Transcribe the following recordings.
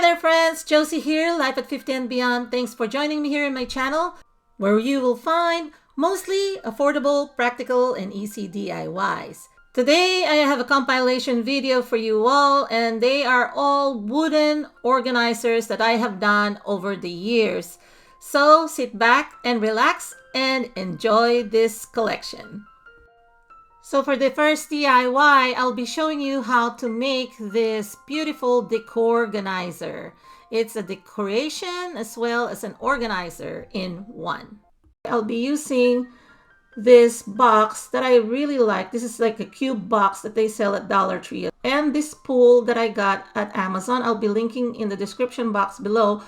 Hi there friends, Josie here, Life at 50 and Beyond. Thanks for joining me here in my channel, where you will find mostly affordable, practical, and easy DIYs. Today I have a compilation video for you all, and they are all wooden organizers that I have done over the years. So sit back and relax and enjoy this collection. So for the first DIY, I'll be showing you how to make this beautiful decor organizer. It's a decoration as well as an organizer in one. I'll be using this box that I really like. This is like a cube box that they sell at Dollar Tree. And this spool that I got at Amazon. I'll be linking in the description box below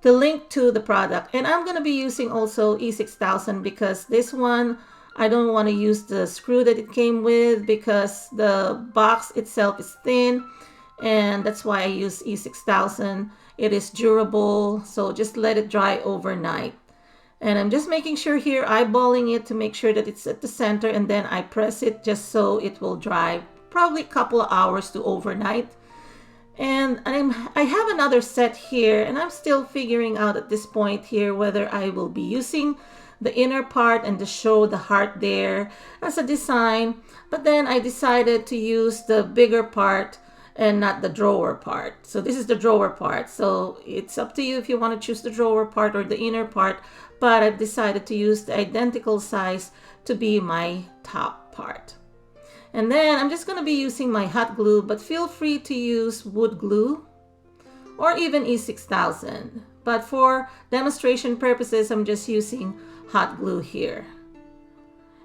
the link to the product. And I'm going to be using also E6000 because this one, I don't want to use the screw that it came with because the box itself is thin, and that's why I use E6000. It is durable, so just let it dry overnight. And I'm just making sure here, eyeballing it to make sure that it's at the center, and then I press it just so it will dry probably a couple of hours to overnight. And I have another set here, and I'm still figuring out at this point here whether I will be using the inner part and to show the heart there as a design, but then I decided to use the bigger part and not the drawer part. So this is the drawer part, so it's up to you if you want to choose the drawer part or the inner part, but I've decided to use the identical size to be my top part. And then I'm just going to be using my hot glue, but feel free to use wood glue or even E6000, but for demonstration purposes I'm just using hot glue here.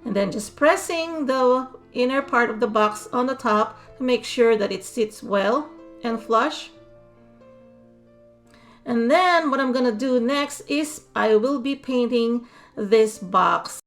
And then just pressing the inner part of the box on the top to make sure that it sits well and flush. And then what I'm gonna do next is I will be painting this box.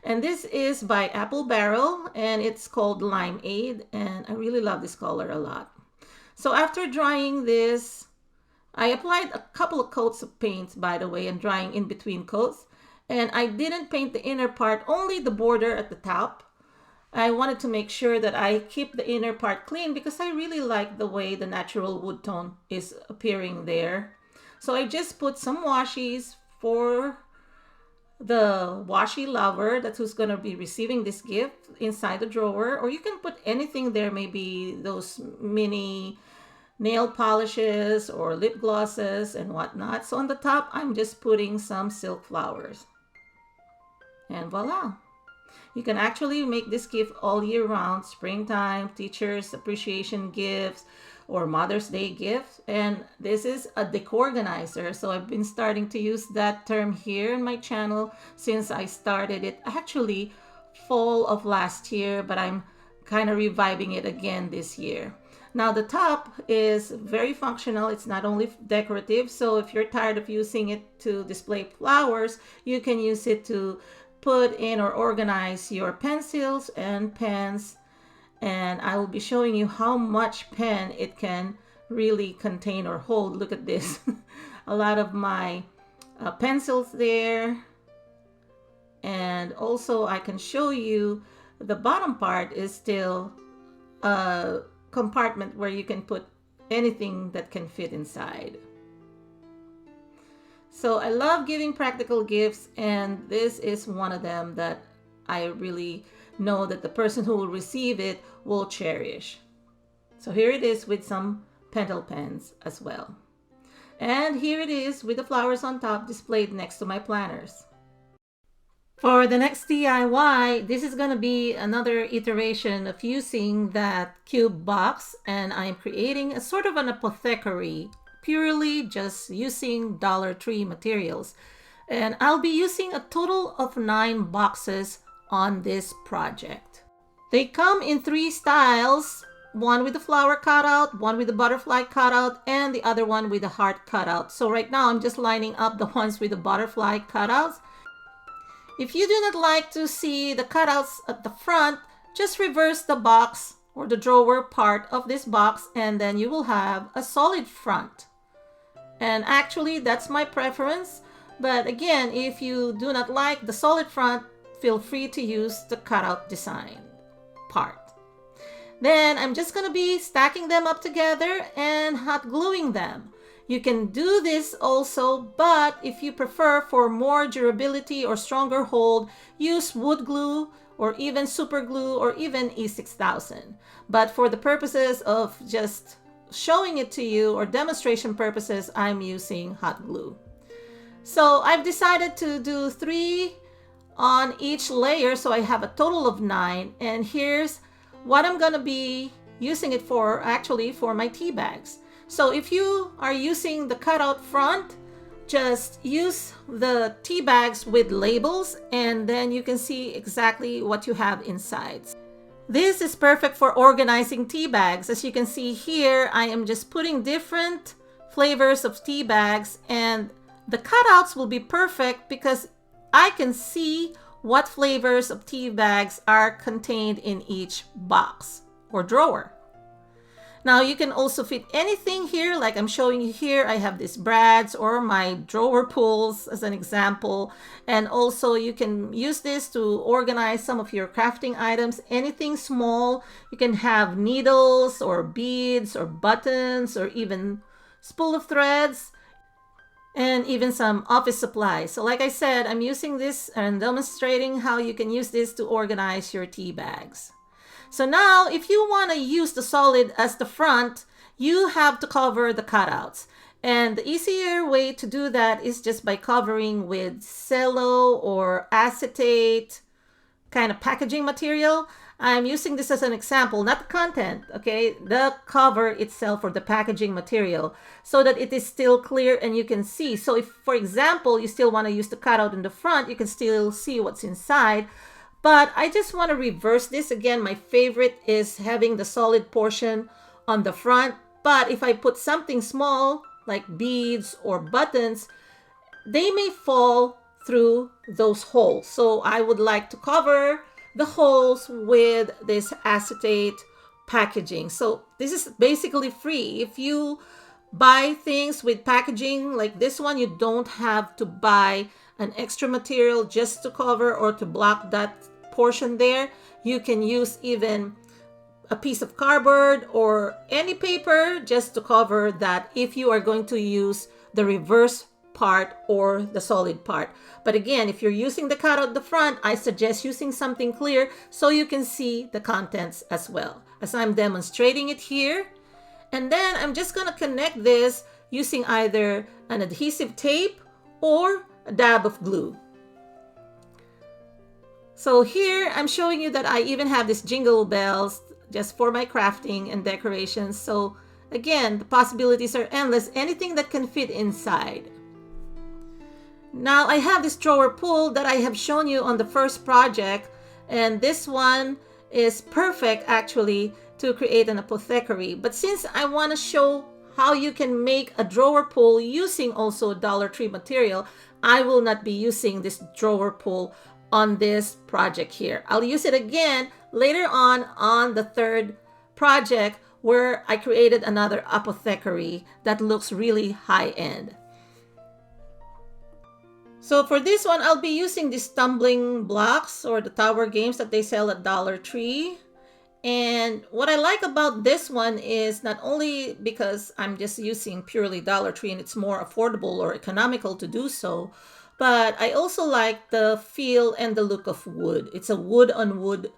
And this is by Apple Barrel, and it's called Limeade, and I really love this color a lot. So after drying this, I applied a couple of coats of paint, by the way, and drying in between coats. And I didn't paint the inner part, only the border at the top. I wanted to make sure that I keep the inner part clean because I really like the way the natural wood tone is appearing there. So I just put some washies for the washi lover, that's who's going to be receiving this gift, inside the drawer, or you can put anything there, maybe those mini nail polishes or lip glosses and whatnot. So on the top I'm just putting some silk flowers, and voila, you can actually make this gift all year round. Springtime, teachers appreciation gifts, or Mother's Day gift. And this is a decor organizer, so I've been starting to use that term here in my channel since I started it actually fall of last year, but I'm kind of reviving it again this year. Now the top is very functional. It's not only decorative, so if you're tired of using it to display flowers, you can use it to put in or organize your pencils and pens. And I will be showing you how much pen it can really contain or hold. Look at this. A lot of my pencils there. And also I can show you the bottom part is still a compartment where you can put anything that can fit inside. So I love giving practical gifts, and this is one of them that I really know that the person who will receive it will cherish. So here it is with some pentel pens as well. And here it is with the flowers on top displayed next to my planners. For the next DIY, this is going to be another iteration of using that cube box, and I'm creating a sort of an apothecary, purely just using Dollar Tree materials. And I'll be using a total of 9 boxes on this project. They come in 3 styles, one with the flower cutout, one with the butterfly cutout, and the other one with the heart cutout. So right now I'm just lining up the ones with the butterfly cutouts. If you do not like to see the cutouts at the front, just reverse the box or the drawer part of this box, and then you will have a solid front. And actually that's my preference, but again, if you do not like the solid front, feel free to use the cutout design part. Then I'm just gonna be stacking them up together and hot gluing them. You can do this also, but if you prefer for more durability or stronger hold, use wood glue or even super glue or even E6000. But for the purposes of just showing it to you or demonstration purposes, I'm using hot glue. So I've decided to do 3 on each layer, so I have a total of 9. And here's what I'm gonna be using it for, actually for my tea bags. So if you are using the cutout front, just use the tea bags with labels, and then you can see exactly what you have inside. This is perfect for organizing tea bags. As you can see here, I am just putting different flavors of tea bags, and the cutouts will be perfect because I can see what flavors of tea bags are contained in each box or drawer. Now you can also fit anything here, like I'm showing you here. I have these brads or my drawer pulls as an example. And also you can use this to organize some of your crafting items, anything small. You can have needles or beads or buttons or even spool of threads, and even some office supplies. So like I said, I'm using this and demonstrating how you can use this to organize your tea bags. So now if you want to use the solid as the front, you have to cover the cutouts. And the easier way to do that is just by covering with cello or acetate kind of packaging material. I'm using this as an example, not the content, okay? The cover itself or the packaging material, so that it is still clear and you can see. So if, for example, you still want to use the cutout in the front, you can still see what's inside. But I just want to reverse this. Again, my favorite is having the solid portion on the front. But if I put something small like beads or buttons, they may fall through those holes. So I would like to cover the holes with this acetate packaging. So this is basically free. If you buy things with packaging like this one, you don't have to buy an extra material just to cover or to block that portion there. You can use even a piece of cardboard or any paper just to cover that if you are going to use the reverse part or the solid part. But again, if you're using the cutout the front, I suggest using something clear so you can see the contents as well, as I'm demonstrating it here. And then I'm just going to connect this using either an adhesive tape or a dab of glue. So here I'm showing you that I even have these jingle bells just for my crafting and decorations. So again, the possibilities are endless, anything that can fit inside. Now I have this drawer pull that I have shown you on the first project, and this one is perfect actually to create an apothecary. But since I want to show how you can make a drawer pull using also Dollar Tree material, I will not be using this drawer pull on this project here. I'll use it again later on the third project where I created another apothecary that looks really high-end. So for this one, I'll be using these tumbling blocks or the tower games that they sell at Dollar Tree. And what I like about this one is not only because I'm just using purely Dollar Tree and it's more affordable or economical to do so, but I also like the feel and the look of wood. It's a wood on wood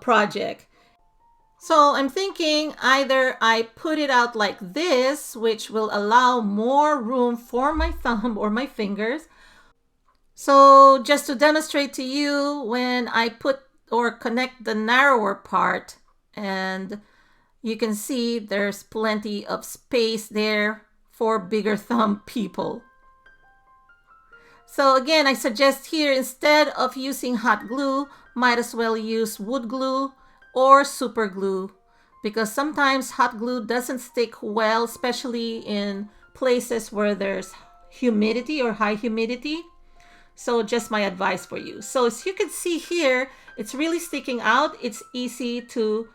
project. So I'm thinking either I put it out like this, which will allow more room for my thumb or my fingers. So just to demonstrate to you, when I put or connect the narrower part, and you can see there's plenty of space there for bigger thumb people. So again, I suggest here, instead of using hot glue, might as well use wood glue or super glue, because sometimes hot glue doesn't stick well, especially in places where there's humidity or high humidity. So just my advice for you. So as you can see here, it's really sticking out. It's easy to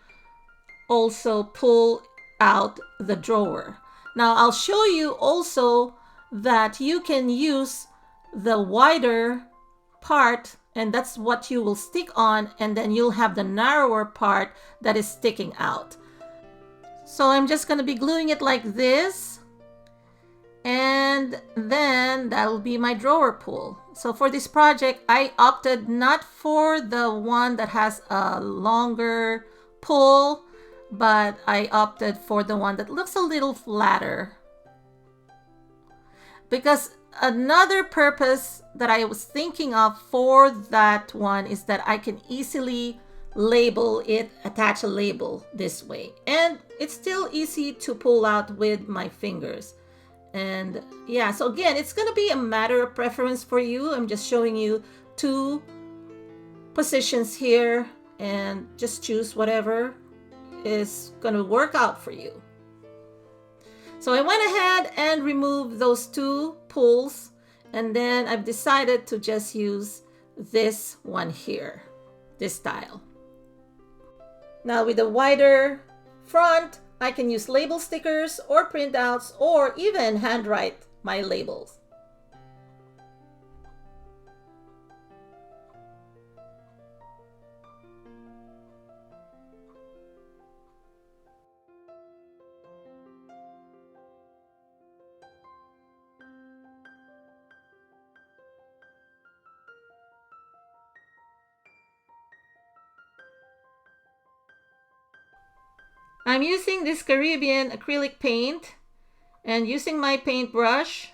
also pull out the drawer. Now I'll show you also that you can use the wider part, and that's what you will stick on, and then you'll have the narrower part that is sticking out. So I'm just going to be gluing it like this, and then that'll be my drawer pull. So for this project, I opted not for the one that has a longer pull, but I opted for the one that looks a little flatter. Because another purpose that I was thinking of for that one is that I can easily label it, attach a label this way. And it's still easy to pull out with my fingers. And yeah, so again, it's going to be a matter of preference for you. I'm just showing you two positions here, and just choose whatever is going to work out for you. So I went ahead and removed those two pulls, and then I've decided to just use this one here, this style. Now with a wider front, I can use label stickers or printouts, or even handwrite my labels. I'm using this Caribbean acrylic paint, and using my paintbrush,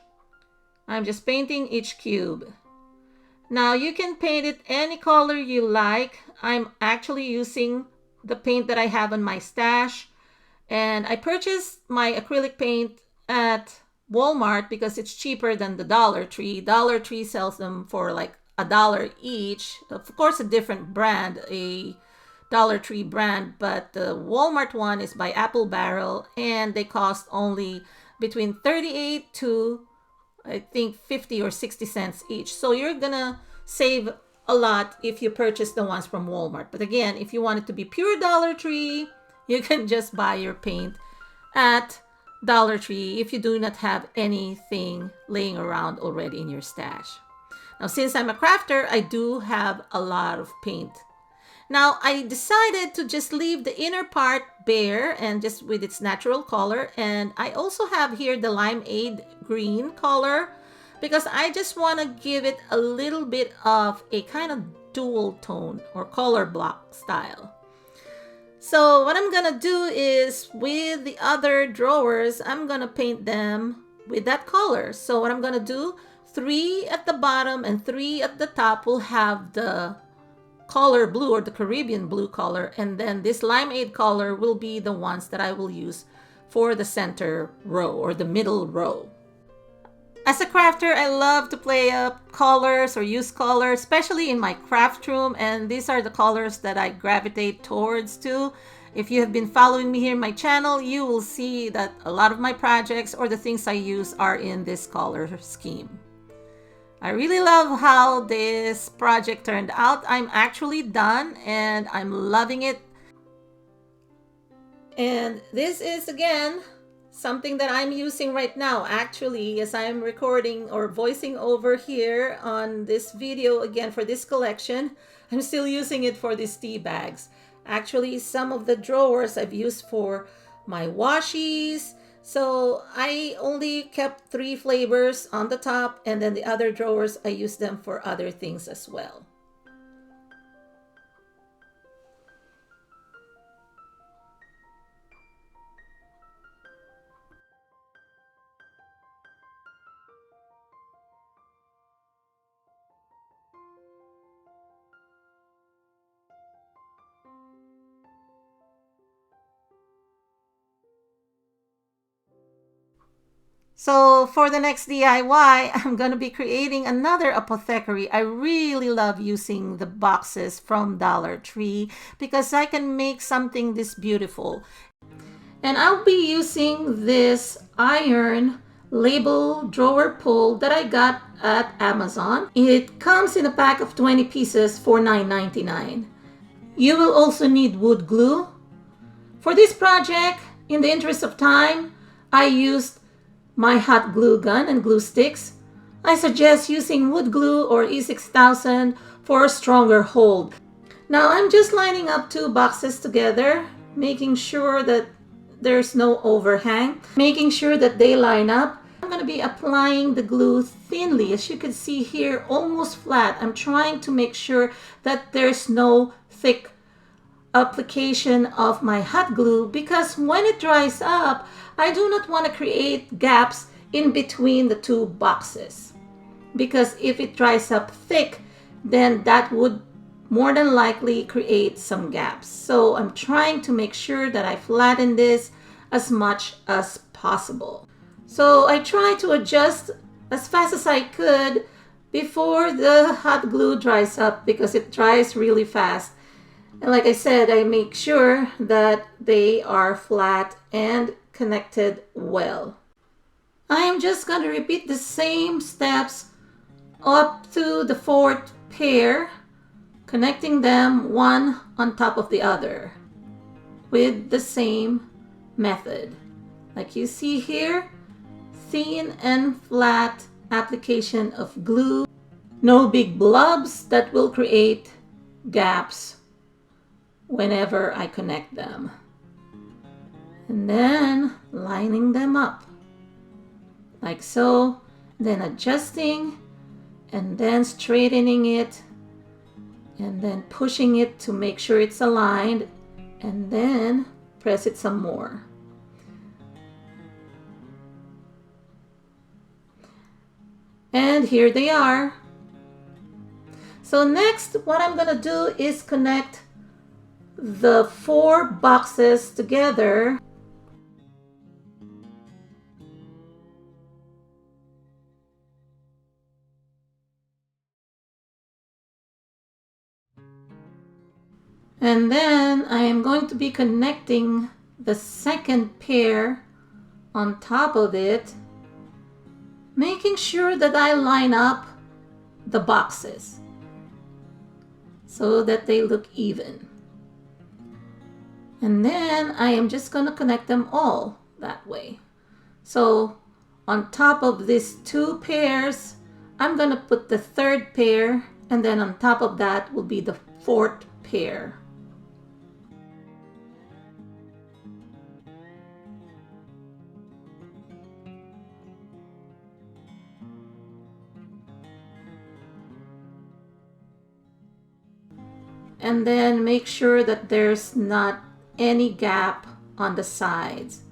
I'm just painting each cube. Now you can paint it any color you like. I'm actually using the paint that I have in my stash, and I purchased my acrylic paint at Walmart because it's cheaper than the Dollar Tree. Dollar Tree sells them for like $1 each. Of course, a different brand, a Dollar Tree brand, but the Walmart one is by Apple Barrel, and they cost only between 38 to I think 50 or 60 cents each. So you're gonna save a lot if you purchase the ones from Walmart. But again, if you want it to be pure Dollar Tree, you can just buy your paint at Dollar Tree if you do not have anything laying around already in your stash. Now, since I'm a crafter, I do have a lot of paint. Now, I decided to just leave the inner part bare and just with its natural color. And I also have here the limeade green color because I just want to give it a little bit of a kind of dual tone or color block style. So what I'm gonna do is with the other drawers, I'm gonna paint them with that color. So what I'm gonna do, 3 at the bottom and 3 at the top will have the color blue or the Caribbean blue color, and then this limeade color will be the ones that I will use for the center row or the middle row. As a crafter, I love to play up colors or use colors, especially in my craft room, and these are the colors that I gravitate towards too. If you have been following me here in my channel, you will see that a lot of my projects or the things I use are in this color scheme. I really love how this project turned out. I'm actually done and I'm loving it. And this is again something that I'm using right now, actually, as I'm recording or voicing over here on this video again for this collection. I'm still using it for these tea bags. Actually, some of the drawers I've used for my washies. So I only kept 3 flavors on the top, and then the other drawers I use them for other things as well. So for the next DIY, I'm going to be creating another apothecary. I really love using the boxes from Dollar Tree because I can make something this beautiful. And I'll be using this iron label drawer pull that I got at Amazon. It comes in a pack of 20 pieces for $9.99. You will also need wood glue. For this project, in the interest of time, I used my hot glue gun and glue sticks. I suggest using wood glue or E6000 for a stronger hold. Now I'm just lining up two boxes together, making sure that there's no overhang, making sure that they line up. I'm going to be applying the glue thinly, as you can see here, almost flat. I'm trying to make sure that there's no thick application of my hot glue because when it dries up, I do not want to create gaps in between the two boxes, because if it dries up thick, then that would more than likely create some gaps. So I'm trying to make sure that I flatten this as much as possible. So I try to adjust as fast as I could before the hot glue dries up because it dries really fast. And like I said, I make sure that they are flat and connected well. I am just going to repeat the same steps up to the fourth pair, connecting them one on top of the other with the same method. Like you see here, thin and flat application of glue. No big blobs that will create gaps whenever I connect them. And then lining them up like so, then adjusting and then straightening it and then pushing it to make sure it's aligned and then press it some more. And here they are. So next, what I'm gonna do is connect the four boxes together. And then I am going to be connecting the second pair on top of it, making sure that I line up the boxes so that they look even. And then I am just going to connect them all that way. So on top of these two pairs, I'm going to put the third pair, and then on top of that will be the fourth pair. And then make sure that there's not any gap on the sides.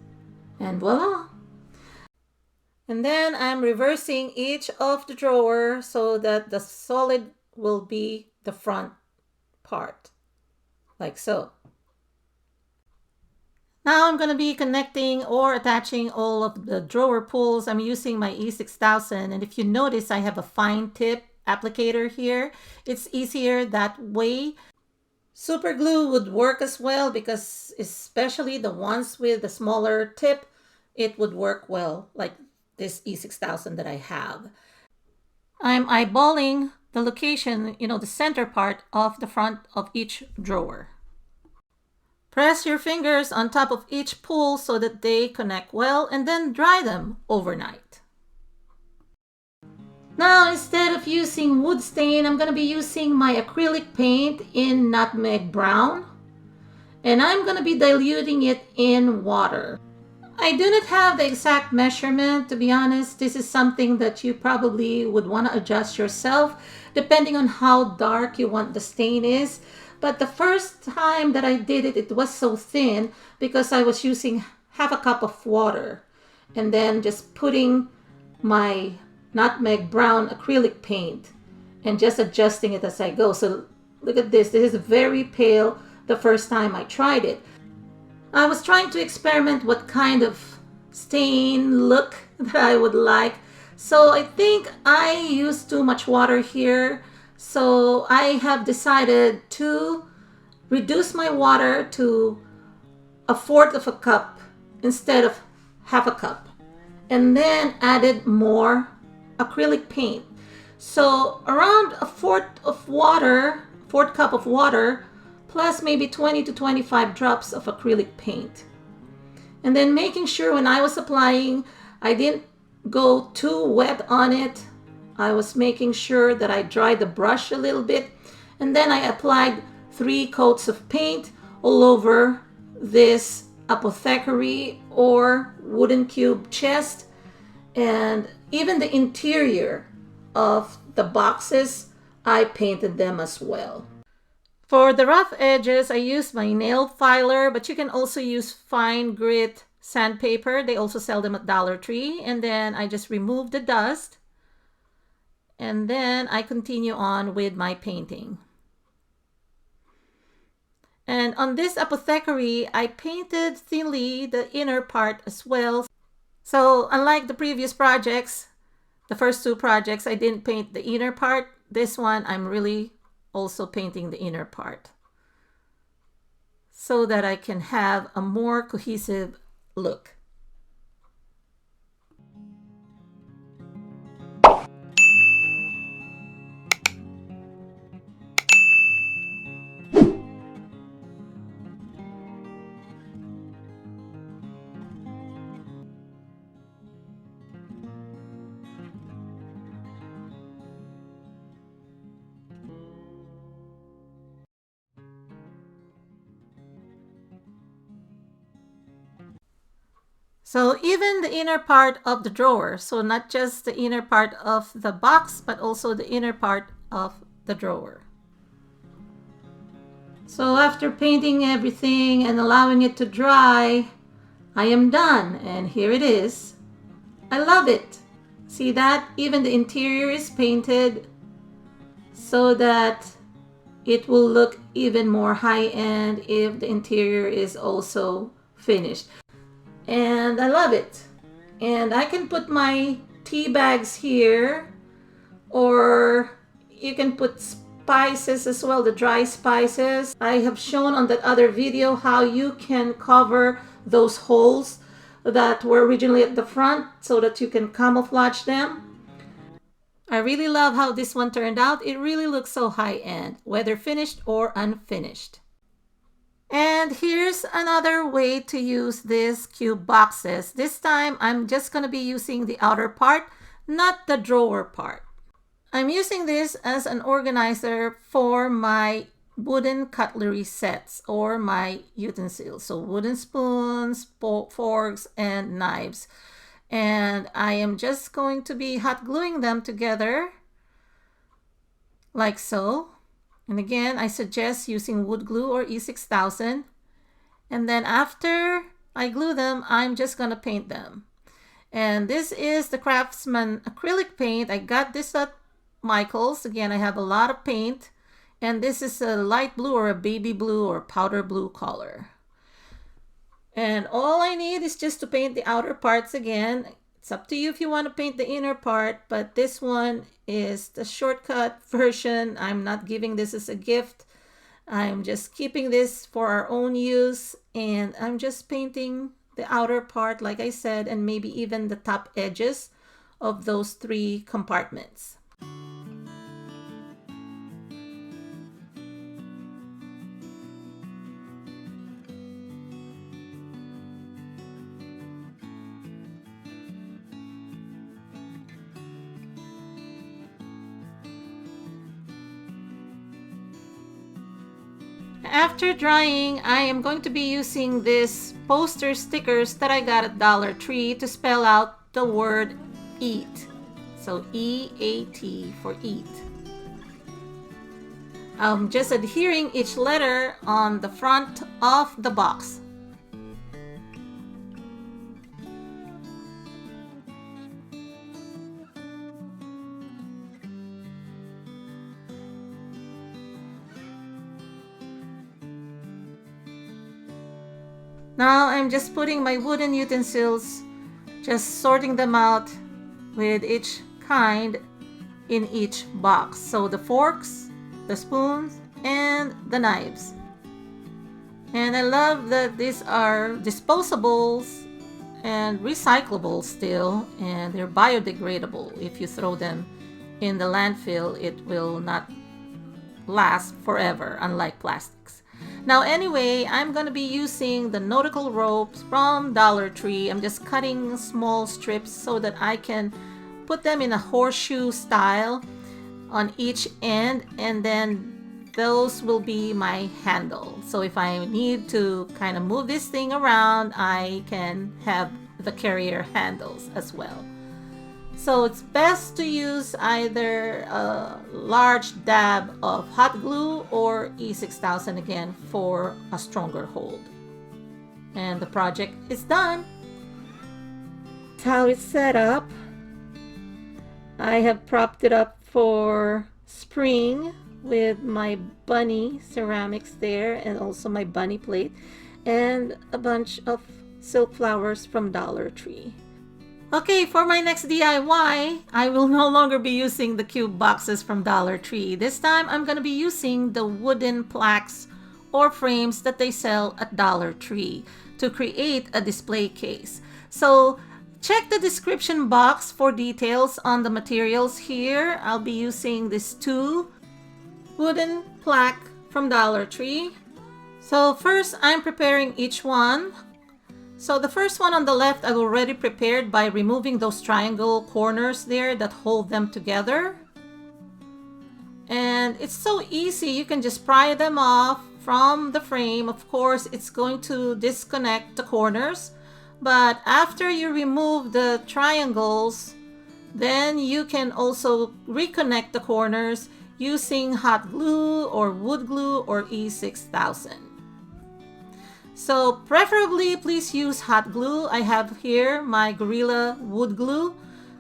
And voila! And then I'm reversing each of the drawer so that the solid will be the front part, like so. Now I'm going to be connecting or attaching all of the drawer pulls. I'm using my E6000, and if you notice, I have a fine tip applicator here. It's easier that way. Super glue would work as well because especially the ones with the smaller tip, it would work well, like this E6000 that I have. I'm eyeballing the location, the center part of the front of each drawer. Press your fingers on top of each pull so that they connect well, and then dry them overnight. Now, instead of using wood stain, I'm going to be using my acrylic paint in nutmeg brown. And I'm going to be diluting it in water. I do not have the exact measurement, to be honest. This is something that you probably would want to adjust yourself, depending on how dark you want the stain is. But the first time that I did it, it was so thin because I was using half a cup of water and then just putting my nutmeg brown acrylic paint and just adjusting it as I go. So look at this. This is very pale the first time I tried it. I was trying to experiment what kind of stain look that I would like. So I think I used too much water here. So I have decided to reduce my water to 1/4 of a cup instead of half a cup. And then added more acrylic paint. So around 1/4 of water, 1/4 cup of water, plus maybe 20 to 25 drops of acrylic paint. And then making sure when I was applying, I didn't go too wet on it. I was making sure that I dried the brush a little bit. And then I applied 3 coats of paint all over this Apothecary or wooden cube chest. And even the interior of the boxes, I painted them as well. For the rough edges, I used my nail filer, but you can also use fine grit sandpaper. They also sell them at Dollar Tree. And then I just remove the dust. And then I continue on with my painting. And on this Apothecary, I painted thinly the inner part as well. So unlike the previous projects, the first 2 projects, I didn't paint the inner part. This one, I'm really also painting the inner part so that I can have a more cohesive look. So even the inner part of the drawer, so not just the inner part of the box, but also the inner part of the drawer. So after painting everything and allowing it to dry, I am done, and here it is. I love it. See that? Even the interior is painted so that it will look even more high-end if the interior is also finished. And I love it. And I can put my tea bags here, or you can put spices as well, the dry spices. I have shown on that other video how you can cover those holes that were originally at the front so that you can camouflage them. I really love how this one turned out. It really looks so high-end, whether finished or unfinished. And here's another way to use these cube boxes. This time, I'm just going to be using the outer part, not the drawer part. I'm using this as an organizer for my wooden cutlery sets or my utensils. So wooden spoons, forks, and knives. And I am just going to be hot gluing them together like so. And again, I suggest using wood glue or E6000. And then after I glue them, I'm just going to paint them. And this is the Craftsman acrylic paint. I got this at Michael's. Again, I have a lot of paint. And this is a light blue or a baby blue or powder blue color. And all I need is just to paint the outer parts again. It's up to you if you want to paint the inner part, but this one is the shortcut version. I'm not giving this as a gift. I'm just keeping this for our own use, and I'm just painting the outer part, like I said, and maybe even the top edges of those 3 compartments. After drying, I am going to be using these poster stickers that I got at Dollar Tree to spell out the word EAT. So E-A-T for eat. I'm just adhering each letter on the front of the box. Now I'm just putting my wooden utensils just sorting them out with each kind in each box. So the forks, the spoons, and the knives. And I love that these are disposables and recyclable still, and they're biodegradable. If you throw them in the landfill, it will not last forever, unlike plastics. Now anyway, I'm gonna be using the nautical ropes from Dollar Tree. I'm just cutting small strips so that I can put them in a horseshoe style on each end, and then those will be my handle. So if I need to kind of move this thing around, I can have the carrier handles as well. So it's best to use either a large dab of hot glue or E6000 again for a stronger hold. And the project is done. That's how it's set up. I have propped it up for spring with my bunny ceramics there, and also my bunny plate and a bunch of silk flowers from Dollar Tree. Okay, for my next DIY, I will no longer be using the cube boxes from Dollar Tree. This time I'm going to be using the wooden plaques or frames that they sell at Dollar Tree to create a display case. So check the description box for details on the materials here. I'll be using these two wooden plaque from Dollar Tree. So first I'm preparing each one. So the first one on the left I already prepared by removing those triangle corners there that hold them together. And it's so easy, you can just pry them off from the frame. Of course, it's going to disconnect the corners, but after you remove the triangles, then you can also reconnect the corners using hot glue or wood glue or E6000. So preferably please use hot glue. I have here my Gorilla wood glue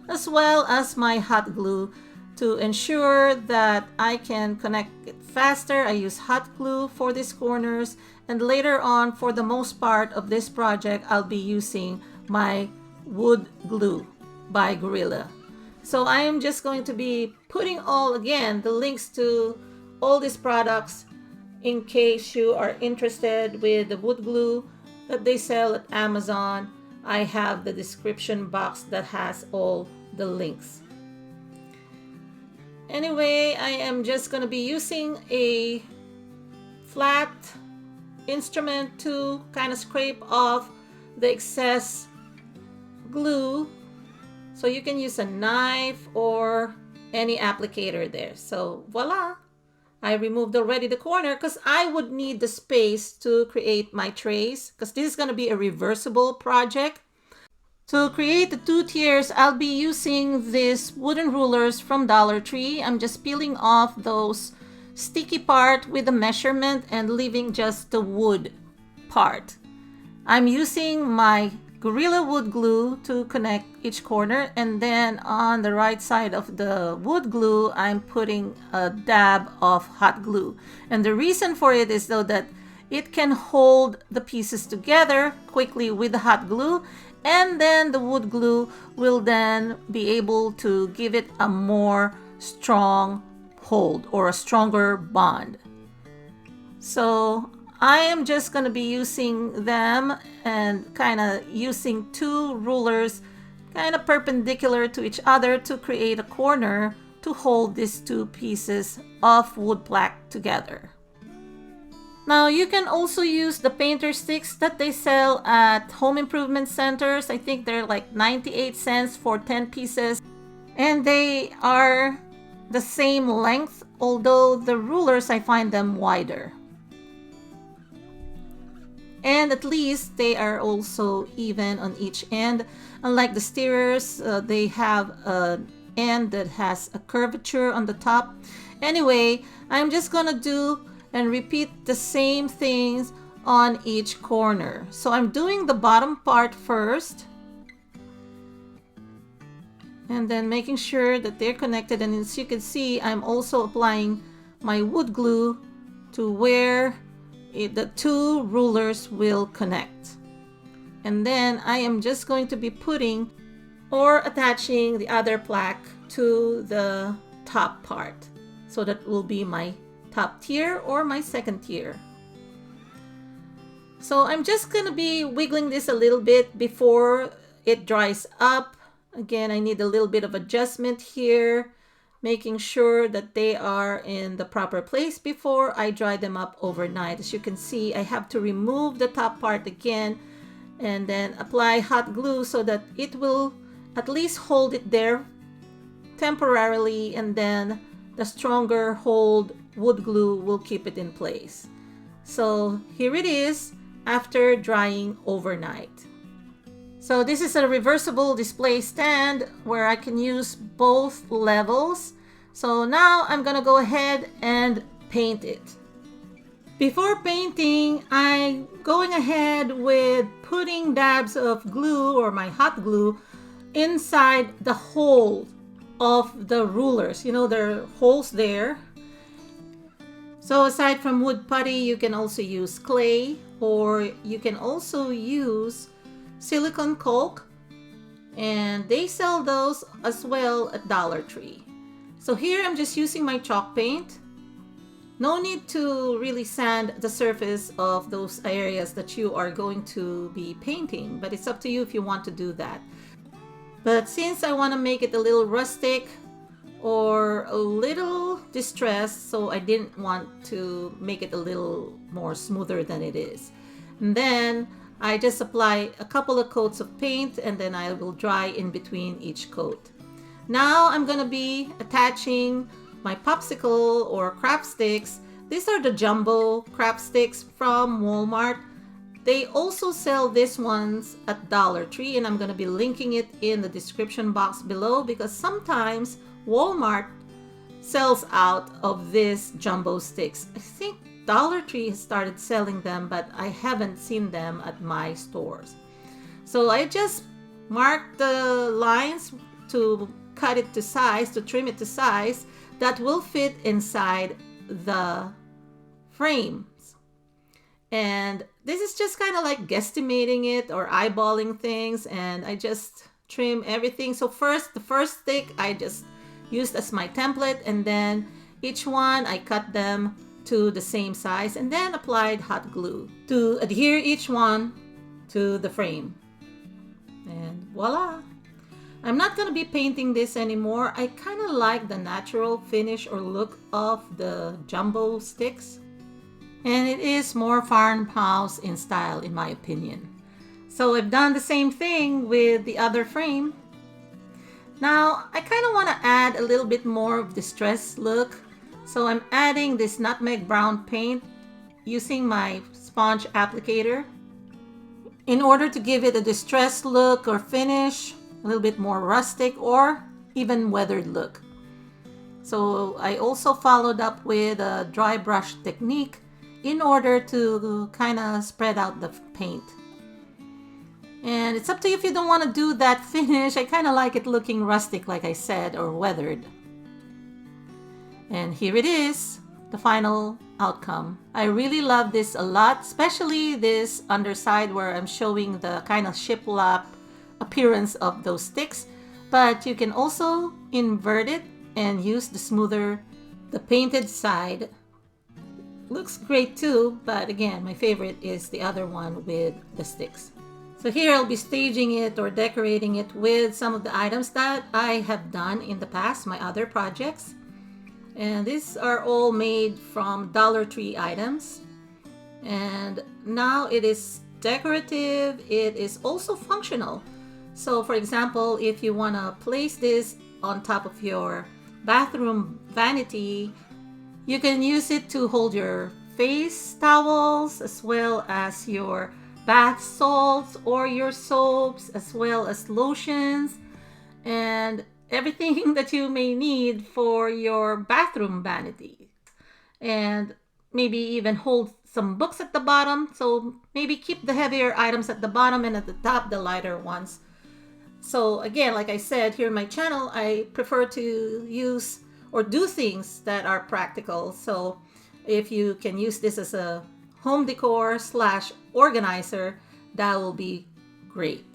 as well as my hot glue to ensure that I can connect it faster. I use hot glue for these corners, and later on, for the most part of this project, I'll be using my wood glue by Gorilla. So I am just going to be putting the links to all these products in case you are interested with the wood glue that they sell at Amazon. I have the description box that has all the links. Anyway, I am just going to be using a flat instrument to kind of scrape off the excess glue. So you can use a knife or any applicator there. So voila! I removed already the corner because I would need the space to create my trays, because this is going to be a reversible project. To create the two tiers, I'll be using these wooden rulers from Dollar Tree. I'm just peeling off those sticky part with the measurement and leaving just the wood part. I'm using my Gorilla wood glue to connect each corner, and then on the right side of the wood glue I'm putting a dab of hot glue. And the reason for it is though that it can hold the pieces together quickly with the hot glue, and then the wood glue will then be able to give it a more strong hold or a stronger bond. So I am just going to be using them and kind of using two rulers kind of perpendicular to each other to create a corner to hold these two pieces of wood plaque together. Now you can also use the painter sticks that they sell at home improvement centers. I think they're like 98 cents for 10 pieces, and they are the same length, although the rulers I find them wider. And at least they are also even on each end. Unlike the steerers, they have an end that has a curvature on the top. Anyway, I'm just gonna do and repeat the same things on each corner. So I'm doing the bottom part first, and then making sure that they're connected. And as you can see, I'm also applying my wood glue to where the two rulers will connect. And then I am just going to be putting or attaching the other plaque to the top part. So that will be my top tier or my second tier. So I'm just gonna be wiggling this a little bit before it dries up. Again, I need a little bit of adjustment here, making sure that they are in the proper place before I dry them up overnight. As you can see, I have to remove the top part again and then apply hot glue so that it will at least hold it there temporarily, and then the stronger hold wood glue will keep it in place. So here it is after drying overnight. So this is a reversible display stand where I can use both levels. So now I'm gonna go ahead and paint it. Before painting, I'm going ahead with putting dabs of glue or my hot glue inside the hole of the rulers. You know, there are holes there. So aside from wood putty, you can also use clay, or you can also use silicone caulk, and they sell those as well at Dollar Tree. So here I'm just using my chalk paint. No need to really sand the surface of those areas that you are going to be painting, but it's up to you if you want to do that. But since I want to make it a little rustic or a little distressed, so I didn't want to make it a little more smoother than it is. And then I just apply a couple of coats of paint, and then I will dry in between each coat. Now I'm gonna be attaching my popsicle or craft sticks. These are the jumbo craft sticks from Walmart. They also sell these ones at Dollar Tree, and I'm gonna be linking it in the description box below, because sometimes Walmart sells out of these jumbo sticks. I think Dollar Tree has started selling them, but I haven't seen them at my stores. So I just mark the lines to cut it to size, to trim it to size that will fit inside the frames. And this is just kind of like guesstimating it or eyeballing things, and I just trim everything. So the first stick I just used as my template, and then each one I cut them to the same size and then applied hot glue to adhere each one to the frame. And voila! I'm not going to be painting this anymore. I kind of like the natural finish or look of the jumbo sticks, and it is more farmhouse in style in my opinion. So I've done the same thing with the other frame. Now I kind of want to add a little bit more of distressed look, so I'm adding this nutmeg brown paint using my sponge applicator in order to give it a distressed look or finish, a little bit more rustic or even weathered look. So I also followed up with a dry brush technique in order to kind of spread out the paint. And it's up to you if you don't want to do that finish. I kind of like it looking rustic, like I said, or weathered. And here it is, the final outcome. I really love this a lot, especially this underside where I'm showing the kind of shiplap appearance of those sticks. But you can also invert it and use the painted side. Looks great too, but again, my favorite is the other one with the sticks. So here I'll be staging it or decorating it with some of the items that I have done in the past, my other projects. And these are all made from Dollar Tree items. And now it is decorative, it is also functional. So for example, if you want to place this on top of your bathroom vanity, you can use it to hold your face towels as well as your bath salts or your soaps as well as lotions and everything that you may need for your bathroom vanity. And maybe even hold some books at the bottom. So maybe keep the heavier items at the bottom and at the top the lighter ones. So again, like I said, here in my channel, I prefer to use or do things that are practical. So if you can use this as a home decor / organizer, that will be great.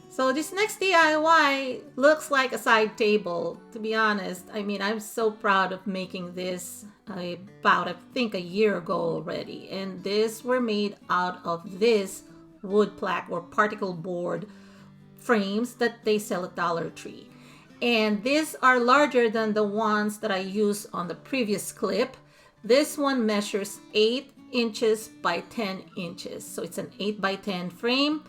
So this next DIY looks like a side table. To be honest, I mean, I'm so proud of making this about, I think, a year ago already. And these were made out of this wood plaque or particle board frames that they sell at Dollar Tree. And these are larger than the ones that I used on the previous clip. This one measures 8 inches by 10 inches. So it's an 8 by 10 frame.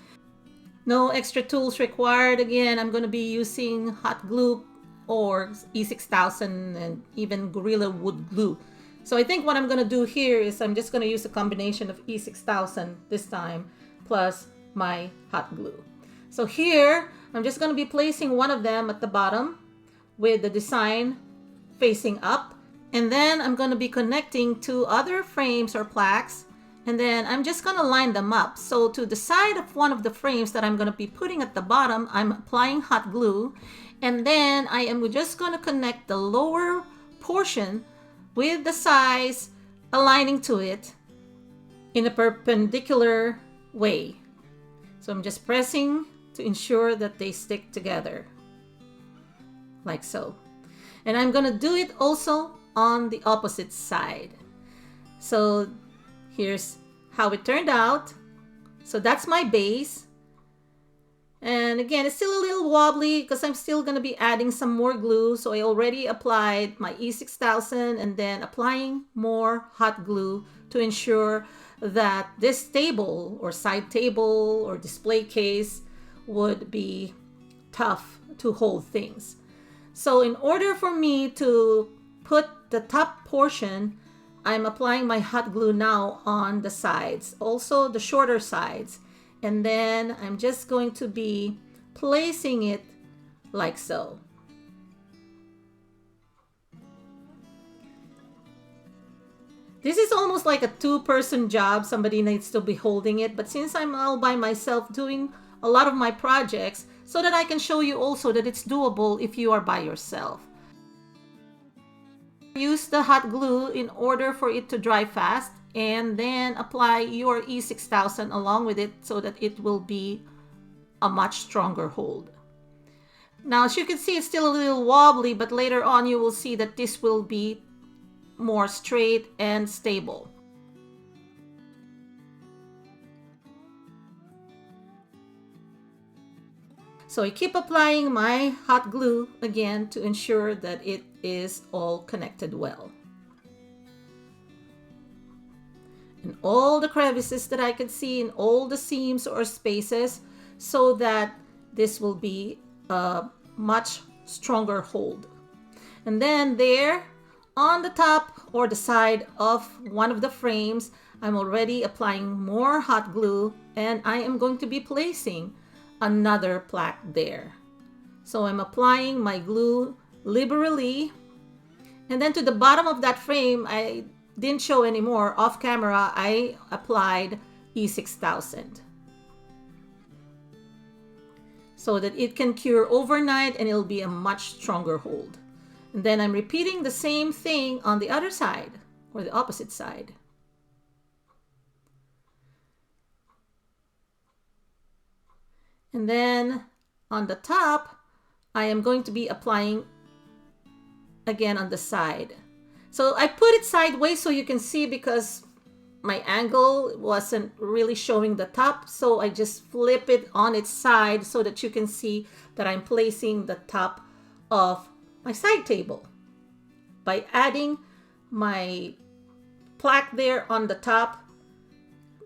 No extra tools required. Again, I'm going to be using hot glue or E6000 and even Gorilla Wood glue. So I think what I'm going to do here is I'm just going to use a combination of E6000 this time plus my hot glue. So here, I'm just going to be placing one of them at the bottom with the design facing up. And then I'm going to be connecting two other frames or plaques. And then I'm just going to line them up. So to the side of one of the frames that I'm going to be putting at the bottom, I'm applying hot glue. And then I am just going to connect the lower portion with the sides aligning to it in a perpendicular way. So I'm just pressing to ensure that they stick together like so. And I'm going to do it also on the opposite side. So here's how it turned out. So that's my base. And again, it's still a little wobbly because I'm still going to be adding some more glue. So I already applied my E6000 and then applying more hot glue to ensure that this table or side table or display case would be tough to hold things. So in order for me to put the top portion, I'm applying my hot glue now on the sides, also the shorter sides. And then I'm just going to be placing it like so. This is almost like a two-person job. Somebody needs to be holding it. But since I'm all by myself doing a lot of my projects, so that I can show you also that it's doable if you are by yourself. Use the hot glue in order for it to dry fast, and then apply your E6000 along with it so that it will be a much stronger hold. Now, as you can see, it's still a little wobbly, but later on you will see that this will be more straight and stable. So I keep applying my hot glue again to ensure that it is all connected well. And all the crevices that I can see in all the seams or spaces, so that this will be a much stronger hold. And then there on the top or the side of one of the frames, I'm already applying more hot glue, and I am going to be placing another plaque there. So I'm applying my glue liberally, and then to the bottom of that frame, I didn't show anymore. Off camera, I applied E6000 so that it can cure overnight and it'll be a much stronger hold. And then I'm repeating the same thing on the other side or the opposite side. And then on the top, I am going to be applying again on the side. So I put it sideways so you can see, because my angle wasn't really showing the top. So I just flip it on its side so that you can see that I'm placing the top of my side table by adding my plaque there on the top,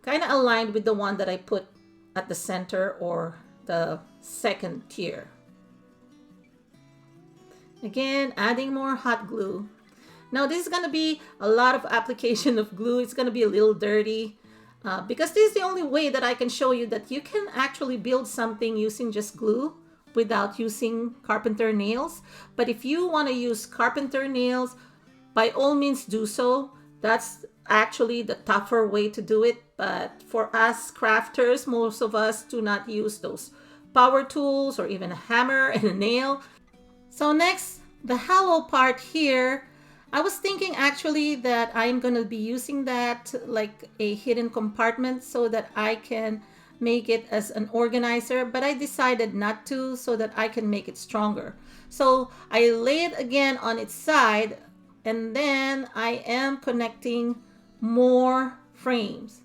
kind of aligned with the one that I put at the center or the second tier. Again, adding more hot glue. Now this is going to be a lot of application of glue. It's going to be a little dirty because this is the only way that I can show you that you can actually build something using just glue without using carpenter nails. But if you want to use carpenter nails, by all means do so. That's actually the tougher way to do it. But for us crafters, most of us do not use those power tools or even a hammer and a nail. So next, the hollow part here, I was thinking actually that I'm going to be using that like a hidden compartment so that I can make it as an organizer, but I decided not to so that I can make it stronger. So I lay it again on its side, and then I am connecting more frames.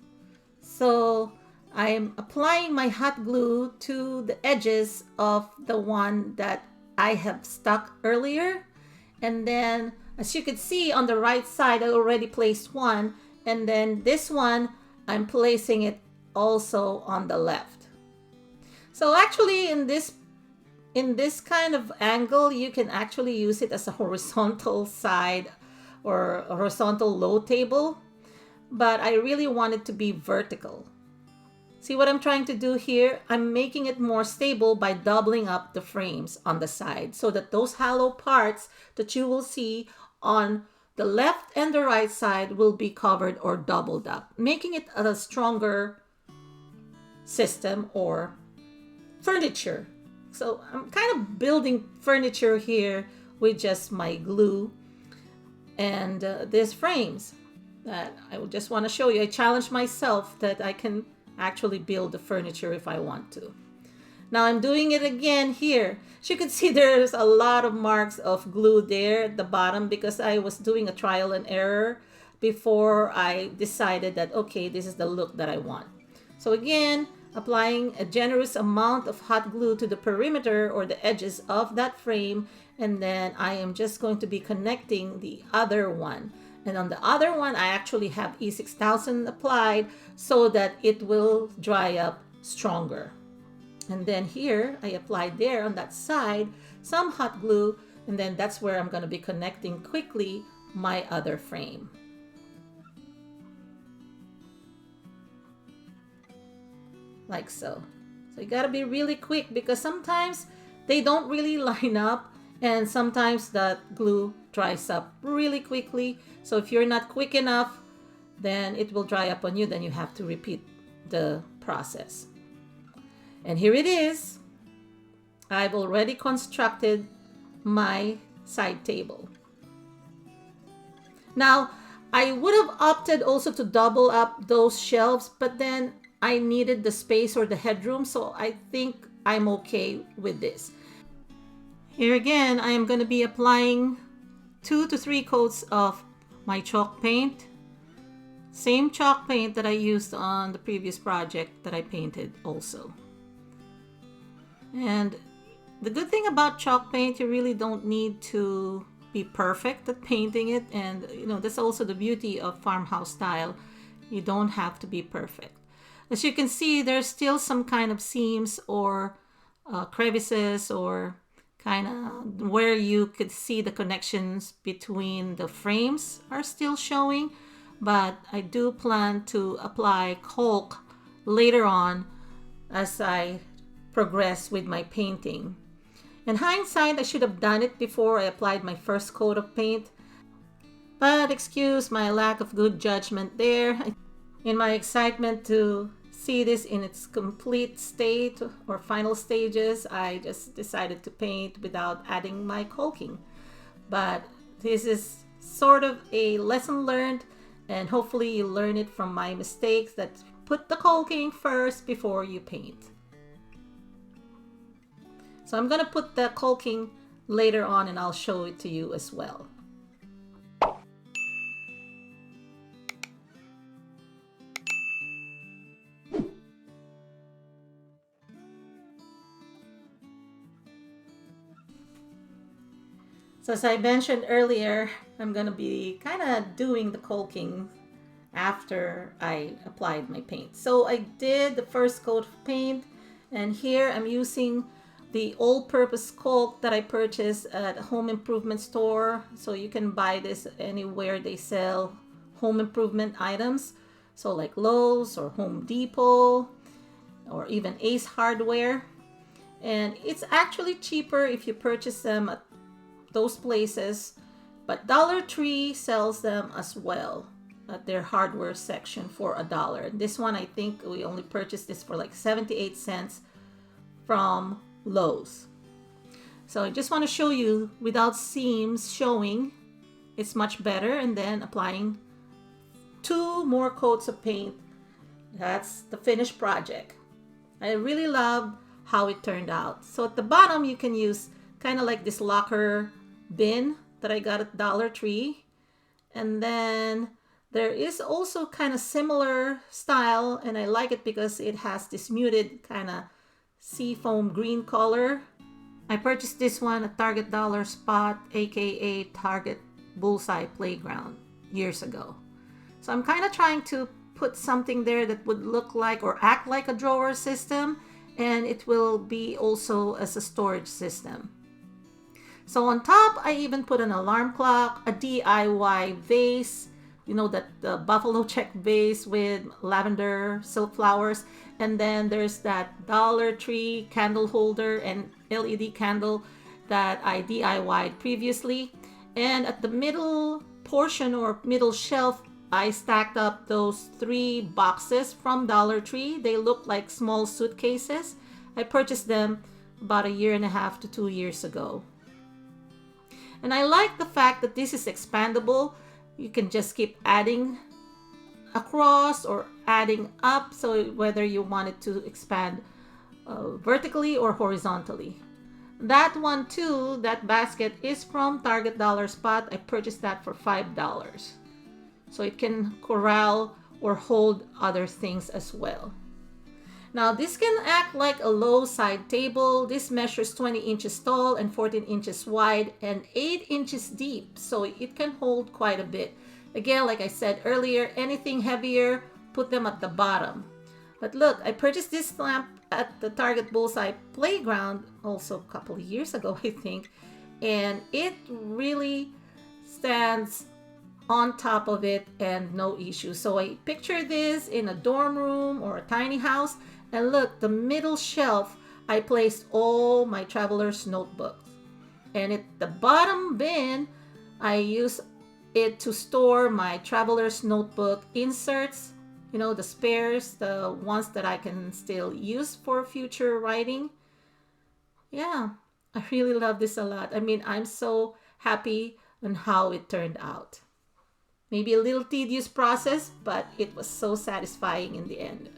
So I'm applying my hot glue to the edges of the one that I have stuck earlier. And then as you can see on the right side, I already placed one. And then this one, I'm placing it also on the left. So actually in this kind of angle, you can actually use it as a horizontal side or a horizontal low table. But I really want it to be vertical. See what I'm trying to do here? I'm making it more stable by doubling up the frames on the side so that those hollow parts that you will see on the left and the right side will be covered or doubled up, making it a stronger system or furniture. So I'm kind of building furniture here with just my glue and these frames that I just want to show you. I challenged myself that I can actually build the furniture if I want to. Now I'm doing it again here. As you can see, there's a lot of marks of glue there at the bottom because I was doing a trial and error before I decided that, okay, this is the look that I want. So again, applying a generous amount of hot glue to the perimeter or the edges of that frame, and then I am just going to be connecting the other one. And on the other one, I actually have E6000 applied so that it will dry up stronger. And then here, I applied there on that side some hot glue, and then that's where I'm going to be connecting quickly my other frame. Like so. So you got to be really quick because sometimes they don't really line up, and sometimes that glue dries up really quickly. So if you're not quick enough, then it will dry up on you. Then you have to repeat the process. And here it is. I've already constructed my side table. Now, I would have opted also to double up those shelves, but then I needed the space or the headroom, so I think I'm okay with this. Here again, I am going to be applying 2 to 3 coats of my chalk paint. Same chalk paint that I used on the previous project that I painted also. And the good thing about chalk paint, you really don't need to be perfect at painting it. And that's also the beauty of farmhouse style. You don't have to be perfect. As you can see, there's still some kind of seams or crevices or kind of where you could see the connections between the frames are still showing, but I do plan to apply caulk later on as I progress with my painting. In hindsight, I should have done it before I applied my first coat of paint, but excuse my lack of good judgment there. In my excitement to see this in its complete state or final stages, I just decided to paint without adding my caulking. But this is sort of a lesson learned, and hopefully you learn it from my mistakes, that put the caulking first before you paint. So I'm going to put the caulking later on and I'll show it to you as well. So as I mentioned earlier, I'm going to be kind of doing the caulking after I applied my paint. So I did the first coat of paint, and here I'm using the all-purpose caulk that I purchased at a home improvement store. So you can buy this anywhere they sell home improvement items. So like Lowe's or Home Depot or even Ace Hardware. And it's actually cheaper if you purchase them at those places, but Dollar Tree sells them as well at their hardware section for $1. This one, I think we only purchased this for like 78 cents from Lowe's. So I just want to show you without seams showing, it's much better. And then applying 2 more coats of paint. That's the finished project. I really love how it turned out. So at the bottom you can use kind of like this locker bin that I got at Dollar Tree. And then there is also kind of similar style, and I like it because it has this muted kind of seafoam green color. I purchased this one at Target Dollar Spot, aka Target Bullseye Playground, years ago. So I'm kind of trying to put something there that would look like or act like a drawer system, and it will be also as a storage system. So on top, I even put an alarm clock, a DIY vase, you know, that the buffalo check vase with lavender silk flowers. And then there's that Dollar Tree candle holder and LED candle that I DIY'd previously. And at the middle portion or middle shelf, I stacked up those 3 boxes from Dollar Tree. They look like small suitcases. I purchased them about 1.5 to 2 years ago. And I like the fact that this is expandable. You can just keep adding across or adding up, so whether you want it to expand vertically or horizontally. That one too, that basket, is from Target Dollar Spot. I purchased that for $5. So it can corral or hold other things as well. Now this can act like a low side table. This measures 20 inches tall and 14 inches wide and 8 inches deep, so it can hold quite a bit. Again, like I said earlier, anything heavier, put them at the bottom. But look, I purchased this lamp at the Target Bullseye Playground also a couple of years ago, I think, and it really stands on top of it and no issue. So I picture this in a dorm room or a tiny house. And look, the middle shelf, I placed all my traveler's notebooks. And at the bottom bin, I use it to store my traveler's notebook inserts, you know, the spares, the ones that I can still use for future writing. Yeah, I really love this a lot. I mean, I'm so happy on how it turned out. Maybe a little tedious process, but it was so satisfying in the end.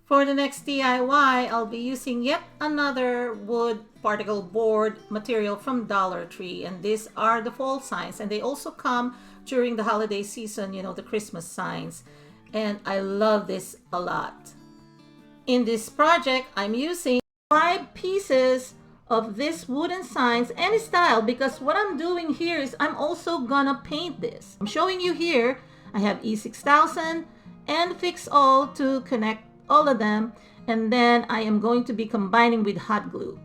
For the next DIY, I'll be using yet another wood particle board material from Dollar Tree. And these are the fall signs. And they also come during the holiday season, you know, the Christmas signs. And I love this a lot. In this project, I'm using 5 pieces of this wooden signs, any style, because what I'm doing here is I'm also gonna paint this. I'm showing you here, I have E6000 and Fix All to connect all of them, and then I am going to be combining with hot glue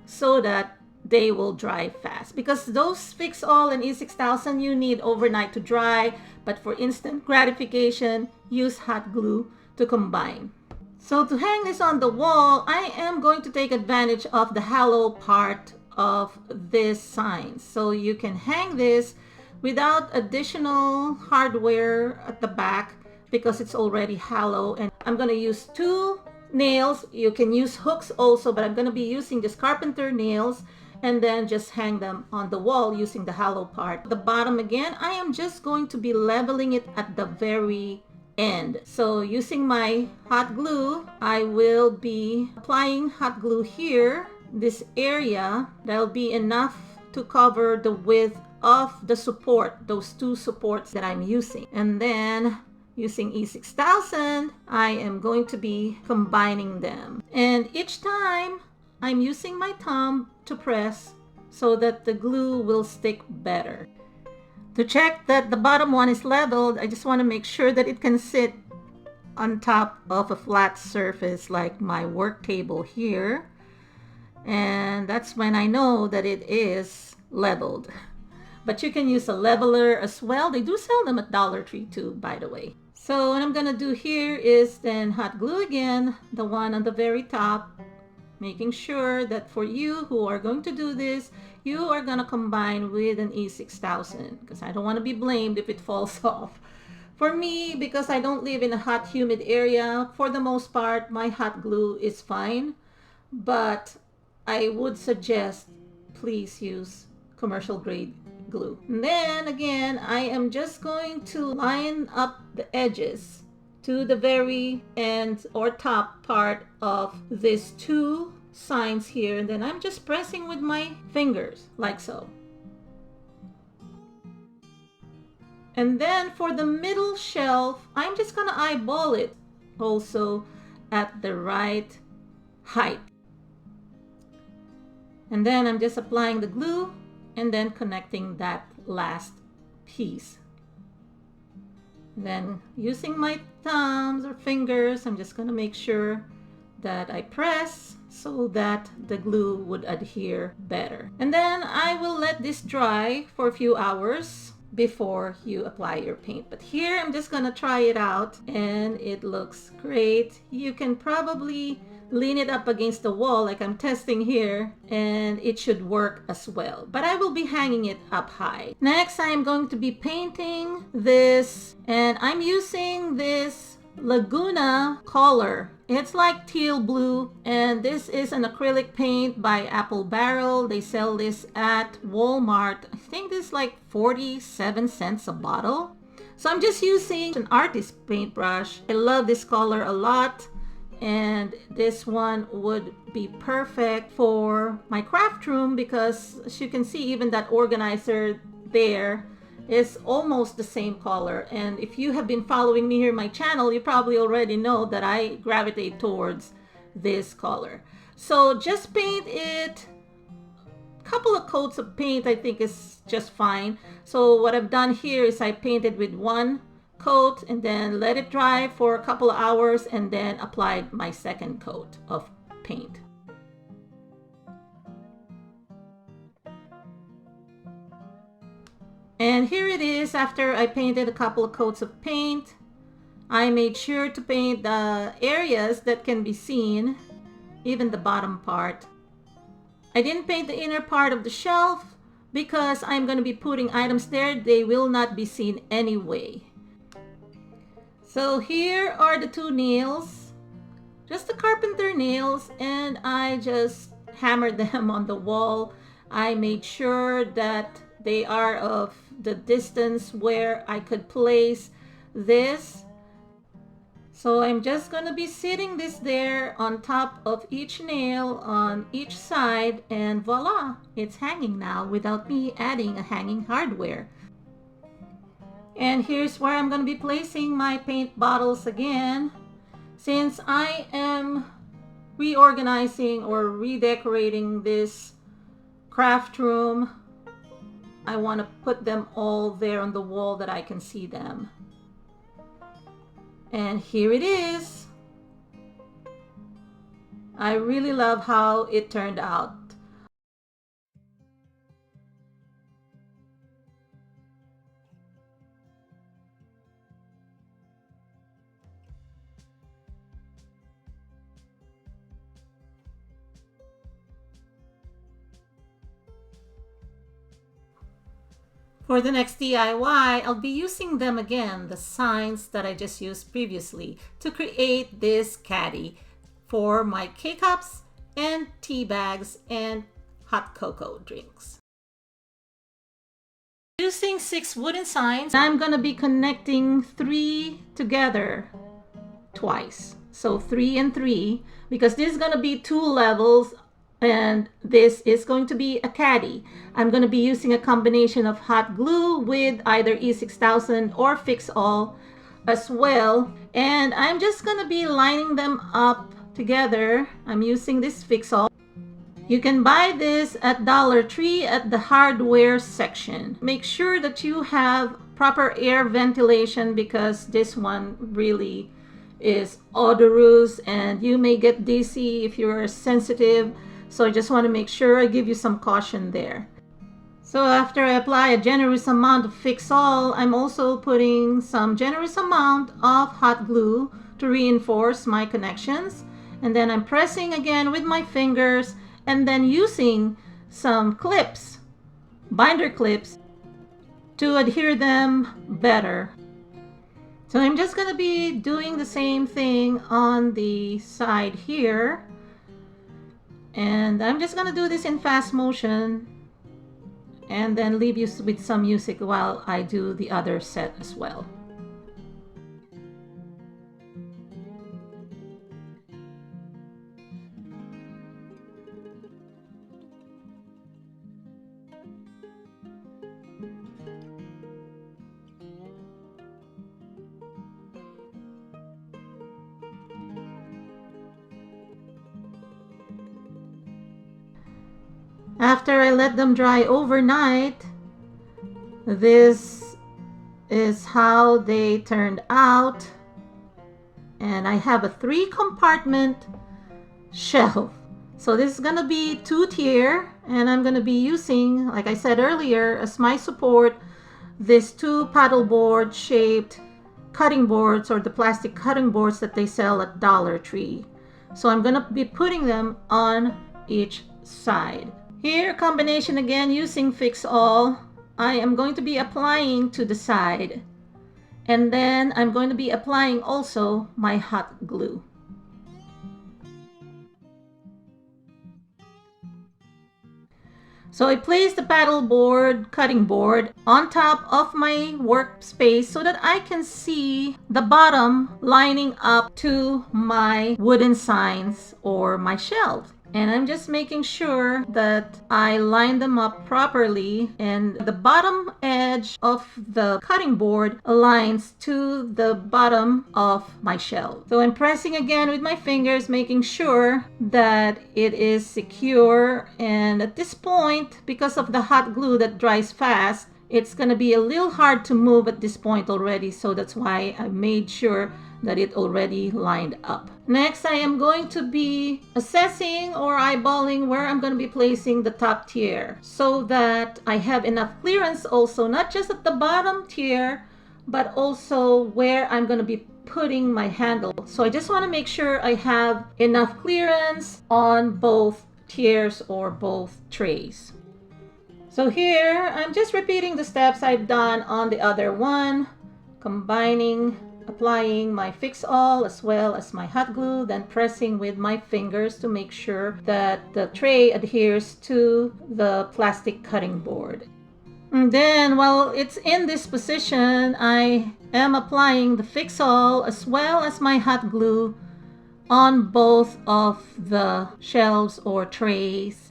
so that they will dry fast, because those Fix All and E6000 you need overnight to dry, but for instant gratification, use hot glue to combine. So to hang this on the wall, I am going to take advantage of the hollow part of this sign, so you can hang this without additional hardware at the back because it's already hollow. And I'm going to use 2 nails. You can use hooks also, but I'm going to be using just carpenter nails, and then just hang them on the wall using the hollow part. The bottom again, I am just going to be leveling it at the very end. So using my hot glue, I will be applying hot glue here, this area. That'll be enough to cover the width of the support, those 2 supports that I'm using. And then using E6000, I am going to be combining them. And each time I'm using my thumb to press so that the glue will stick better. To check that the bottom one is leveled, I just want to make sure that it can sit on top of a flat surface like my work table here. And that's when I know that it is leveled. But you can use a leveler as well. They do sell them at Dollar Tree too, by the way. So what I'm gonna do here is then hot glue again, the one on the very top, making sure that for you who are going to do this, you are gonna combine with an E6000 because I don't want to be blamed if it falls off. For me, because I don't live in a hot, humid area, for the most part, my hot glue is fine. But I would suggest please use commercial grade glue. And then again, I am just going to line up the edges to the very end or top part of these two signs here, and then I'm just pressing with my fingers like so. And then for the middle shelf, I'm just gonna eyeball it also at the right height. And then I'm just applying the glue and then connecting that last piece. Then using my thumbs or fingers, I'm just gonna make sure that I press so that the glue would adhere better. And then I will let this dry for a few hours before you apply your paint. But here I'm just gonna try it out and it looks great. You can probably lean it up against the wall like I'm testing here and it should work as well. But I will be hanging it up high. Next, I am going to be painting this and I'm using this Laguna color. It's like teal blue and this is an acrylic paint by Apple Barrel. They sell this at Walmart. I think this is like 47 cents a bottle. So I'm just using an artist paintbrush. I love this color a lot. And this one would be perfect for my craft room because as you can see, even that organizer there is almost the same color. And if you have been following me here in my channel, you probably already know that I gravitate towards this color. So just paint it. A couple of coats of paint I think is just fine. So what I've done here is I painted with one coat and then let it dry for a couple of hours and then applied my second coat of paint. And here it is after I painted a couple of coats of paint. I made sure to paint the areas that can be seen, even the bottom part. I didn't paint the inner part of the shelf because I'm going to be putting items there. They will not be seen anyway. So here are the two nails, just the carpenter nails, and I just hammered them on the wall. I made sure that they are of the distance where I could place this. So I'm just going to be sitting this there on top of each nail on each side, and voila, it's hanging now without me adding a hanging hardware. And here's where I'm going to be placing my paint bottles again. Since I am reorganizing or redecorating this craft room, I want to put them all there on the wall that I can see them. And here it is. I really love how it turned out. For the next DIY, I'll be using them again, the signs that I just used previously, to create this caddy for my K-cups and tea bags and hot cocoa drinks. Using 6 wooden signs, I'm going to be connecting 3 together twice. So 3 and 3, because this is going to be 2 levels and this is going to be a caddy. I'm going to be using a combination of hot glue with either E6000 or Fix All as well. And I'm just going to be lining them up together. I'm using this Fix All. You can buy this at Dollar Tree at the hardware section. Make sure that you have proper air ventilation because this one really is odorous and you may get dizzy if you're sensitive. So I just want to make sure I give you some caution there. So after I apply a generous amount of Fix All, I'm also putting some generous amount of hot glue to reinforce my connections. And then I'm pressing again with my fingers and then using some clips, binder clips, to adhere them better. So I'm just going to be doing the same thing on the side here. And I'm just going to do this in fast motion and then leave you with some music while I do the other set as well. After I let them dry overnight, this is how they turned out. And I have a 3-compartment shelf. So this is gonna be 2-tier, and I'm gonna be using, like I said earlier, as my support, this 2 paddleboard shaped cutting boards, or the plastic cutting boards that they sell at Dollar Tree. So I'm gonna be putting them on each side. Here, combination again using Fix All. I am going to be applying to the side, and then I'm going to be applying also my hot glue. So I place the paddleboard cutting board on top of my workspace so that I can see the bottom lining up to my wooden signs or my shelves. And I'm just making sure that I line them up properly, and the bottom edge of the cutting board aligns to the bottom of my shelf. So I'm pressing again with my fingers, making sure that it is secure. And at this point, because of the hot glue that dries fast, it's going to be a little hard to move at this point already. So that's why I made sure that it already lined up. Next, I am going to be assessing or eyeballing where I'm going to be placing the top tier so that I have enough clearance also, not just at the bottom tier, but also where I'm going to be putting my handle. So I just want to make sure I have enough clearance on both tiers or both trays. So here, I'm just repeating the steps I've done on the other one, combining, applying my Fix All as well as my hot glue, then pressing with my fingers to make sure that the tray adheres to the plastic cutting board. And then while it's in this position, I am applying the Fix All as well as my hot glue on both of the shelves or trays.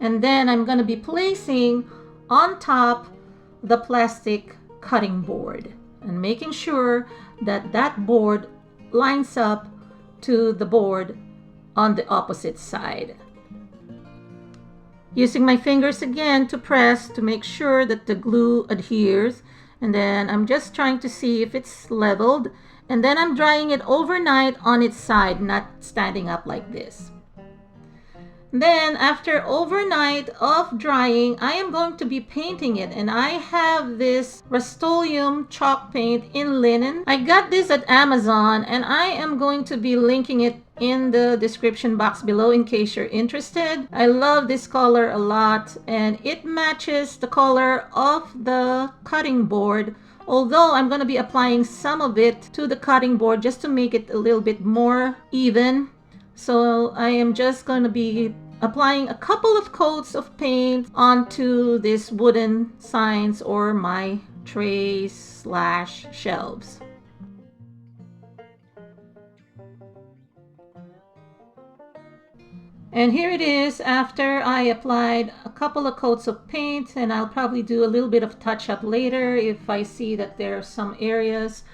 And then I'm going to be placing on top the plastic cutting board and making sure that that board lines up to the board on the opposite side. Using my fingers again to press to make sure that the glue adheres, and then I'm just trying to see if it's leveled, and then I'm drying it overnight on its side, not standing up like this. Then after overnight of drying, I am going to be painting it, and I have this Rust-Oleum chalk paint in linen. I got this at Amazon, and I am going to be linking it in the description box below in case you're interested. I love this color a lot, and it matches the color of the cutting board, although I'm going to be applying some of it to the cutting board just to make it a little bit more even. So I am just going to be applying a couple of coats of paint onto this wooden signs or my trays / shelves. And here it is after I applied a couple of coats of paint, and I'll probably do a little bit of touch-up later if I see that there are some areas,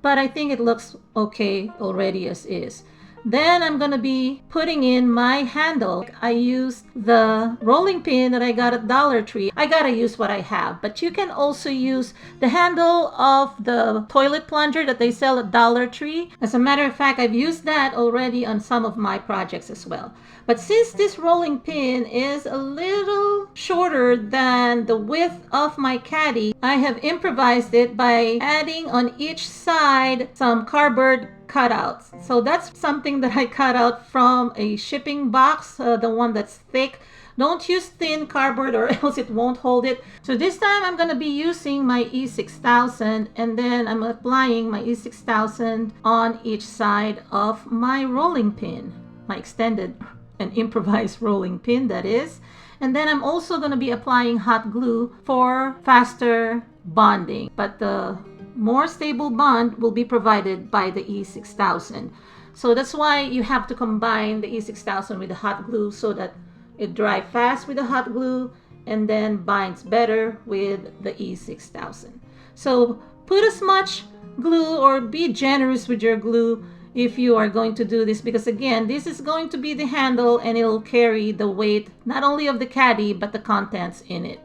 but I think it looks okay already as is. Then I'm gonna be putting in my handle. I used the rolling pin that I got at Dollar Tree. I gotta use what I have, but you can also use the handle of the toilet plunger that they sell at Dollar Tree. As a matter of fact, I've used that already on some of my projects as well. But since this rolling pin is a little shorter than the width of my caddy, I have improvised it by adding on each side some cardboard cutouts. So that's something that I cut out from a shipping box, the one that's thick. Don't use thin cardboard or else it won't hold it. So this time I'm going to be using my E6000, and then I'm applying my E6000 on each side of my rolling pin, my extended and improvised rolling pin, that is. And then I'm also going to be applying hot glue for faster bonding, but the more stable bond will be provided by the E6000. So that's why you have to combine the E6000 with the hot glue so that it dries fast with the hot glue and then binds better with the E6000. So put as much glue or be generous with your glue if you are going to do this, because again, this is going to be the handle and it'll carry the weight not only of the caddy but the contents in it.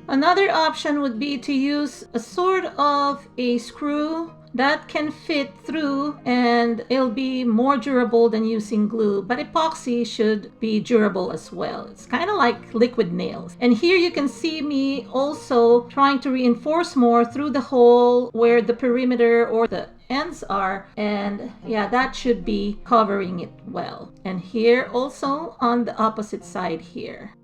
Another option would be to use a sort of a screw that can fit through, and it'll be more durable than using glue, but epoxy should be durable as well. It's kind of like liquid nails. And here you can see me also trying to reinforce more through the hole where the perimeter or the ends are, and yeah, that should be covering it well. And here also on the opposite side here,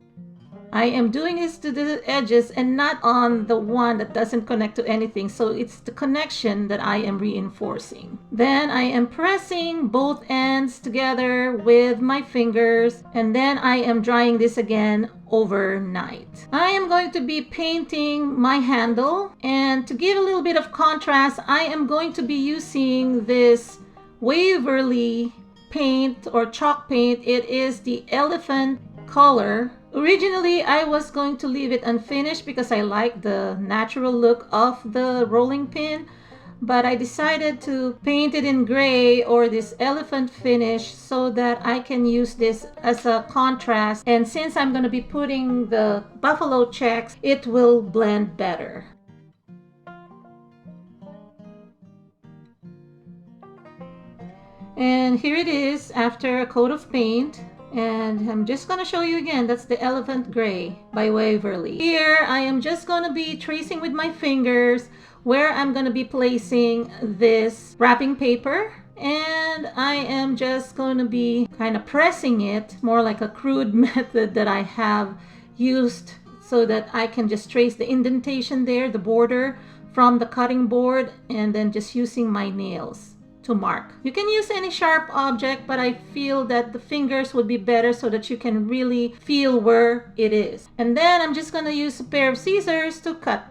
I am doing this to the edges and not on the one that doesn't connect to anything. So it's the connection that I am reinforcing. Then I am pressing both ends together with my fingers, and then I am drying this again overnight. I am going to be painting my handle, and to give a little bit of contrast, I am going to be using this Waverly paint or chalk paint. It is the elephant color. Originally, I was going to leave it unfinished because I like the natural look of the rolling pin, but I decided to paint it in gray or this elephant finish so that I can use this as a contrast. And since I'm going to be putting the buffalo checks, it will blend better. And here it is after a coat of paint. And I'm just going to show you again, that's the Elephant Gray by Waverly. Here, I am just going to be tracing with my fingers where I'm going to be placing this wrapping paper. And I am just going to be kind of pressing it, more like a crude method that I have used so that I can just trace the indentation there, the border from the cutting board, and then just using my nails to mark. You can use any sharp object, but I feel that the fingers would be better so that you can really feel where it is. And then I'm just going to use a pair of scissors to cut.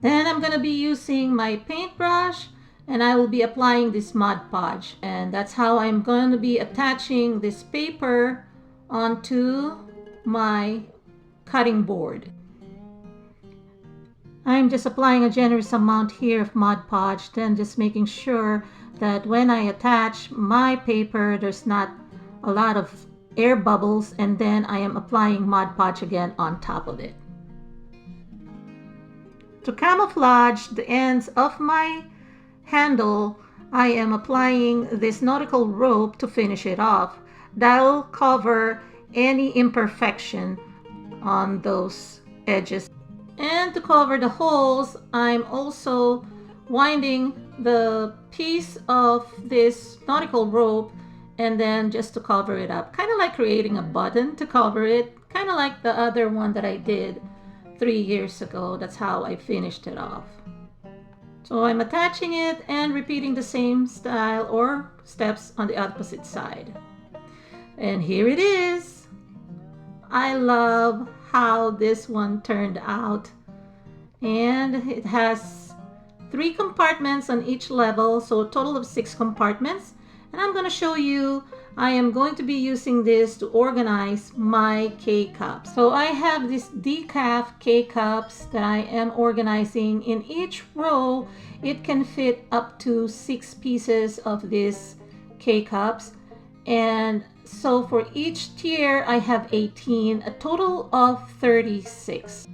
Then I'm going to be using my paintbrush, and I will be applying this Mod Podge. And that's how I'm going to be attaching this paper onto my cutting board. I'm just applying a generous amount here of Mod Podge, then just making sure that when I attach my paper, there's not a lot of air bubbles, and then I am applying Mod Podge again on top of it. To camouflage the ends of my handle, I am applying this nautical rope to finish it off. That'll cover any imperfection on those edges. And to cover the holes, I'm also winding the piece of this nautical rope, and then just to cover it up, kind of like creating a button to cover it, kind of like the other one that I did 3 years ago. That's how I finished it off. So I'm attaching it and repeating the same style or steps on the opposite side. And here it is. I love how this one turned out, and it has 3 compartments on each level, so a total of 6 compartments. And I'm going to show you, I am going to be using this to organize my K-cups. So I have these decaf K-cups that I am organizing. In each row, it can fit up to 6 pieces of these K-cups. And so for each tier, I have 18, a total of 36.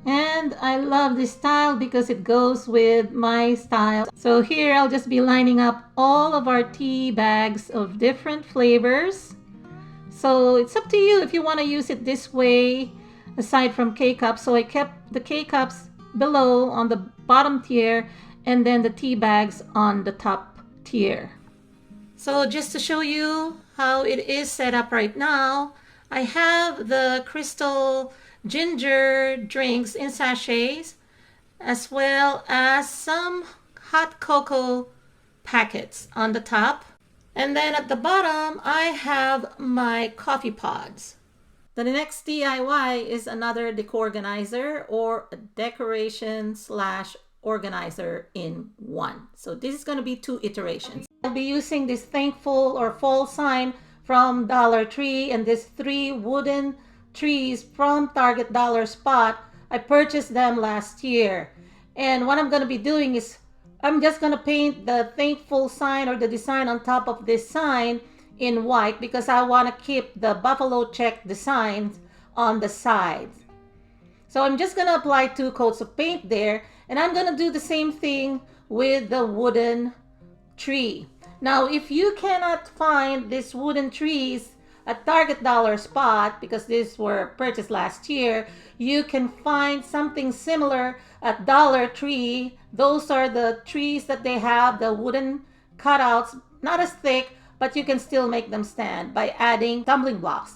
And I love this style because it goes with my style. So here I'll just be lining up all of our tea bags of different flavors. So it's up to you if you want to use it this way aside from K-cups. So I kept the K-cups below on the bottom tier and then the tea bags on the top tier. So just to show you how it is set up right now, I have the crystal ginger drinks in sachets, as well as some hot cocoa packets on the top. And then at the bottom, I have my coffee pods. The next DIY is another decorganizer or a decoration slash organizer in one. So this is going to be 2 iterations. I'll be using this thankful or fall sign from Dollar Tree and these 3 wooden trees from Target Dollar Spot. I purchased them last year. And what I'm going to be doing is I'm just going to paint the thankful sign or the design on top of this sign in white because I want to keep the buffalo check designs on the sides. So I'm just going to apply 2 coats of paint there, and I'm going to do the same thing with the wooden tree. Now, if you cannot find these wooden trees at Target Dollar Spot, because these were purchased last year, you can find something similar at Dollar Tree. Those are the trees that they have, the wooden cutouts, not as thick, but you can still make them stand by adding tumbling blocks.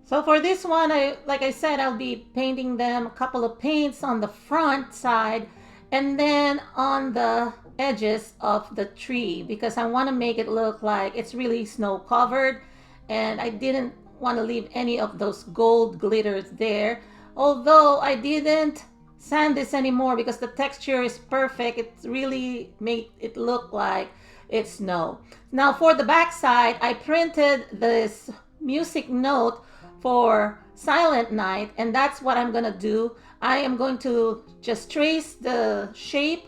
So for this one, like I said, I'll be painting them a couple of paints on the front side and then on the edges of the tree because I want to make it look like it's really snow covered, and I didn't want to leave any of those gold glitters there. Although I didn't sand this anymore because the texture is perfect. It really made it look like it's snow. Now for the back side, I printed this music note for Silent Night, and that's what I'm gonna do. I am going to just trace the shape,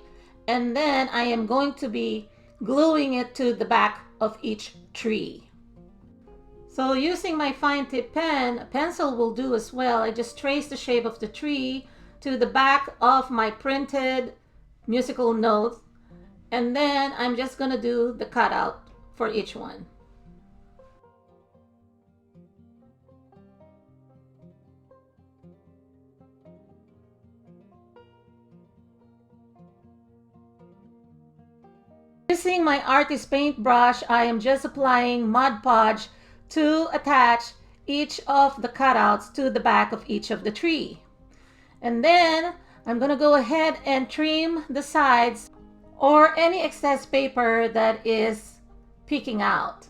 and then I am going to be gluing it to the back of each tree. So using my fine tip pen, a pencil will do as well. I just trace the shape of the tree to the back of my printed musical notes, and then I'm just gonna do the cutout for each one. Using my artist paintbrush, I am just applying Mod Podge to attach each of the cutouts to the back of each of the tree. And then I'm going to go ahead and trim the sides or any excess paper that is peeking out.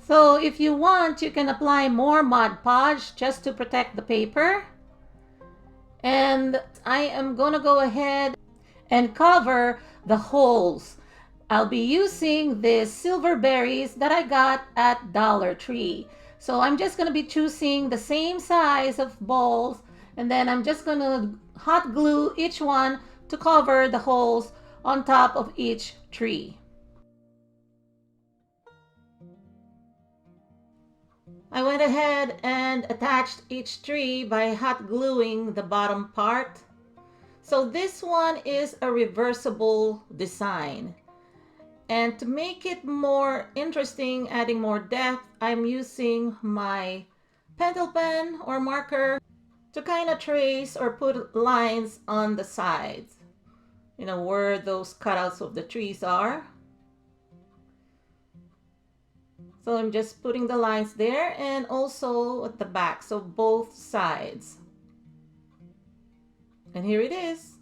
So if you want, you can apply more Mod Podge just to protect the paper. And I am going to go ahead and cover the holes. I'll be using these silver berries that I got at Dollar Tree. So I'm just going to be choosing the same size of balls, and then I'm just going to hot glue each one to cover the holes on top of each tree. I went ahead and attached each tree by hot gluing the bottom part. So this one is a reversible design. And to make it more interesting, adding more depth, I'm using my pencil pen or marker to kind of trace or put lines on the sides, you know, where those cutouts of the trees are. So I'm just putting the lines there and also at the back, so both sides. And here it is.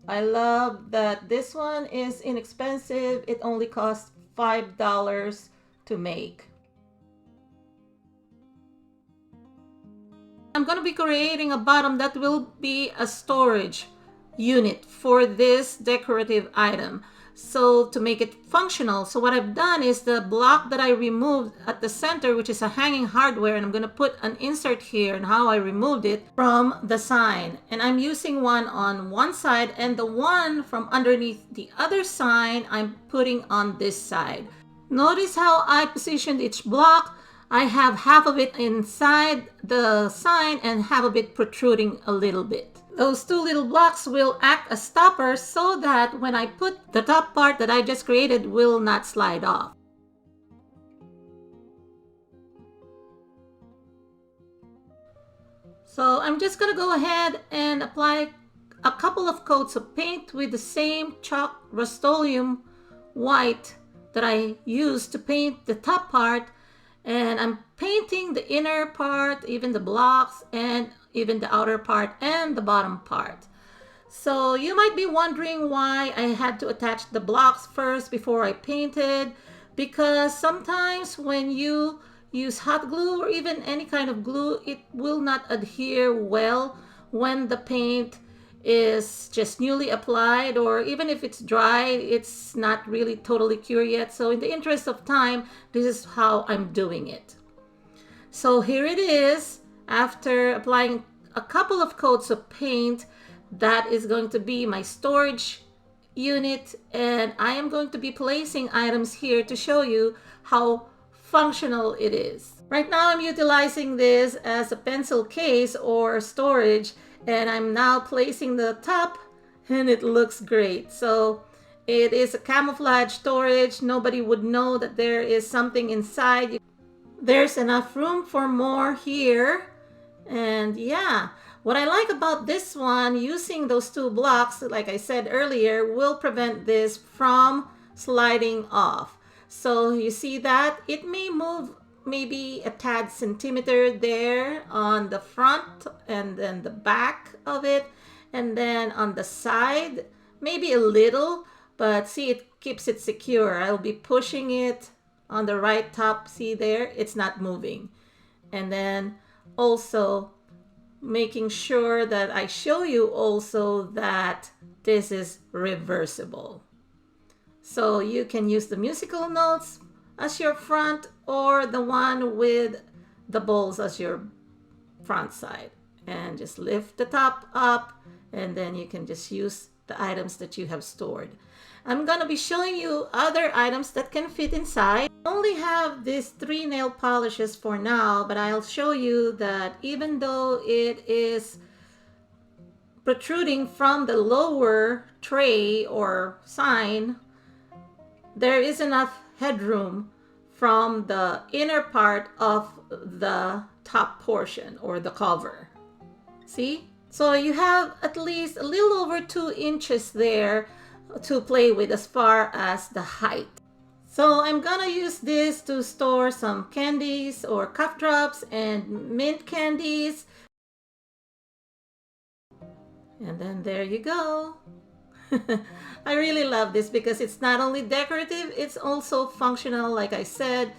I love that this one is inexpensive. It only costs $5 to make. I'm going to be creating a bottom that will be a storage unit for this decorative item. so to make it functional. So what I've done is the block that I removed at the center, which is a hanging hardware, and I'm going to put an insert here and how I removed it from the sign. And I'm using one on one side, and the one from underneath the other sign I'm putting on this side. Notice how I positioned each block. I have half of it inside the sign and half of it protruding a little bit. Those two little blocks will act as stoppers so that when I put the top part that I just created will not slide off. So I'm just going to go ahead and apply a couple of coats of paint with the same chalk Rust-Oleum white that I used to paint the top part. And I'm painting the inner part, even the blocks, and even the outer part and the bottom part. So you might be wondering why I had to attach the blocks first before I painted, because sometimes when you use hot glue or even any kind of glue, it will not adhere well when the paint is just newly applied, or even if it's dry, it's not really totally cured yet. So in the interest of time, this is how I'm doing it. So here it is. After applying a couple of coats of paint, that is going to be my storage unit, and I am going to be placing items here to show you how functional it is. Right now I'm utilizing this as a pencil case or storage, and I'm now placing the top, and it looks great. So it is a camouflage storage. Nobody would know that there is something inside. There's enough room for more here. And yeah, what I like about this one, using those two blocks, like I said earlier, will prevent this from sliding off. So you see that it may move maybe a tad centimeter there on the front, and then the back of it, and then on the side maybe a little, but see, it keeps it secure. I'll be pushing it on the right top. See there, it's not moving. And then also making sure that I show you also that this is reversible. So you can use the musical notes as your front, or the one with the bowls as your front side, and just lift the top up, and then you can just use the items that you have stored. I'm gonna be showing you other items that can fit inside. I only have these 3 nail polishes for now, but I'll show you that even though it is protruding from the lower tray or sign, there is enough headroom from the inner part of the top portion or the cover. See? So you have at least a little over 2 inches there to play with as far as the height. So I'm gonna use this to store some candies or cough drops and mint candies. And then there you go. I really love this because it's not only decorative, it's also functional. Like I said,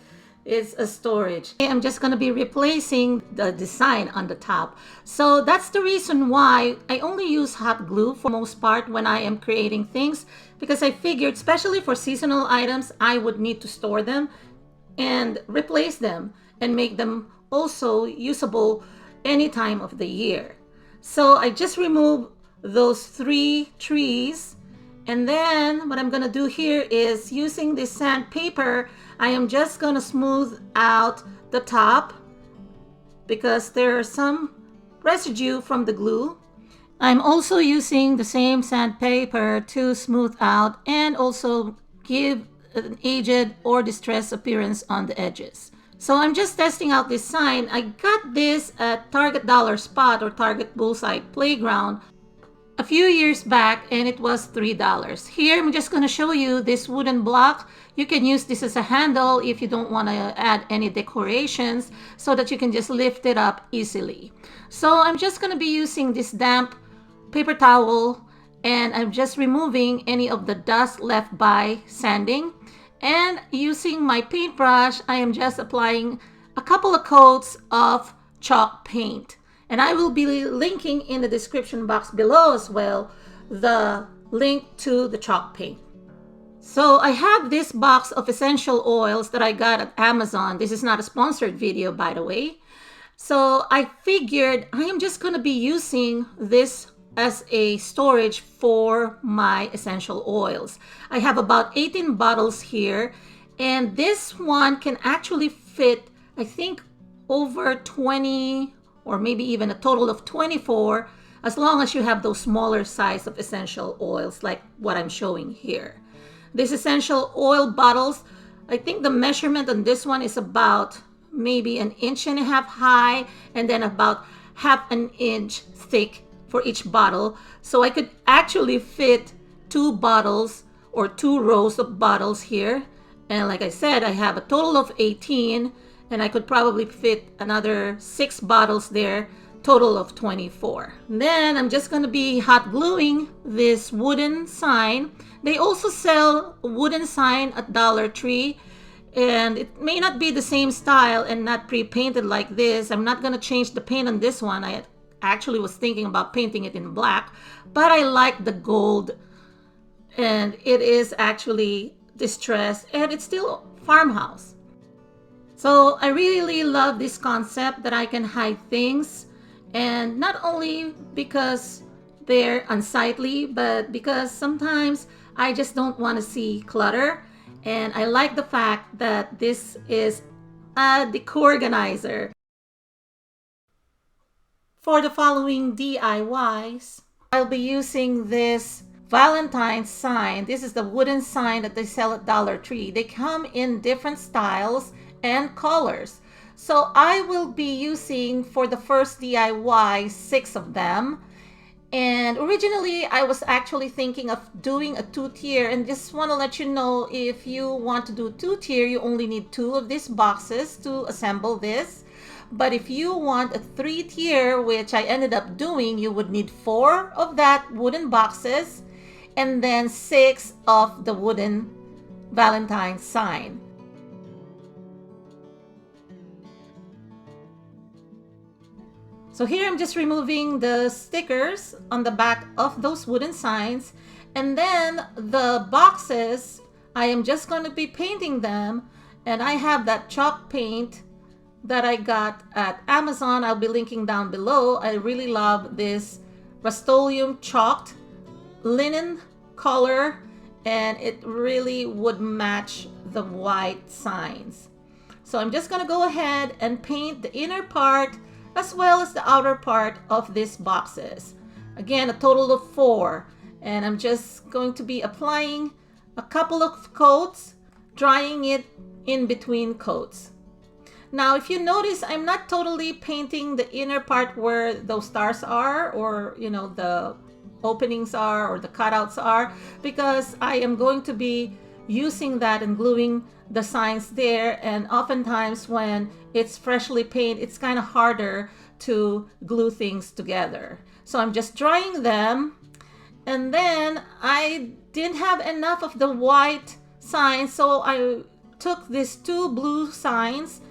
it's a storage. I'm just going to be replacing the design on the top. So that's the reason why I only use hot glue for most part when I am creating things, because I figured, especially for seasonal items, I would need to store them and replace them and make them also usable any time of the year. So I just removed those 3 trees, and then what I'm gonna do here is, using this sandpaper, I am just gonna smooth out the top because there are some residue from the glue. I'm also using the same sandpaper to smooth out and also give an aged or distressed appearance on the edges. So I'm just testing out this sign. I got this at Target Dollar Spot or Target Bullseye Playground a few years back, and it was $3. Here I'm just going to show you this wooden block. You can use this as a handle if you don't want to add any decorations, so that you can just lift it up easily. So I'm just going to be using this damp paper towel, and I'm just removing any of the dust left by sanding. And using my paintbrush, I am just applying a couple of coats of chalk paint. And I will be linking in the description box below as well the link to the chalk paint. So I have this box of essential oils that I got at Amazon. This is not a sponsored video, by the way. So I figured I am just going to be using this as a storage for my essential oils. I have about 18 bottles here, and this one can actually fit, I think, over 20 or maybe even a total of 24, as long as you have those smaller size of essential oils like what I'm showing here. These essential oil bottles, I think the measurement on this one is about maybe 1.5 inches high and then about 1/2 inch thick for each bottle. So I could actually fit 2 bottles or 2 rows of bottles here. And like I said, I have a total of 18, and I could probably fit another 6 bottles there, total of 24. Then I'm just going to be hot gluing this wooden sign. They also sell a wooden sign at Dollar Tree, and it may not be the same style and not pre-painted like this. I'm not going to change the paint on this one. I actually was thinking about painting it in black, but I like the gold, and it is actually distressed, and it's still farmhouse. So I really love this concept that I can hide things, and not only because they're unsightly, but because sometimes I just don't want to see clutter. And I like the fact that this is a decorganizer. For the following DIYs, I'll be using this Valentine's sign. This is the wooden sign that they sell at Dollar Tree. They come in different styles and colors. So I will be using, for the first DIY, 6 of them. And originally I was actually thinking of doing a 2-tier, and just want to let you know, if you want to do 2-tier, you only need 2 of these boxes to assemble this. But if you want a 3-tier, which I ended up doing, you would need 4 of that wooden boxes and then 6 of the wooden Valentine sign. So here I'm just removing the stickers on the back of those wooden signs, and then the boxes, I am just going to be painting them, and I have that chalk paint that I got at Amazon. I'll be linking down below. I really love this Rust-Oleum chalked linen color, and it really would match the white signs. So I'm just going to go ahead and paint the inner part as well as the outer part of these boxes. Again, a total of 4. And I'm just going to be applying a couple of coats, drying it in between coats. Now, if you notice, I'm not totally painting the inner part where those stars are, or, you know, the openings are, or the cutouts are, because I am going to be using that and gluing the signs there. And oftentimes when it's freshly painted, it's kind of harder to glue things together. So I'm just drying them, and then I didn't have enough of the white signs, so I took these 2 blue signs,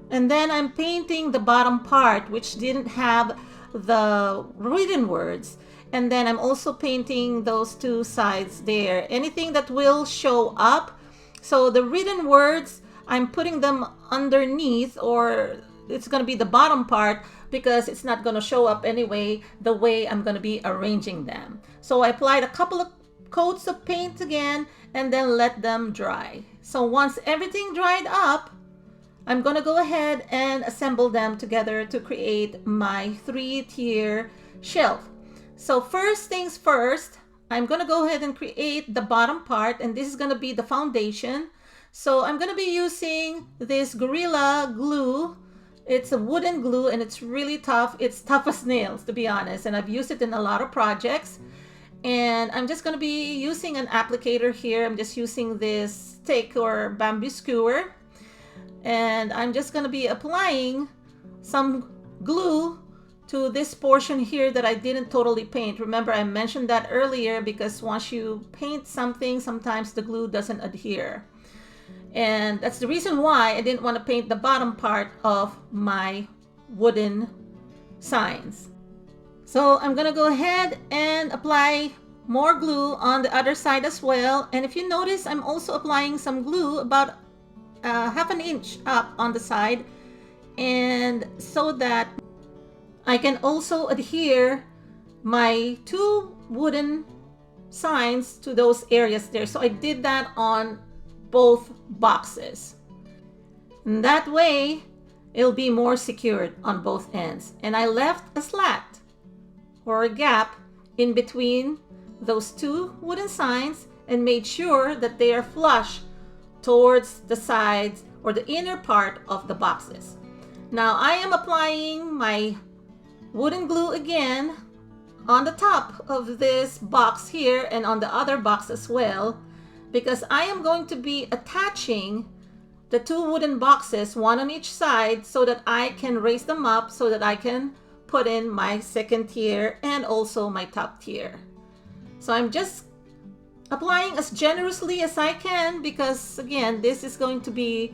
and then I'm painting the bottom part, which didn't have the written words. And then I'm also painting those 2 sides there, anything that will show up. So the written words, I'm putting them underneath, or it's going to be the bottom part, because it's not going to show up anyway the way I'm going to be arranging them. So I applied a couple of coats of paint again, and then let them dry. So once everything dried up, I'm going to go ahead and assemble them together to create my 3-tier shelf. So first things first, I'm going to go ahead and create the bottom part, and this is going to be the foundation. So I'm going to be using this Gorilla glue. It's a wooden glue, and it's really tough. It's tough as nails, to be honest, and I've used it in a lot of projects. And I'm just going to be using an applicator here. I'm just using this stick or bamboo skewer, and I'm just going to be applying some glue to this portion here that I didn't totally paint. Remember, I mentioned that earlier, because once you paint something, sometimes the glue doesn't adhere. And that's the reason why I didn't want to paint the bottom part of my wooden signs. So I'm going to go ahead and apply more glue on the other side as well. And if you notice, I'm also applying some glue about half an inch up on the side, and so that I can also adhere my two wooden signs to those areas there. So I did that on both boxes. And that way, it'll be more secured on both ends. And I left a slat or a gap in between those two wooden signs and made sure that they are flush towards the sides or the inner part of the boxes. Now I am applying my wooden glue again on the top of this box here and on the other box as well, because I am going to be attaching the two wooden boxes, one on each side, so that I can raise them up so that I can put in my second tier and also my top tier. So I'm just applying as generously as I can because, again, this is going to be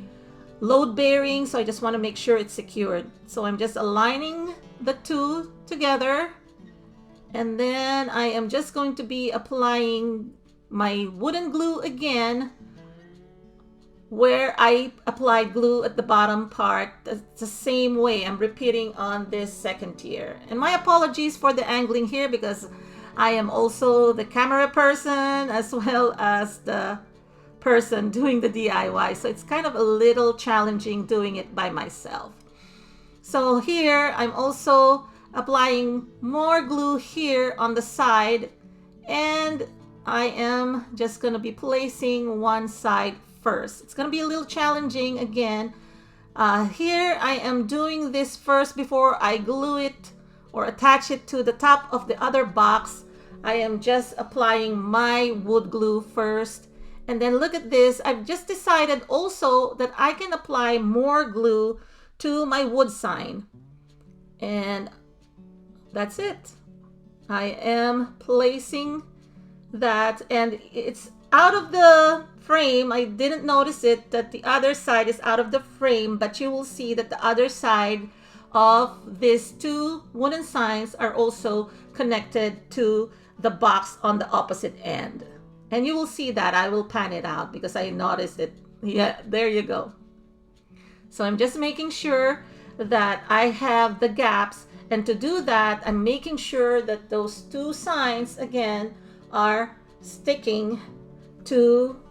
load bearing, so I just want to make sure it's secured. So I'm just aligning the two together, and then I am just going to be applying my wooden glue again where I applied glue at the bottom part. It's the same way I'm repeating on this second tier. And my apologies for the angling here because I am also the camera person as well as the person doing the DIY, so it's kind of a little challenging doing it by myself. So here I'm also applying more glue here on the side, and I am just going to be placing one side first. It's going to be a little challenging again. Here I am doing this first before I glue it or attach it to the top of the other box. I am just applying my wood glue first. And then look at this, I've just decided also that I can apply more glue to my wood sign. And that's it. I am placing that, and it's out of the frame. I didn't notice it that the other side is out of the frame, but you will see that the other side of these two wooden signs are also connected to the box on the opposite end. And you will see that I will pan it out because I noticed it. Yeah, there you go. So I'm just making sure that I have the gaps. And to do that, I'm making sure that those two signs, again, are sticking to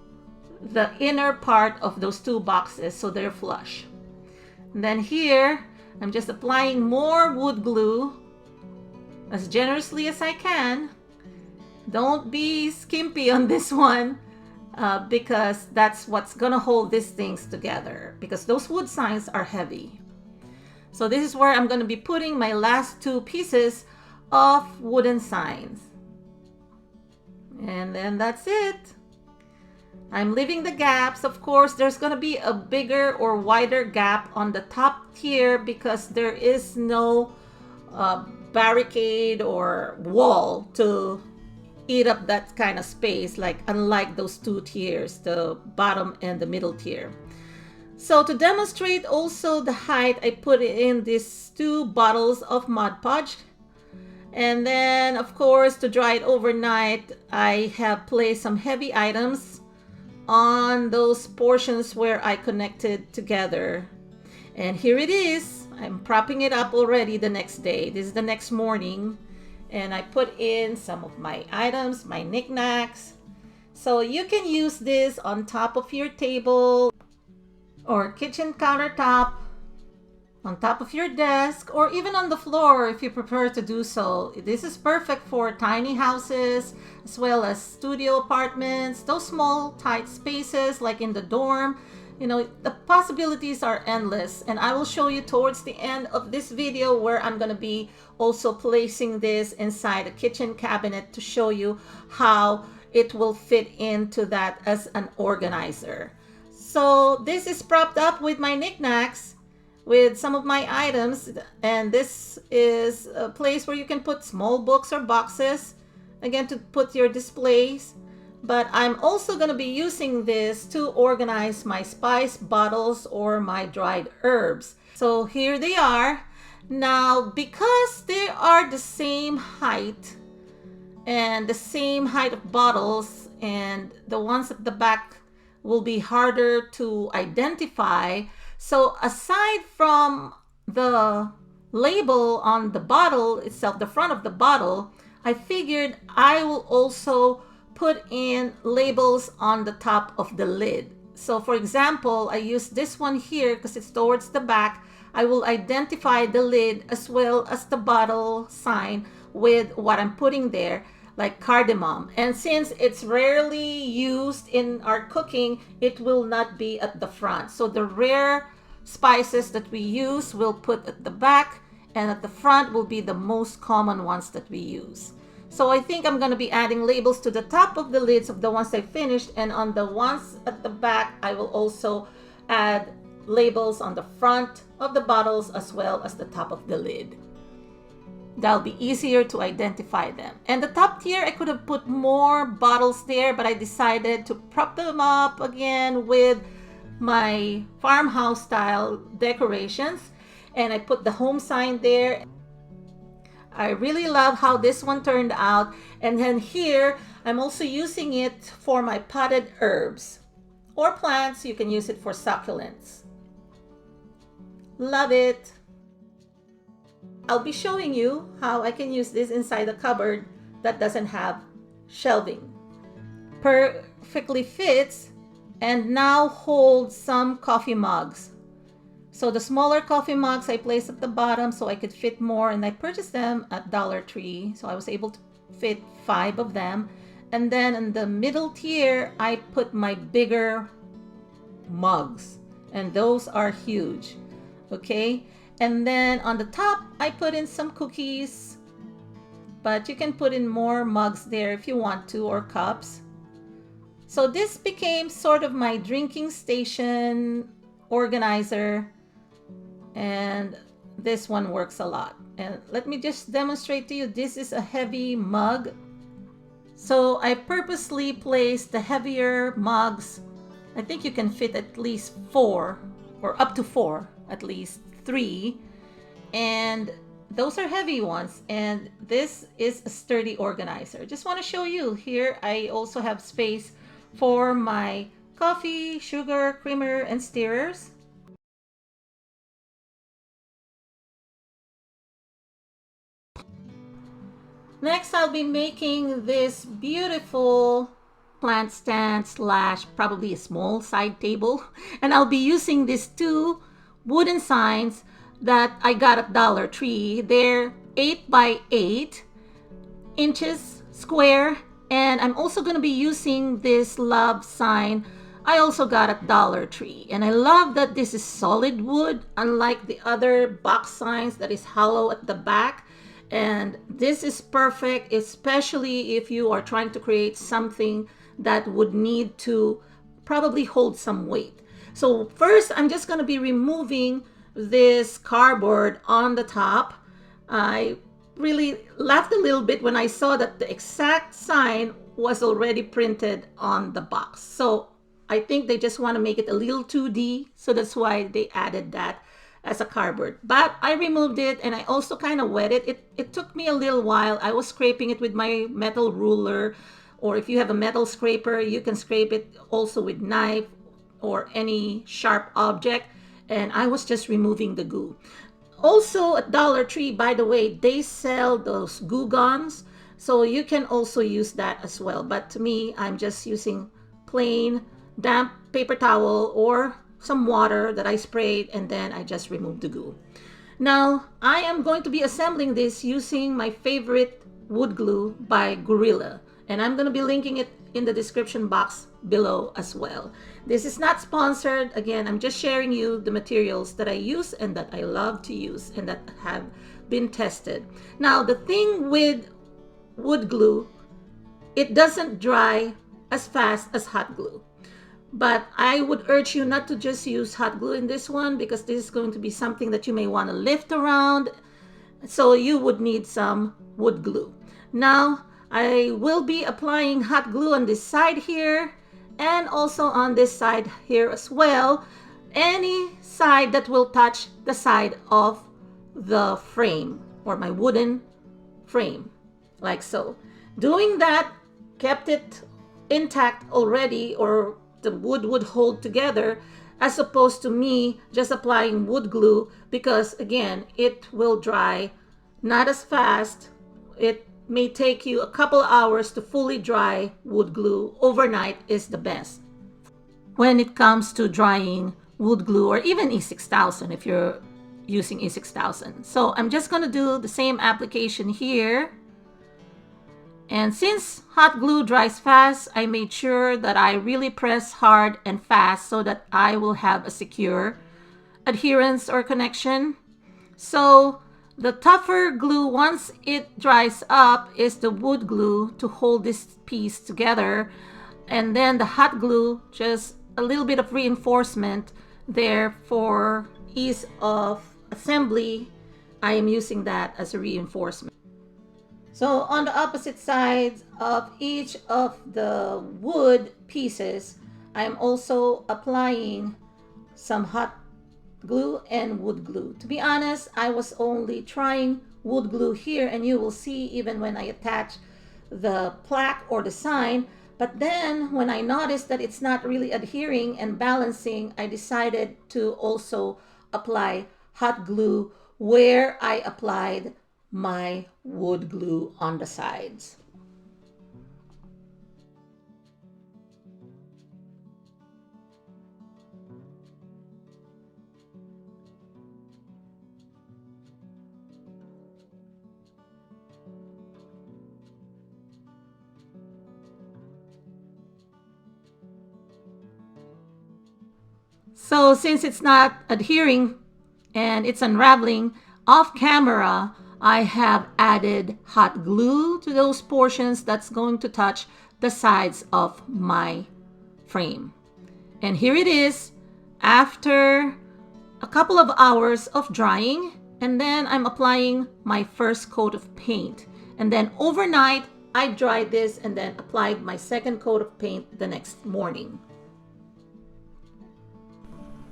the inner part of those two boxes so they're flush. And then here, I'm just applying more wood glue as generously as I can. Don't be skimpy on this one because that's what's gonna hold these things together, because those wood signs are heavy. So this is where I'm gonna be putting my last two pieces of wooden signs. And then that's it. I'm leaving the gaps. Of course, there's gonna be a bigger or wider gap on the top tier because there is no barricade or wall to eat up that kind of space, like unlike those two tiers, the bottom and the middle tier. So to demonstrate also the height, I put in these two bottles of Mod Podge. And then of course, to dry it overnight, I have placed some heavy items on those portions where I connected together. And here it is. I'm propping it up already the next day. This is the next morning. And I put in some of my items, my knickknacks. So you can use this on top of your table or kitchen countertop, on top of your desk, or even on the floor if you prefer to do so. This is perfect for tiny houses as well as studio apartments, those small tight spaces like in the dorm. You know, the possibilities are endless, and I will show you towards the end of this video where I'm going to be also placing this inside a kitchen cabinet to show you how it will fit into that as an organizer. So this is propped up with my knickknacks, with some of my items, and this is a place where you can put small books or boxes, again, to put your displays. But I'm also going to be using this to organize my spice bottles or my dried herbs. So here they are. Now, because they are the same height, and the same height of bottles, and the ones at the back will be harder to identify. So aside from the label on the bottle itself, the front of the bottle, I figured I will also put in labels on the top of the lid. So for example, I use this one here because it's towards the back. I will identify the lid as well as the bottle sign with what I'm putting there, like cardamom. And since it's rarely used in our cooking, it will not be at the front. So the rare spices that we use we'll put at the back, and at the front will be the most common ones that we use. So I think I'm going to be adding labels to the top of the lids of the ones I finished, and on the ones at the back I will also add labels on the front of the bottles as well as the top of the lid. That'll be easier to identify them. And the top tier, I could have put more bottles there, but I decided to prop them up again with my farmhouse style decorations, and I put the home sign there. I really love how this one turned out. And then here I'm also using it for my potted herbs or plants. You can use it for succulents. Love it. I'll be showing you how I can use this inside a cupboard that doesn't have shelving. Perfectly fits and now holds some coffee mugs. So the smaller coffee mugs I placed at the bottom so I could fit more, and I purchased them at Dollar Tree, so I was able to fit 5 of them. And then in the middle tier I put my bigger mugs, and those are huge. Okay, and then on the top I put in some cookies, but you can put in more mugs there if you want to, or cups. So this became sort of my drinking station organizer, and this one works a lot. And let me just demonstrate to you, this is a heavy mug. So I purposely placed the heavier mugs. I think you can fit at least 4, or up to 4, at least 3. And those are heavy ones, and this is a sturdy organizer. Just want to show you here, I also have space for my coffee, sugar, creamer, and stirrers. Next, I'll be making this beautiful plant stand slash probably a small side table, and I'll be using these 2 wooden signs that I got at Dollar Tree. They're 8 by 8 inches square, and I'm also going to be using this love sign I also got at Dollar Tree. And I love that this is solid wood, unlike the other box signs that is hollow at the back. And this is perfect, especially if you are trying to create something that would need to probably hold some weight. So first, I'm just going to be removing this cardboard on the top. I really laughed a little bit when I saw that the exact sign was already printed on the box. So I think they just want to make it a little 2D, so that's why they added that as a cardboard. But I removed it, and I also kind of wet it. It took me a little while. I was scraping it with my metal ruler, or if you have a metal scraper, you can scrape it also with knife or any sharp object. And I was just removing the goo. Also at Dollar Tree, by the way, they sell those goo guns, so you can also use that as well. But to me, I'm just using plain damp paper towel or some water that I sprayed, and then I just removed the goo. Now I am going to be assembling this using my favorite wood glue by Gorilla, and I'm going to be linking it in the description box below as well. This is not sponsored. Again, I'm just sharing you the materials that I use and that I love to use and that have been tested. Now the thing with wood glue, it doesn't dry as fast as hot glue. But I would urge you not to just use hot glue in this one, because this is going to be something that you may want to lift around. So you would need some wood glue. Now I will be applying hot glue on this side here, and also on this side here as well. Any side that will touch the side of the frame, or my wooden frame, like so. Doing that kept it intact already, or the wood would hold together, as opposed to me just applying wood glue, because again, it will dry not as fast. It may take you a couple hours to fully dry wood glue. Overnight is the best when it comes to drying wood glue, or even E6000 if you're using E6000. So I'm just going to do the same application here. And since hot glue dries fast, I made sure that I really press hard and fast so that I will have a secure adherence or connection. So the tougher glue, once it dries up, is the wood glue to hold this piece together. And then the hot glue, just a little bit of reinforcement there for ease of assembly. I am using that as a reinforcement. So on the opposite sides of each of the wood pieces, I am also applying some hot glue and wood glue. To be honest, I was only trying wood glue here, and you will see even when I attach the plaque or the sign. But then when I noticed that it's not really adhering and balancing, I decided to also apply hot glue where I applied my wood glue on the sides. So since it's not adhering and it's unraveling off camera, I have added hot glue to those portions that's going to touch the sides of my frame. And here it is after a couple of hours of drying, and then I'm applying my first coat of paint. And then overnight, I dried this and then applied my second coat of paint the next morning.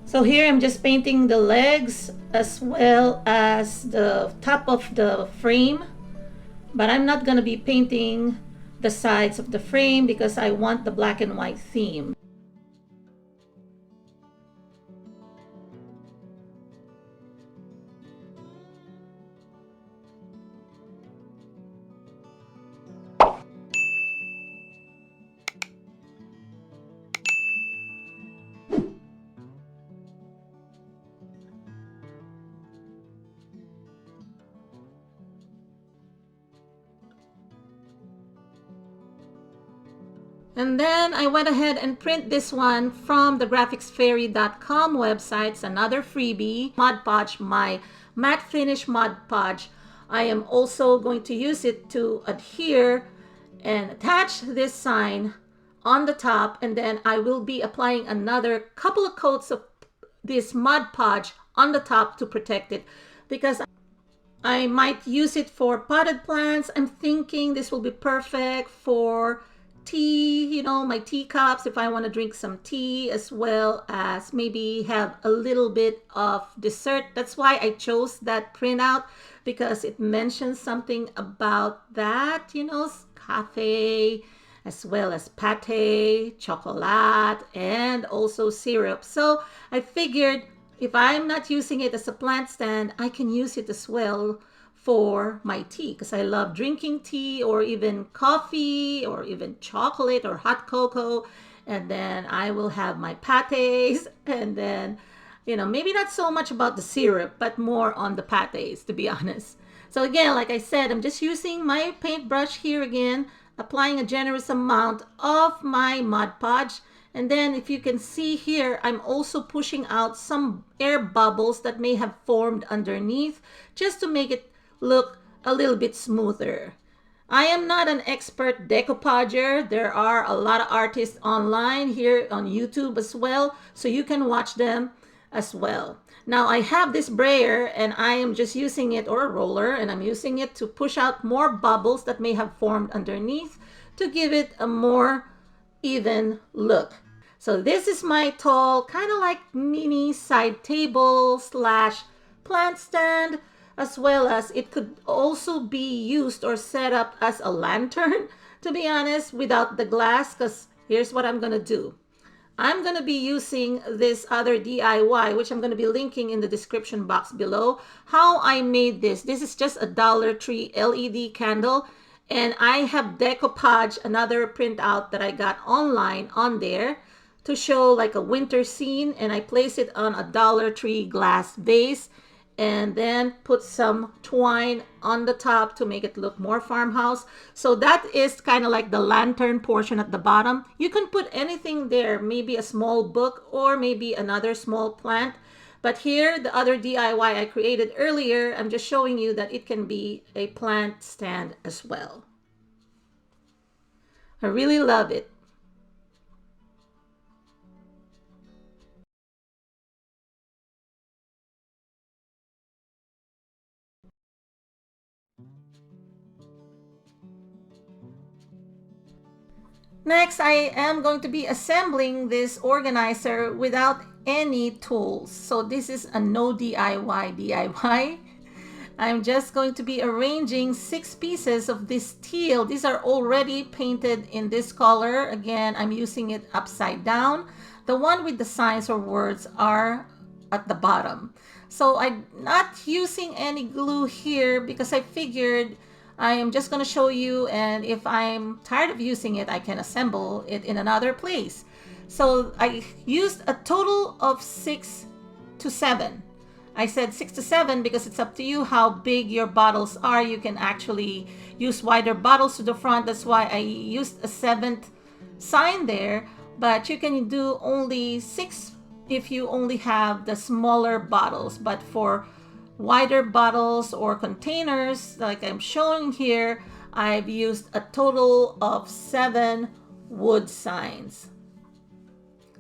So here I'm just painting the legs as well as the top of the frame, but I'm not going to be painting the sides of the frame because I want the black and white theme. And then I went ahead and print this one from the graphicsfairy.com website. It's another freebie. Mod Podge, my matte finish Mod Podge. I am also going to use it to adhere and attach this sign on the top. And then I will be applying another couple of coats of this Mod Podge on the top to protect it, because I might use it for potted plants. I'm thinking this will be perfect for tea, you know, my teacups, if I want to drink some tea, as well as maybe have a little bit of dessert. That's why I chose that printout, because it mentions something about that, you know, cafe, as well as pate, chocolate, and also syrup. So I figured if I'm not using it as a plant stand, I can use it as well for my tea, because I love drinking tea, or even coffee, or even chocolate or hot cocoa. And then I will have my pates, and then, you know, maybe not so much about the syrup, but more on the pates, to be honest. So again, like I said, I'm just using my paintbrush here again, applying a generous amount of my Mod Podge. And then if you can see here, I'm also pushing out some air bubbles that may have formed underneath, just to make it look a little bit smoother. I am not an expert decoupager. There are a lot of artists online here on YouTube as well, so you can watch them as well. Now I have this brayer, and I am just using it, or a roller, and I'm using it to push out more bubbles that may have formed underneath to give it a more even look. So this is my tall, kind of like mini side table slash plant stand. as well as it could also be used or set up as a lantern, to be honest, without the glass, because here's what I'm gonna do. I'm going to be using this other DIY, which I'm going to be linking in the description box below, how I made this. This is just a Dollar Tree LED candle, and I have decoupage, another printout that I got online on there to show like a winter scene, and I place it on a Dollar Tree glass vase and then put some twine on the top to make it look more farmhouse. So that is kind of like the lantern portion at the bottom. You can put anything there, maybe a small book or maybe another small plant. But here, the other DIY I created earlier, I'm just showing you that it can be a plant stand as well. I really love it. Next, I am going to be assembling this organizer without any tools. So this is a no DIY. I'm just going to be arranging 6 pieces of this teal. These are already painted in this color. Again, I'm using it upside down. The one with the signs or words are at the bottom. So I'm not using any glue here because I figured I am just going to show you, and if I'm tired of using it, I can assemble it in another place. So I used a total of 6 to 7. I said 6 to 7 because it's up to you how big your bottles are. You can actually use wider bottles to the front. That's why I used a 7th sign there, but you can do only 6 if you only have the smaller bottles. But for wider bottles or containers like I'm showing here, I've used a total of 7 wood signs.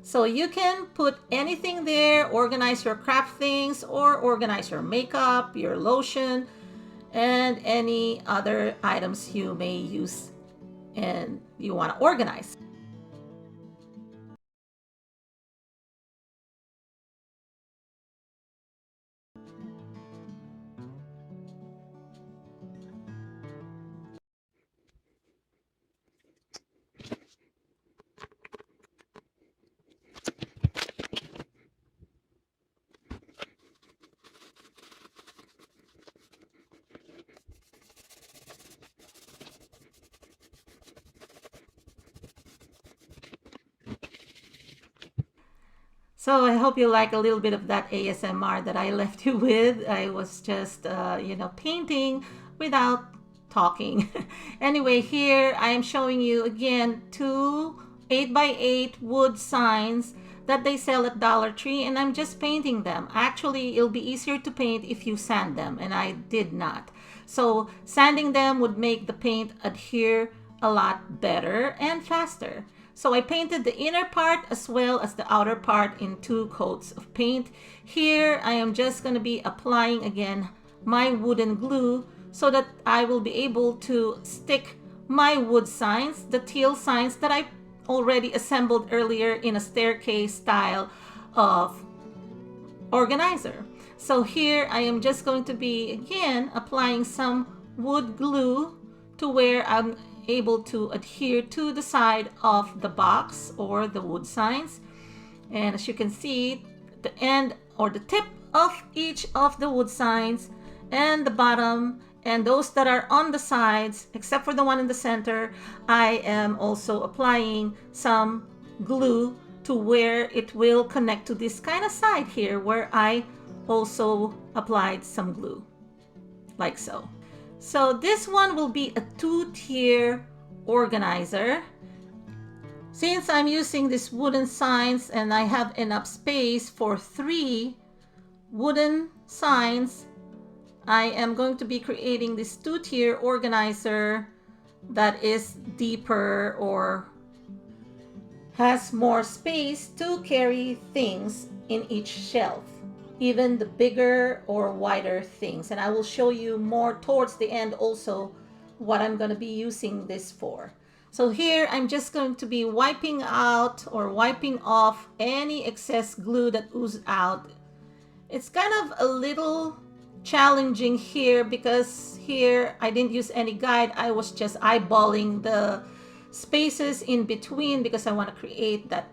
So you can put anything there, organize your craft things, or organize your makeup, your lotion, and any other items you may use and you want to organize. So I hope you like a little bit of that ASMR that I left you with. I was just, painting without talking. Anyway, here I am showing you again 2 8x8 wood signs that they sell at Dollar Tree, and I'm just painting them. Actually, it'll be easier to paint if you sand them, and I did not. So sanding them would make the paint adhere a lot better and faster. So I painted the inner part as well as the outer part in 2 coats of paint. Here I am just going to be applying again my wooden glue so that I will be able to stick my wood signs, the teal signs that I already assembled earlier in a staircase style of organizer. So here I am just going to be again applying some wood glue to where I'm able to adhere to the side of the box or the wood signs. And as you can see, the end or the tip of each of the wood signs and the bottom and those that are on the sides, except for the one in the center, I am also applying some glue to where it will connect to this kind of side here where I also applied some glue, like so. So this one will be a 2-tier organizer. Since I'm using these wooden signs and I have enough space for 3 wooden signs, I am going to be creating this 2-tier organizer that is deeper or has more space to carry things in each shelf, even the bigger or wider things. And I will show you more towards the end also what I'm going to be using this for. So here I'm just going to be wiping out or wiping off any excess glue that oozes out. It's kind of a little challenging here because here I didn't use any guide. I was just eyeballing the spaces in between because I want to create that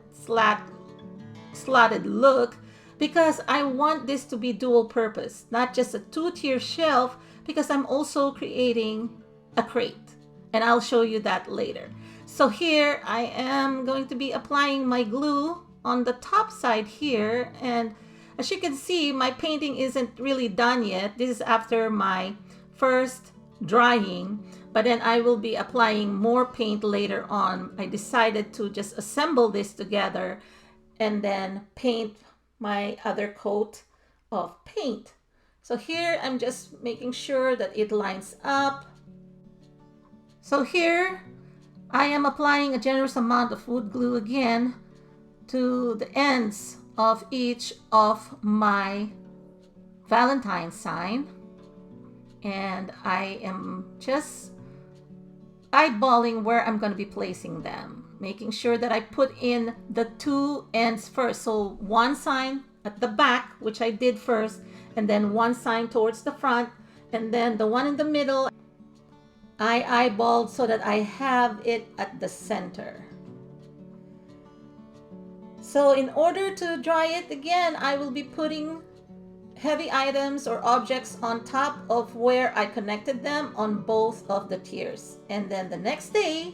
slotted look, because I want this to be dual purpose, not just a two-tier shelf, because I'm also creating a crate, and I'll show you that later. So here I am going to be applying my glue on the top side here, and as you can see, my painting isn't really done yet. This is after my first drying, but then I will be applying more paint later on. I decided to just assemble this together and then paint my other coat of paint. So here I'm just making sure that it lines up. So here I am applying a generous amount of wood glue again to the ends of each of my Valentine sign, and I am just eyeballing where I'm going to be placing them, making sure that I put in the two ends first. So one sign at the back, which I did first, and then one sign towards the front, and then the one in the middle I eyeballed so that I have it at the center. So in order to dry it again, I will be putting heavy items or objects on top of where I connected them on both of the tiers. And then the next day,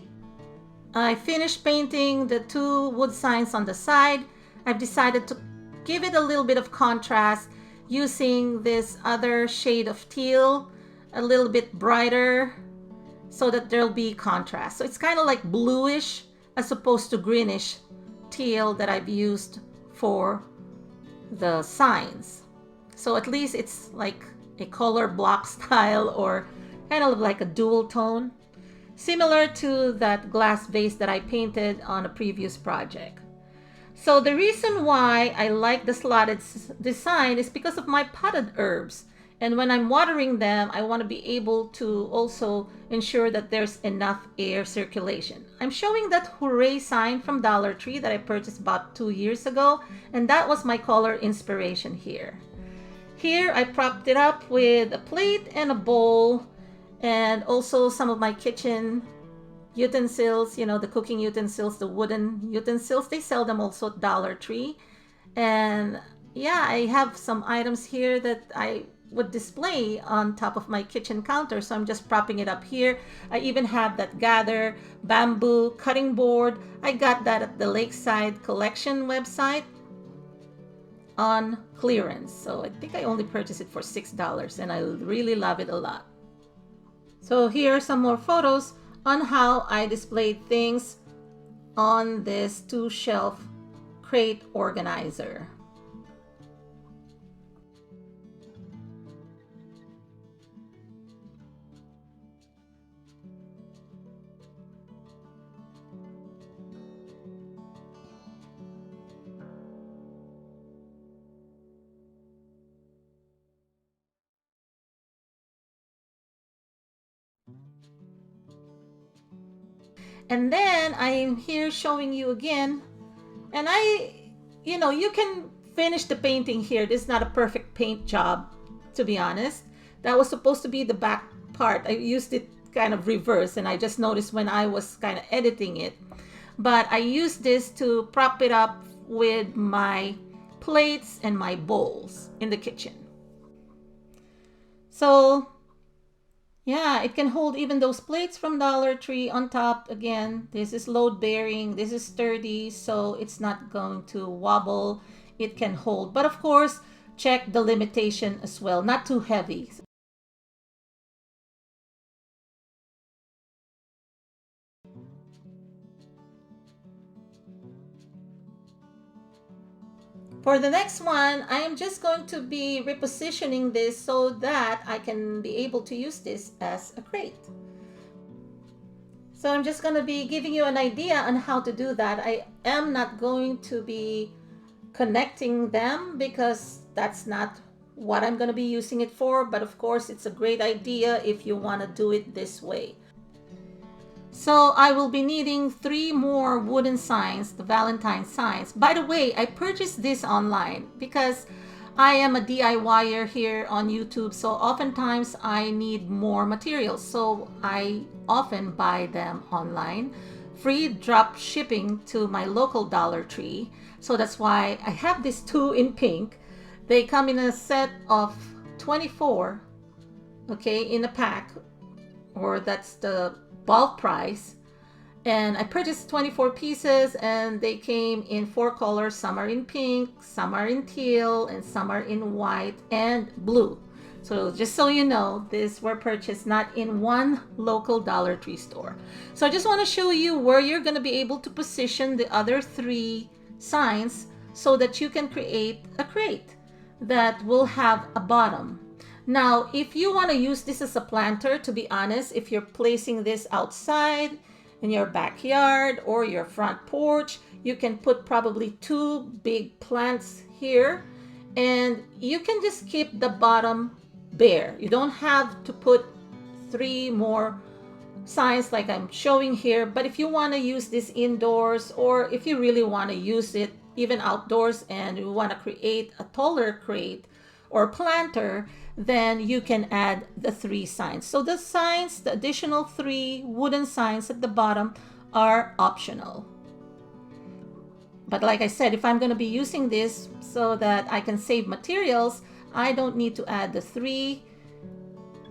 I finished painting the two wood signs on the side. I've decided to give it a little bit of contrast using this other shade of teal, a little bit brighter, so that there'll be contrast. So it's kind of like bluish as opposed to greenish teal that I've used for the signs. So at least it's like a color block style, or kind of like a dual tone, similar to that glass vase that I painted on a previous project. So the reason why I like the slotted design is because of my potted herbs. And when I'm watering them, I want to be able to also ensure that there's enough air circulation. I'm showing that hooray sign from Dollar Tree that I purchased about 2 years ago, and that was my color inspiration here. Here I propped it up with a plate and a bowl, and also some of my kitchen utensils, you know, the cooking utensils, the wooden utensils. They sell them also at Dollar Tree. And yeah, I have some items here that I would display on top of my kitchen counter, so I'm just propping it up here. I even have that gather bamboo cutting board. I got that at the Lakeside Collection website on clearance, so I think I only purchased it for $6, and I really love it a lot. So here are some more photos on how I displayed things on this 2-shelf crate organizer. And then I am here showing you again, and you can finish the painting here. This is not a perfect paint job, to be honest. That was supposed to be the back part. I used it kind of reverse, and I just noticed when I was kind of editing it. But I used this to prop it up with my plates and my bowls in the kitchen. So yeah, it can hold even those plates from Dollar Tree on top. Again, this is load bearing, this is sturdy, so it's not going to wobble. It can hold, but of course, check the limitation as well, not too heavy. For the next one, I am just going to be repositioning this so that I can be able to use this as a crate. So I'm just going to be giving you an idea on how to do that. I am not going to be connecting them because that's not what I'm going to be using it for, but of course it's a great idea if you want to do it this way. So I will be needing 3 more wooden signs, the Valentine signs. By the way, I purchased this online because I am a DIYer here on YouTube, so oftentimes I need more materials, so I often buy them online. Free drop shipping to my local Dollar Tree. So that's why I have these two in pink. They come in a set of 24, okay, in a pack, or that's the bulk price. And I purchased 24 pieces, and they came in 4 colors. Some are in pink, some are in teal, and some are in white and blue. So just so you know, these were purchased not in one local Dollar Tree store. So I just want to show you where you're going to be able to position the other 3 signs so that you can create a crate that will have a bottom. Now, if you want to use this as a planter, to be honest, if you're placing this outside in your backyard or your front porch, you can put probably 2 big plants here, and you can just keep the bottom bare. You don't have to put 3 more signs like I'm showing here. But if you want to use this indoors, or if you really want to use it even outdoors and you want to create a taller crate or planter, then you can add the 3 signs. So the signs, the additional 3 wooden signs at the bottom, are optional. But like I said, if I'm going to be using this so that I can save materials, I don't need to add the 3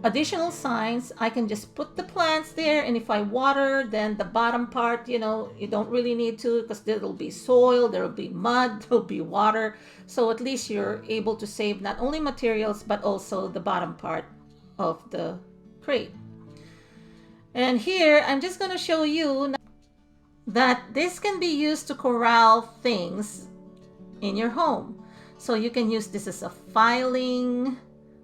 additional signs. I can just put the plants there, and if I water, then the bottom part, you don't really need to, because there'll be soil, there'll be mud, there'll be water. So at least you're able to save not only materials but also the bottom part of the crate. And here I'm just going to show you that this can be used to corral things in your home. So you can use this as a filing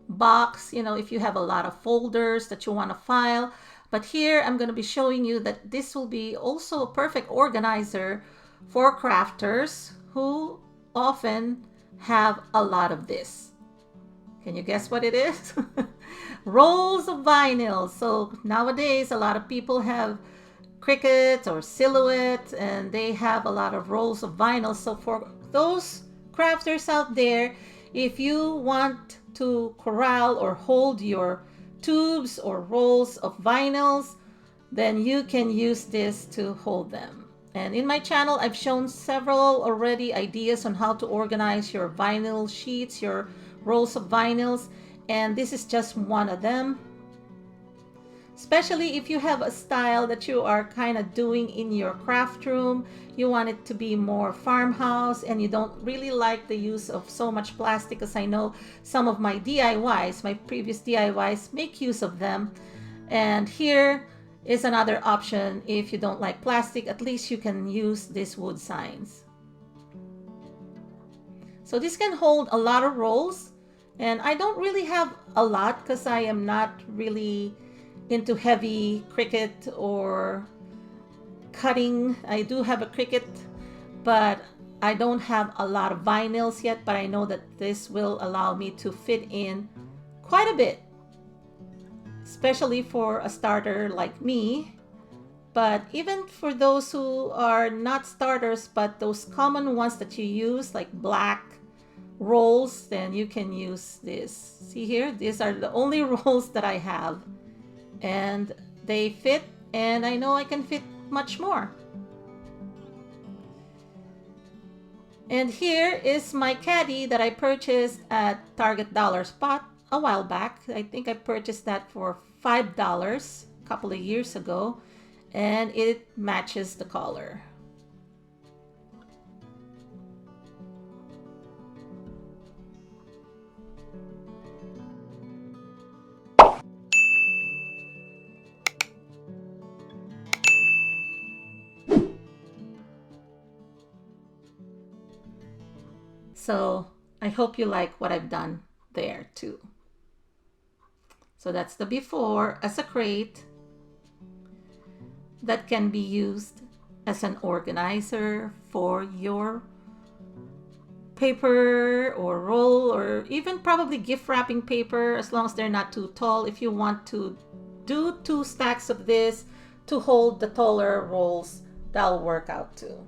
box, if you have a lot of folders that you want to file. But here I'm going to be showing you that this will be also a perfect organizer for crafters who often have a lot of this. Can you guess what it is? Rolls of vinyl. So nowadays a lot of people have Cricut or Silhouette, and they have a lot of rolls of vinyl. So for those crafters out there, if you want to corral or hold your tubes or rolls of vinyls, then you can use this to hold them. And in my channel, I've shown several already ideas on how to organize your vinyl sheets, your rolls of vinyls, and this is just one of them. Especially if you have a style that you are kind of doing in your craft room, you want it to be more farmhouse, and you don't really like the use of so much plastic, because I know some of my DIYs, my previous DIYs, make use of them. And here is another option. If you don't like plastic, at least you can use these wood signs. So this can hold a lot of rolls, and I don't really have a lot because I am not really into heavy Cricut or cutting. I do have a Cricut, but I don't have a lot of vinyls yet. But I know that this will allow me to fit in quite a bit, especially for a starter like me. But even for those who are not starters, but those common ones that you use, like black rolls, then you can use this. See here, these are the only rolls that I have, and they fit, and I know I can fit much more. And here is my caddy that I purchased at Target Dollar Spot a while back. I think I purchased that for $5 a couple of years ago, and it matches the color. So I hope you like what I've done there too. So that's the before as a crate that can be used as an organizer for your paper or roll, or even probably gift wrapping paper, as long as they're not too tall. If you want to do 2 stacks of this to hold the taller rolls, that'll work out too.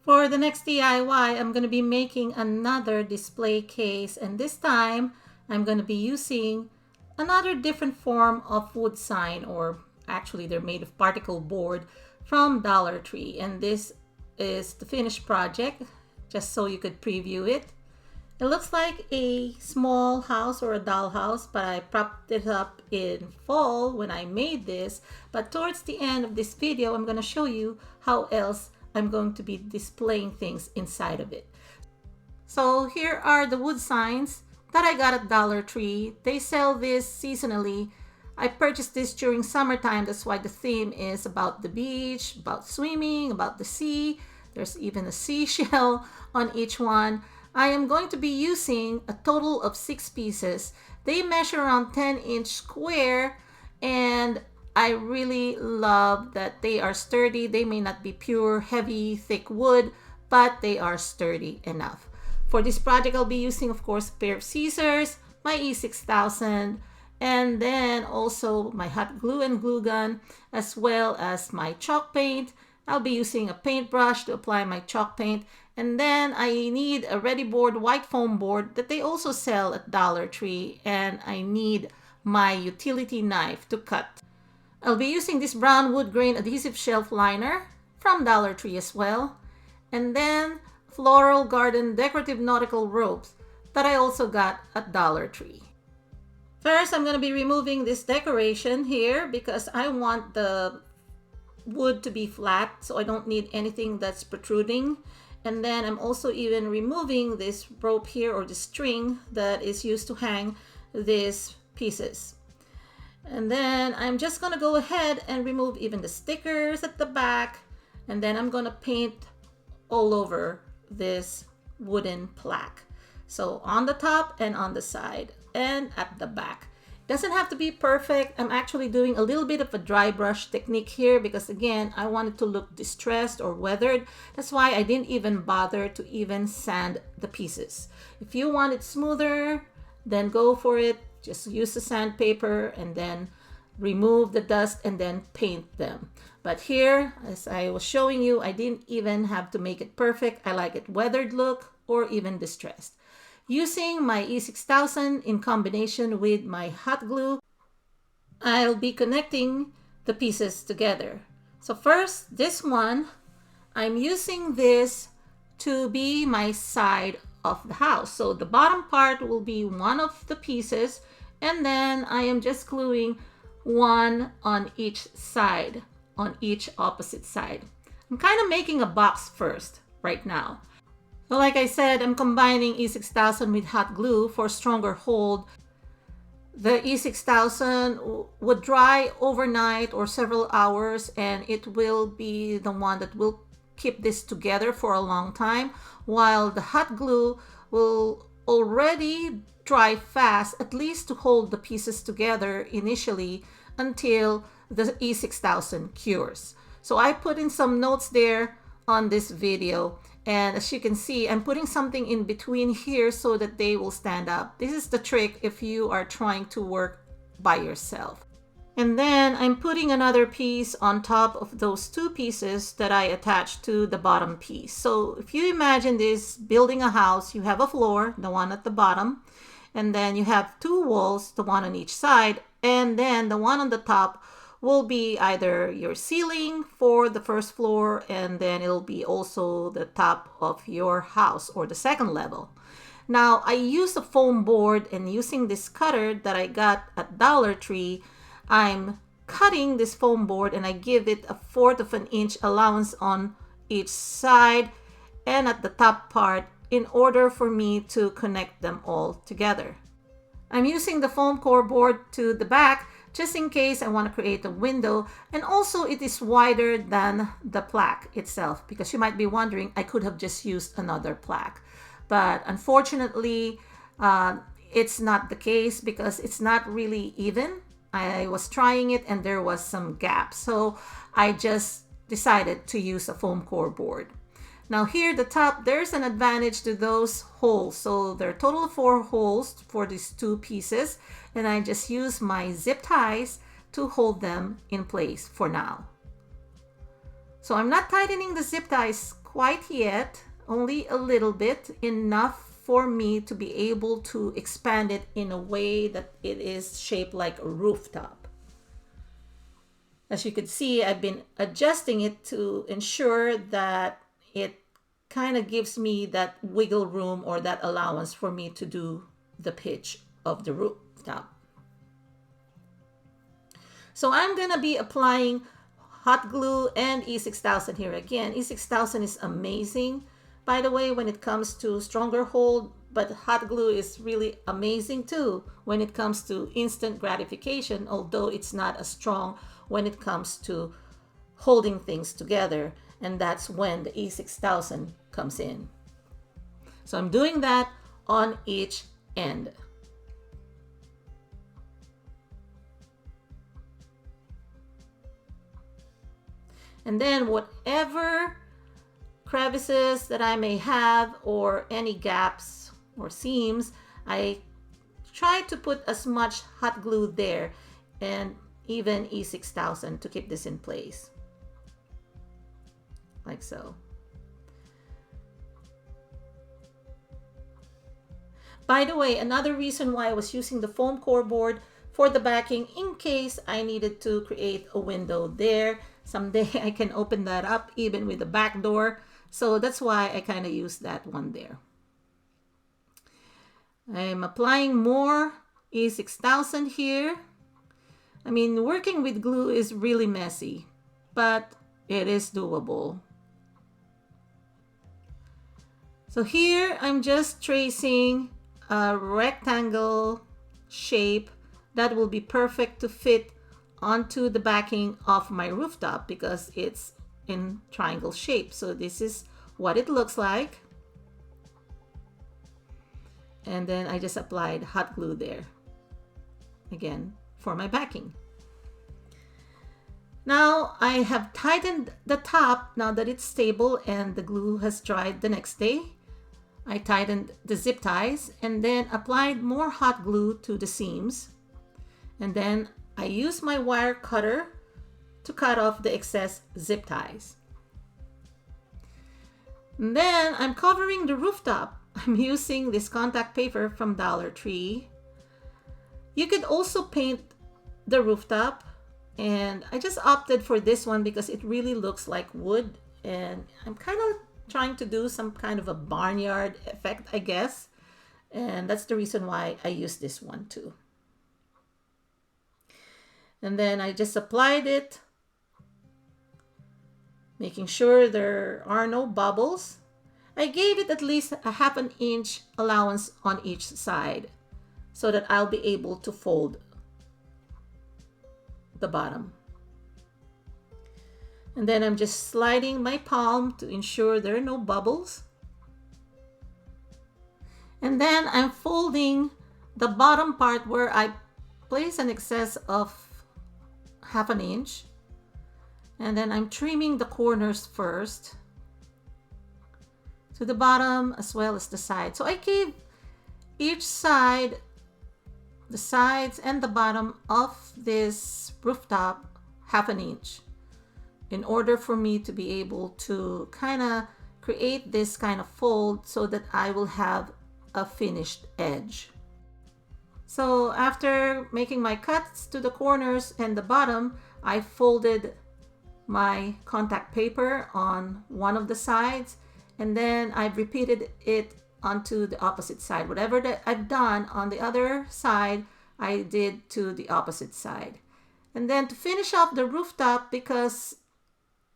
For the next DIY, I'm going to be making another display case, and this time I'm going to be using another different form of wood sign, or actually they're made of particle board from Dollar Tree, and this is the finished project just so you could preview it. It looks like a small house or a dollhouse, but I propped it up in fall when I made this. But towards the end of this video, I'm going to show you how else I'm going to be displaying things inside of it. So here are the wood signs that I got at Dollar Tree. They sell this seasonally. I purchased this during summertime. That's why the theme is about the beach, about swimming, about the sea. There's even a seashell on each one. I am going to be using a total of 6 pieces. They measure around 10-inch square, and I really love that they are sturdy. They may not be pure, heavy, thick wood, but they are sturdy enough. For this project, I'll be using, of course, a pair of scissors, my E6000, and then also my hot glue and glue gun, as well as my chalk paint. I'll be using a paintbrush to apply my chalk paint. And then I need a ready board, white foam board that they also sell at Dollar Tree. And I need my utility knife to cut. I'll be using this brown wood grain adhesive shelf liner from Dollar Tree as well. And then floral garden decorative nautical ropes that I also got at Dollar Tree. First, I'm going to be removing this decoration here because I want the wood to be flat, so I don't need anything that's protruding. And then I'm also even removing this rope here, or the string that is used to hang these pieces. And then I'm just gonna go ahead and remove even the stickers at the back, and then I'm gonna paint all over this wooden plaque. So on the top and on the side and at the back. Doesn't have to be perfect. I'm actually doing a little bit of a dry brush technique here because, again, I want it to look distressed or weathered. That's why I didn't even bother to even sand the pieces. If you want it smoother, then go for it. Just use the sandpaper and then remove the dust and then paint them. But here, as I was showing you, I didn't even have to make it perfect. I like it weathered look or even distressed. Using my E6000 in combination with my hot glue, I'll be connecting the pieces together. So first, this one, I'm using this to be my side of the house. So the bottom part will be one of the pieces, and then I am just gluing one on each side, on each opposite side. I'm kind of making a box first right now. So like I said, I'm combining E6000 with hot glue for stronger hold. The E6000 would dry overnight or several hours, and it will be the one that will keep this together for a long time, while the hot glue will already dry fast, at least to hold the pieces together initially until the E6000 cures. So I put in some notes there on this video. And as you can see, I'm putting something in between here so that they will stand up. This is the trick if you are trying to work by yourself. And then I'm putting another piece on top of those 2 pieces that I attached to the bottom piece. So if you imagine this building a house, you have a floor, the one at the bottom, and then you have 2 walls, the one on each side, and then the one on the top will be either your ceiling for the first floor, and then it'll be also the top of your house or the second level. Now, I use a foam board, and using this cutter that I got at Dollar Tree, I'm cutting this foam board and I give it a 1/4 of an inch allowance on each side and at the top part in order for me to connect them all together. I'm using the foam core board to the back just in case I want to create a window, and also it is wider than the plaque itself, because you might be wondering, I could have just used another plaque, but unfortunately it's not the case because it's not really even. I was trying it and there was some gaps, so I just decided to use a foam core board. Now here at the top, there's an advantage to those holes. So there are a total of 4 holes for these 2 pieces, and I just use my zip ties to hold them in place for now. So I'm not tightening the zip ties quite yet, only a little bit, enough for me to be able to expand it in a way that it is shaped like a rooftop. As you can see, I've been adjusting it to ensure that it kind of gives me that wiggle room or that allowance for me to do the pitch of the rooftop. So I'm gonna be applying hot glue and E6000 here again. E6000 is amazing, by the way, when it comes to stronger hold, but hot glue is really amazing too when it comes to instant gratification, although it's not as strong when it comes to holding things together, and that's when the E6000 comes in. So I'm doing that on each end. And then whatever crevices that I may have or any gaps or seams, I try to put as much hot glue there and even E6000 to keep this in place. Like so. By the way, another reason why I was using the foam core board for the backing, in case I needed to create a window there. Someday I can open that up even with the back door. So that's why I kind of use that one there. I'm applying more E6000 here. I mean, working with glue is really messy, but it is doable. So here I'm just tracing a rectangle shape that will be perfect to fit onto the backing of my rooftop because it's in triangle shape. So this is what it looks like. And then I just applied hot glue there again for my backing. Now I have tightened the top now that it's stable and the glue has dried the next day. I tightened the zip ties and then applied more hot glue to the seams. And then I use my wire cutter to cut off the excess zip ties. And then I'm covering the rooftop. I'm using this contact paper from Dollar Tree. You could also paint the rooftop, and I just opted for this one because it really looks like wood, and I'm kind of trying to do some kind of a barnyard effect, I guess, and that's the reason why I use this one too. And then I just applied it, making sure there are no bubbles. I gave it at least a ½ inch allowance on each side so that I'll be able to fold the bottom. And then I'm just sliding my palm to ensure there are no bubbles. And then I'm folding the bottom part where I place an excess of ½ inch. And then I'm trimming the corners first to the bottom as well as the side. So I gave each side, the sides and the bottom of this rooftop ½ inch in order for me to be able to kind of create this kind of fold so that I will have a finished edge. So after making my cuts to the corners and the bottom, I folded my contact paper on one of the sides, and then I've repeated it onto the opposite side. Whatever that I've done on the other side, I did to the opposite side. And then to finish off the rooftop, because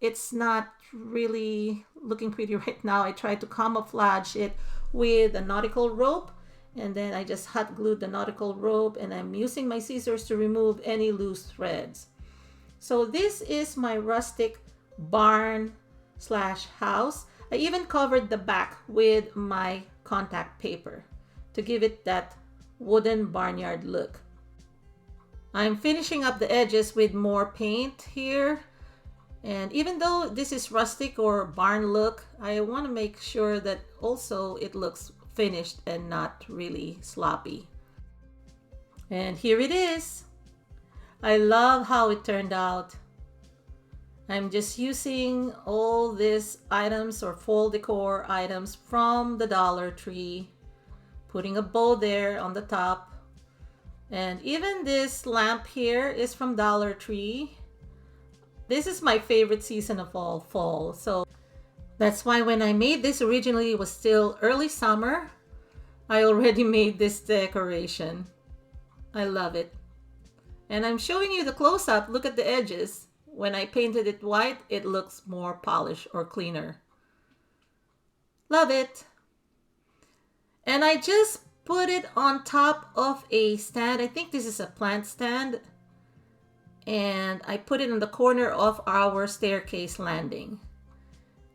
it's not really looking pretty right now, I tried to camouflage it with a nautical rope. And then I just hot glued the nautical rope, and I'm using my scissors to remove any loose threads. So this is my rustic barn slash house. I even covered the back with my contact paper to give it that wooden barnyard look. I'm finishing up the edges with more paint here. And even though this is rustic or barn look, I want to make sure that also it looks finished and not really sloppy. And here it is. I love how it turned out. I'm just using all these items or fall decor items from the Dollar Tree, putting a bow there on the top. And even this lamp here is from Dollar Tree. This is my favorite season of all, fall. So that's why when I made this originally, it was still early summer. I already made this decoration. I love it. And I'm showing you the close-up. Look at the edges. When I painted it white, it looks more polished or cleaner. Love it. And I just put it on top of a stand. I think this is a plant stand. And I put it in the corner of our staircase landing.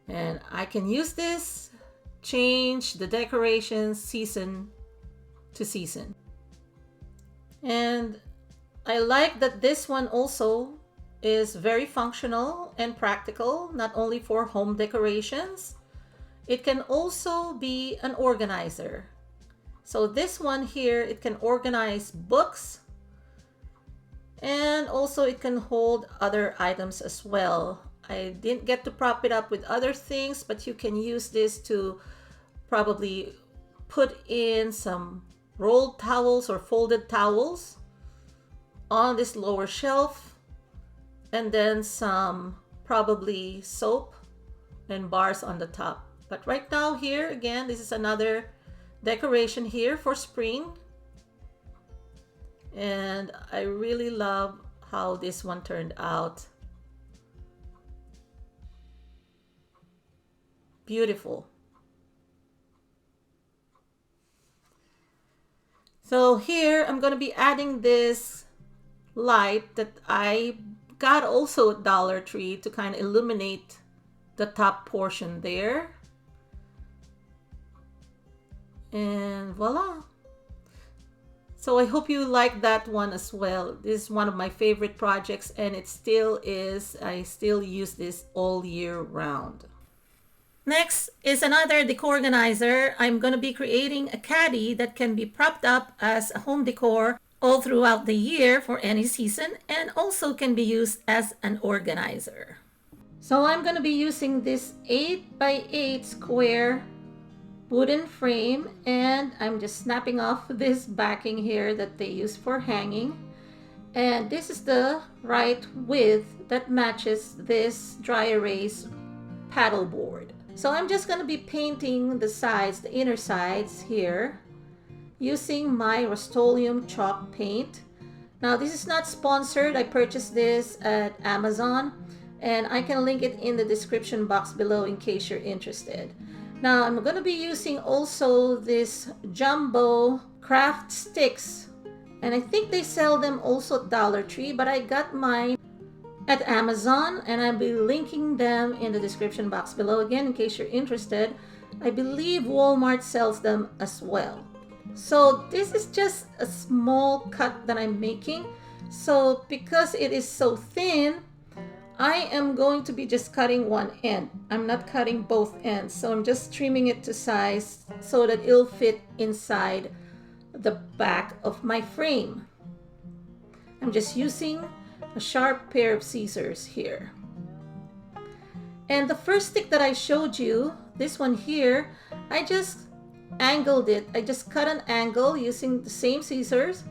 And I can use this, change the decorations season to season. And I like that this one also is very functional and practical, not only for home decorations. It can also be an organizer. So this one here, it can organize books, and also it can hold other items as well. I didn't get to prop it up with other things, but you can use this to probably put in some rolled towels or folded towels on this lower shelf, and then some probably soap and bars on the top. But right now here, again, this is another decoration here for spring. And I really love how this one turned out. Beautiful. So here I'm going to be adding this light that I got also at Dollar Tree to kind of illuminate the top portion there. And voila. So I hope you like that one as well. This is one of my favorite projects, and it still is. I still use this all year round. Next is another decor organizer. I'm going to be creating a caddy that can be propped up as a home decor all throughout the year for any season, and also can be used as an organizer. So I'm going to be using this 8x8 square wooden frame, and I'm just snapping off this backing here that they use for hanging. And this is the right width that matches this dry erase paddle board. So I'm just going to be painting the sides, the inner sides here, using my Rust-Oleum chalk paint. Now this is not sponsored. I purchased this at Amazon, and I can link it in the description box below in case you're interested. Now I'm going to be using also this jumbo craft sticks, and I think they sell them also at Dollar Tree, but I got mine at Amazon, and I'll be linking them in the description box below again in case you're interested. I believe Walmart sells them as well. So this is just a small cut that I'm making. So because it is so thin, I am going to be just cutting one end. I'm not cutting both ends. So I'm just trimming it to size so that it'll fit inside the back of my frame. I'm just using a sharp pair of scissors here. And the first stick that I showed you, this one here, I just angled it. I just cut an angle using the same scissors,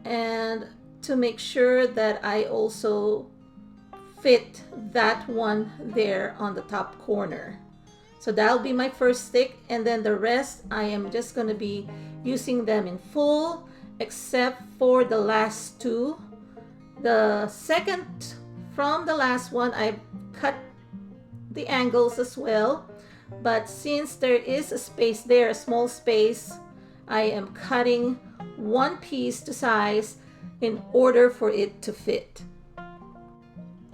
and to make sure that I also fit that one there on the top corner. So that'll be my first stick, and then the rest I am just going to be using them in full, except for the last two. The second from the last one, I cut the angles as well, but since there is a space there, a small space, I am cutting one piece to size in order for it to fit.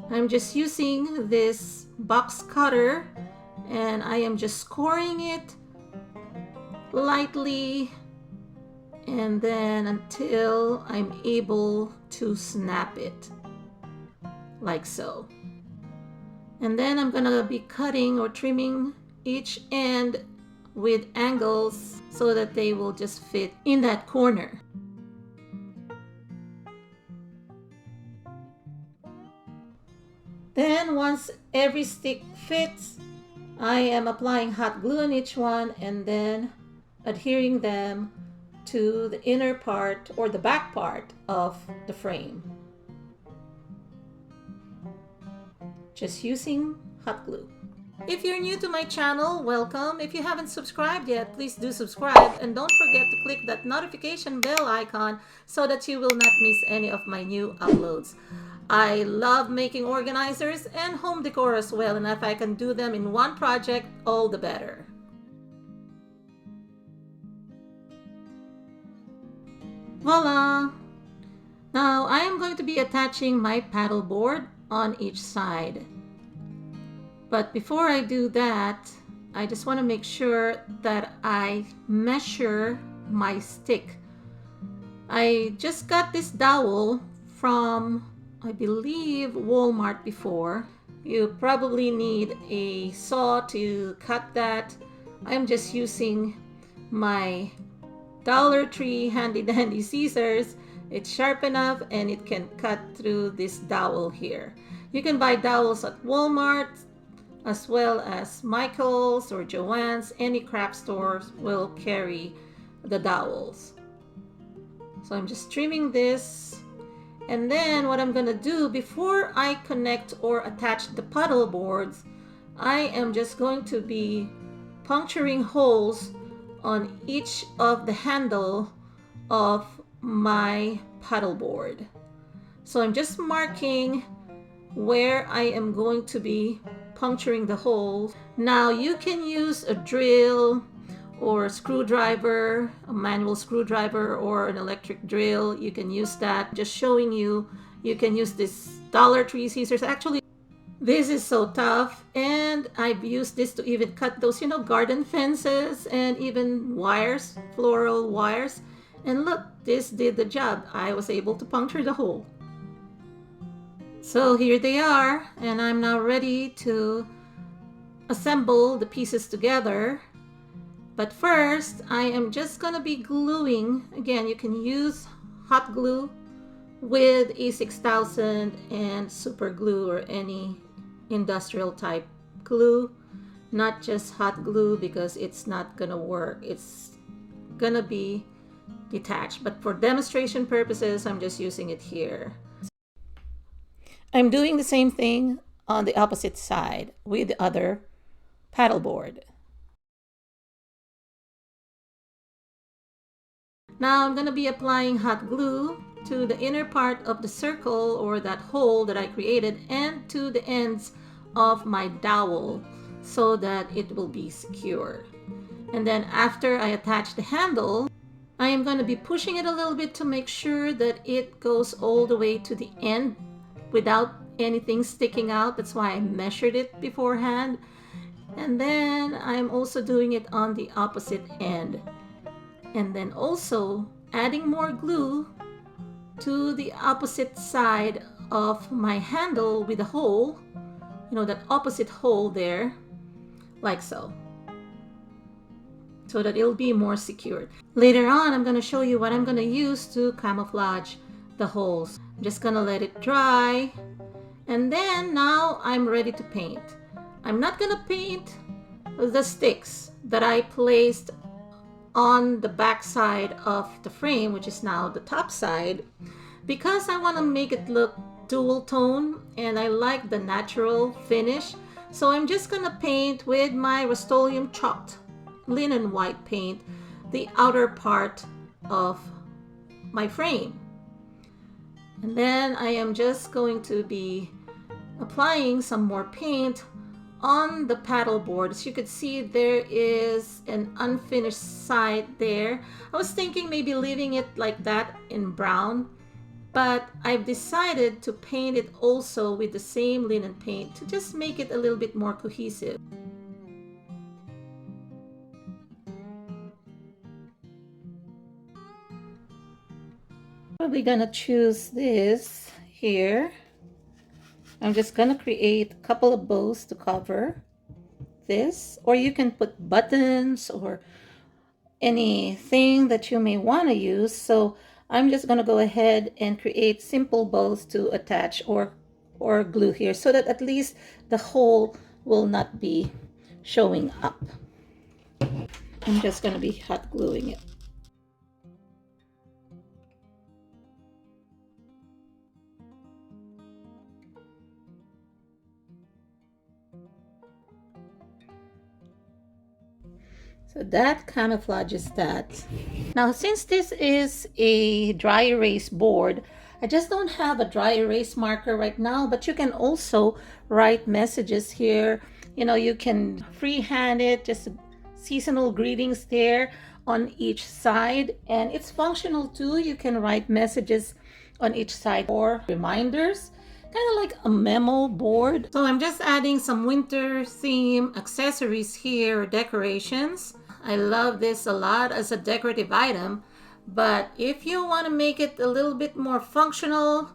I'm just using this box cutter, and I am just scoring it lightly, and then until I'm able to snap it like so. And then I'm gonna be cutting or trimming each end with angles so that they will just fit in that corner. Then then once every stick fits, I am applying hot glue on each one and then adhering them to the inner part or the back part of the frame. Just using hot glue. If you're new to my channel, welcome. If you haven't subscribed yet, please do subscribe and don't forget to click that notification bell icon so that you will not miss any of my new uploads. I love making organizers and home decor as well, and if I can do them in one project, all the better. Voila! Now I am going to be attaching my paddle board on each side. But before I do that, I just want to make sure that I measure my stick. I just got this dowel from, I believe, Walmart before. You probably need a saw to cut that. I'm just using my Dollar Tree handy dandy scissors. It's sharp enough and it can cut through this dowel here. You can buy dowels at Walmart as well as Michael's or Joann's. Any craft stores will carry the dowels. So I'm just trimming this, and then what I'm gonna do before I connect or attach the paddle boards, I am just going to be puncturing holes on each of the handle of my paddle board. So I'm just marking where I am going to be puncturing the holes. Now you can use a drill or a screwdriver, a manual screwdriver or an electric drill. You can use that. Just showing you, you can use this Dollar Tree scissors. Actually, this is so tough, and I've used this to even cut those, you know, garden fences and even wires, floral wires. And look, this did the job. I was able to puncture the hole. So here they are, and I'm now ready to assemble the pieces together. But first, I am just gonna be gluing. Again, you can use hot glue with a 6000 and super glue or any industrial type glue, not just hot glue, because it's not gonna work. It's gonna be detached, but for demonstration purposes, I'm just using it here. I'm doing the same thing on the opposite side with the other paddleboard. Now I'm going to be applying hot glue to the inner part of the circle or that hole that I created and to the ends of my dowel so that it will be secure. And then after I attach the handle, I am going to be pushing it a little bit to make sure that it goes all the way to the end without anything sticking out. That's why I measured it beforehand. And then I'm also doing it on the opposite end. And then also adding more glue to the opposite side of my handle with a hole, you know, that opposite hole there, like so that it'll be more secured. Later on, I'm going to show you what I'm going to use to camouflage the holes. I'm just going to let it dry, and then now I'm ready to paint. I'm not going to paint the sticks that I placed on the back side of the frame, which is now the top side, because I want to make it look dual tone and I like the natural finish. So I'm just going to paint with my Rust-Oleum chalked linen white paint the outer part of my frame. And then I am just going to be applying some more paint on the paddle board. As you can see, there is an unfinished side there. I was thinking maybe leaving it like that in brown, but I've decided to paint it also with the same linen paint to just make it a little bit more cohesive. Probably gonna choose this here. I'm just gonna create a couple of bows to cover this, or you can put buttons or anything that you may want to use. So I'm just gonna go ahead and create simple bows to attach or or glue here so that at least the hole will not be showing up. I'm just going to be hot gluing it. So that camouflages that. Now, since this is a dry erase board, I just don't have a dry erase marker right now, but you can also write messages here. You know, you can freehand it, just seasonal greetings there on each side. And it's functional too. You can write messages on each side or reminders, kind of like a memo board. So I'm just adding some winter theme accessories here, decorations. I love this a lot as a decorative item, but if you want to make it a little bit more functional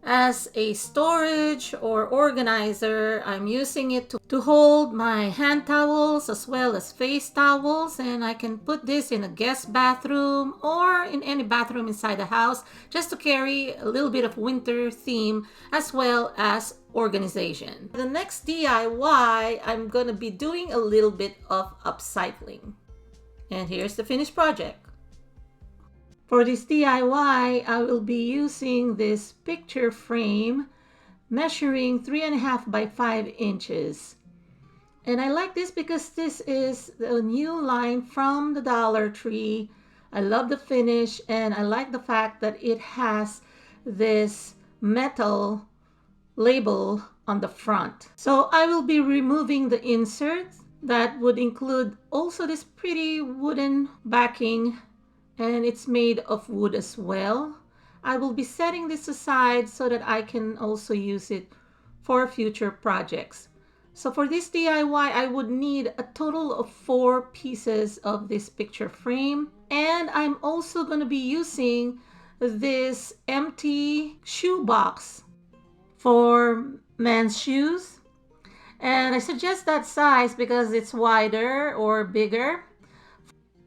as a storage or organizer, I'm using it to hold my hand towels as well as face towels, and I can put this in a guest bathroom or in any bathroom inside the house just to carry a little bit of winter theme as well as organization. The next DIY, I'm going to be doing a little bit of upcycling. And here's the finished project. For this DIY, I will be using this picture frame measuring 3.5 by 5 inches. And I like this because this is the new line from the Dollar Tree. I love the finish and I like the fact that it has this metal label on the front. So I will be removing the inserts. That would include also this pretty wooden backing, and it's made of wood as well. I will be setting this aside so that I can also use it for future projects. So for this DIY, I would need a total of 4 pieces of this picture frame. And I'm also going to be using this empty shoe box for men's shoes. And I suggest that size because it's wider or bigger.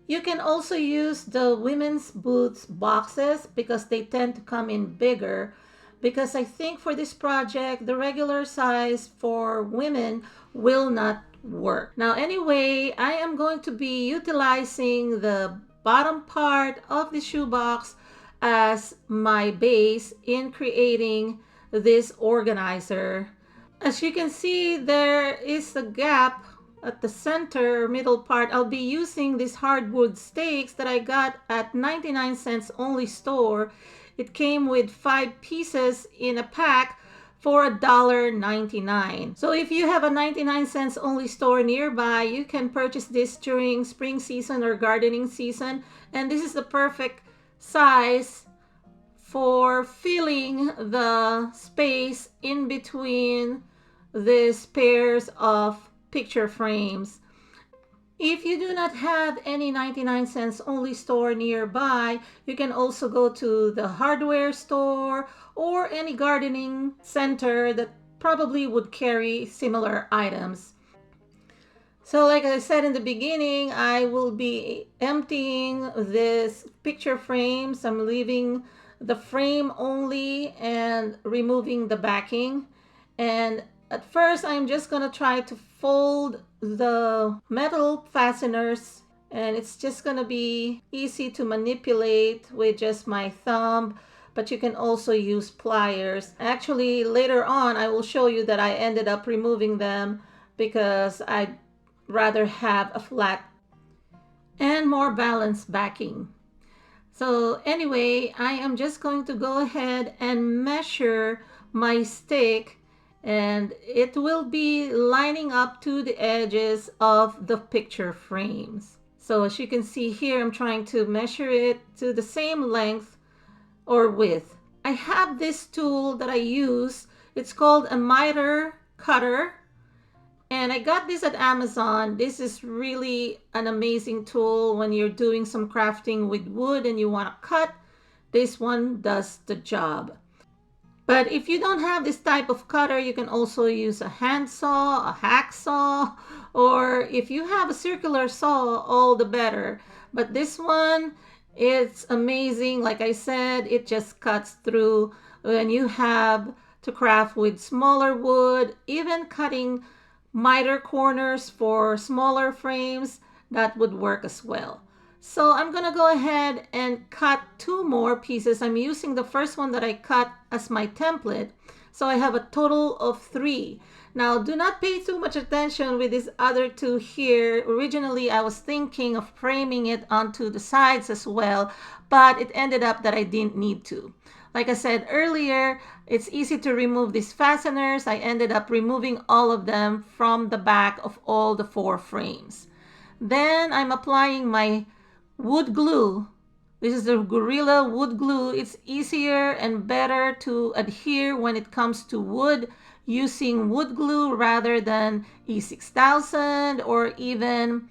You can also use the women's boots boxes because they tend to come in bigger, because I think for this project the regular size for women will not work. Now anyway, I am going to be utilizing the bottom part of the shoebox as my base in creating this organizer. As you can see, there is a gap at the center middle part. I'll be using these hardwood stakes that I got at 99 cents only store. It came with 5 pieces in a pack for $1.99. So if you have a 99 cents only store nearby, you can purchase this during spring season or gardening season. And this is the perfect size for filling the space in between these pairs of picture frames. If you do not have any 99 cents only store nearby, you can also go to the hardware store or any gardening center that probably would carry similar items. So like I said in the beginning, I will be emptying this picture frames. I'm leaving the frame only and removing the backing. And at first, I'm just going to try to fold the metal fasteners, and it's just going to be easy to manipulate with just my thumb, but you can also use pliers. Actually, later on, I will show you that I ended up removing them because I'd rather have a flat and more balanced backing. So anyway, I am just going to go ahead and measure my stick, and it will be lining up to the edges of the picture frames. So as you can see here, I'm trying to measure it to the same length or width. I have this tool that I use. It's called a miter cutter, and I got this at Amazon. This is really an amazing tool when you're doing some crafting with wood and you want to cut. This one does the job. But if you don't have this type of cutter, you can also use a handsaw, a hacksaw, or if you have a circular saw, all the better. But this one, it's amazing. Like I said, it just cuts through. When you have to craft with smaller wood, even cutting miter corners for smaller frames, that would work as well. So I'm gonna go ahead and cut 2 more pieces. I'm using the first one that I cut as my template. So I have a total of 3. Now do not pay too much attention with these other 2 here. Originally I was thinking of framing it onto the sides as well, but it ended up that I didn't need to. Like I said earlier, it's easy to remove these fasteners. I ended up removing all of them from the back of all the 4 frames. Then I'm applying my wood glue. This is the Gorilla wood glue. It's easier and better to adhere when it comes to wood using wood glue rather than E6000 or even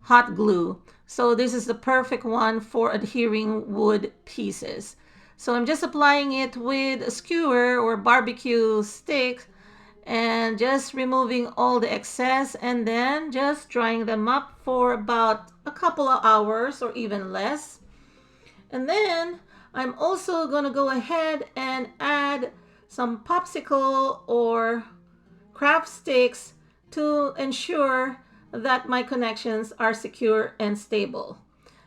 hot glue. So this is the perfect one for adhering wood pieces. So I'm just applying it with a skewer or barbecue stick and just removing all the excess and then just drying them up for about a couple of hours or even less. And then I'm also going to go ahead and add some popsicle or craft sticks to ensure that my connections are secure and stable.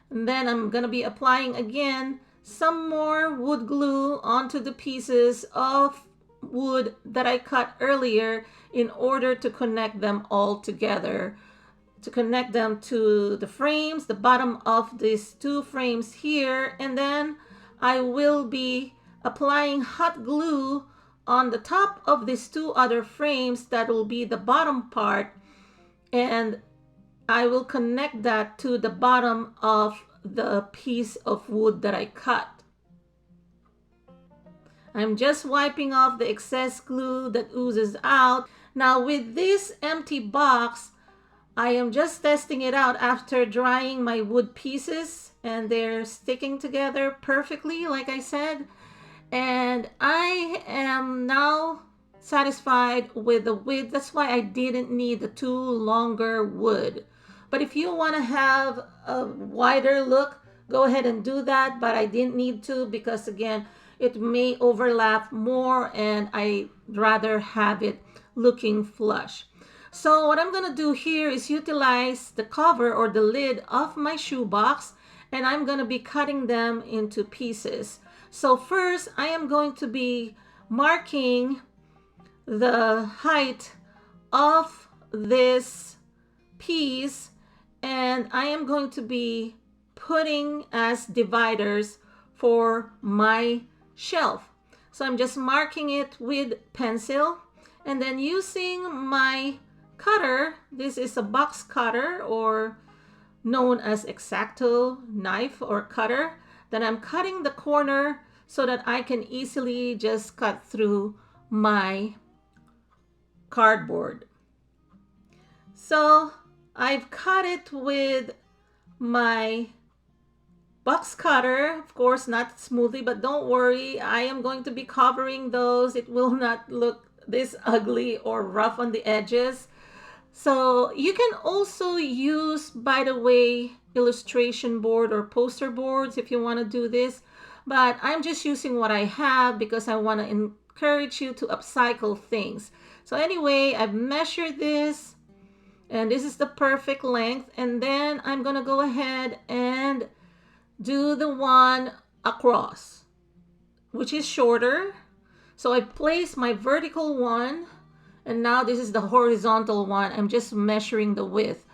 And then I'm going to be applying again some more wood glue onto the pieces of wood that I cut earlier in order to connect them all together, to connect them to the frames, the bottom of these 2 frames here. And then I will be applying hot glue on the top of these 2 other frames that will be the bottom part, and I will connect that to the bottom of the piece of wood that I cut. I'm just wiping off the excess glue that oozes out. Now with this empty box, I am just testing it out after drying my wood pieces, and they're sticking together perfectly, like I said. And I am now satisfied with the width. That's why I didn't need the 2 longer wood. But if you want to have a wider look, go ahead and do that. But I didn't need to because, again, it may overlap more and I'd rather have it looking flush. So what I'm going to do here is utilize the cover or the lid of my shoebox, and I'm going to be cutting them into pieces. So first, I am going to be marking the height of this piece, and I am going to be putting as dividers for my shelf. So I'm just marking it with pencil, and then using my cutter, this is a box cutter or known as X-Acto knife or cutter, then I'm cutting the corner so that I can easily just cut through my cardboard. So I've cut it with my box cutter, of course not smoothly, but don't worry, I am going to be covering those. It will not look this ugly or rough on the edges. So you can also use, by the way, illustration board or poster boards if you want to do this, but I'm just using what I have because I want to encourage you to upcycle things. So anyway, I've measured this and this is the perfect length, and then I'm gonna go ahead and do the one across, which is shorter. So I place my vertical one, and now this is the horizontal one. I'm just measuring the width.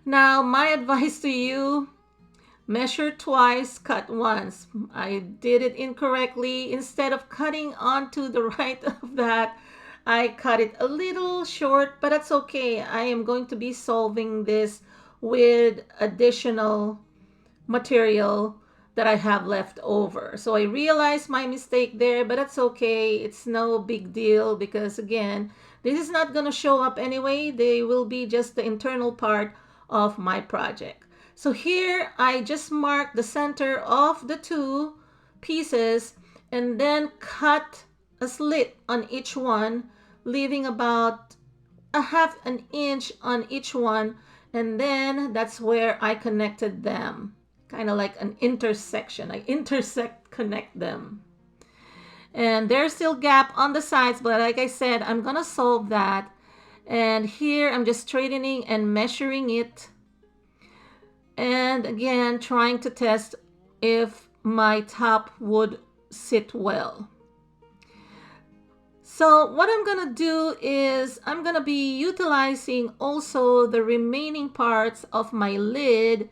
Now my advice to you, measure twice, cut once. I did it incorrectly. Instead of cutting onto the right of that, I cut it a little short, but that's okay. I am going to be solving this with additional material that I have left over. So I realized my mistake there, but that's okay. It's no big deal because, again, this is not going to show up anyway. They will be just the internal part of my project. So here I just marked the center of the 2 pieces and then cut a slit on each one, leaving about a half an inch on each one, and then that's where I connected them, kind of like an intersection. I connect them. And there's still gap on the sides, but like I said, I'm gonna solve that. And here I'm just straightening and measuring it, and again trying to test if my top would sit well. So what I'm gonna do is I'm gonna be utilizing also the remaining parts of my lid,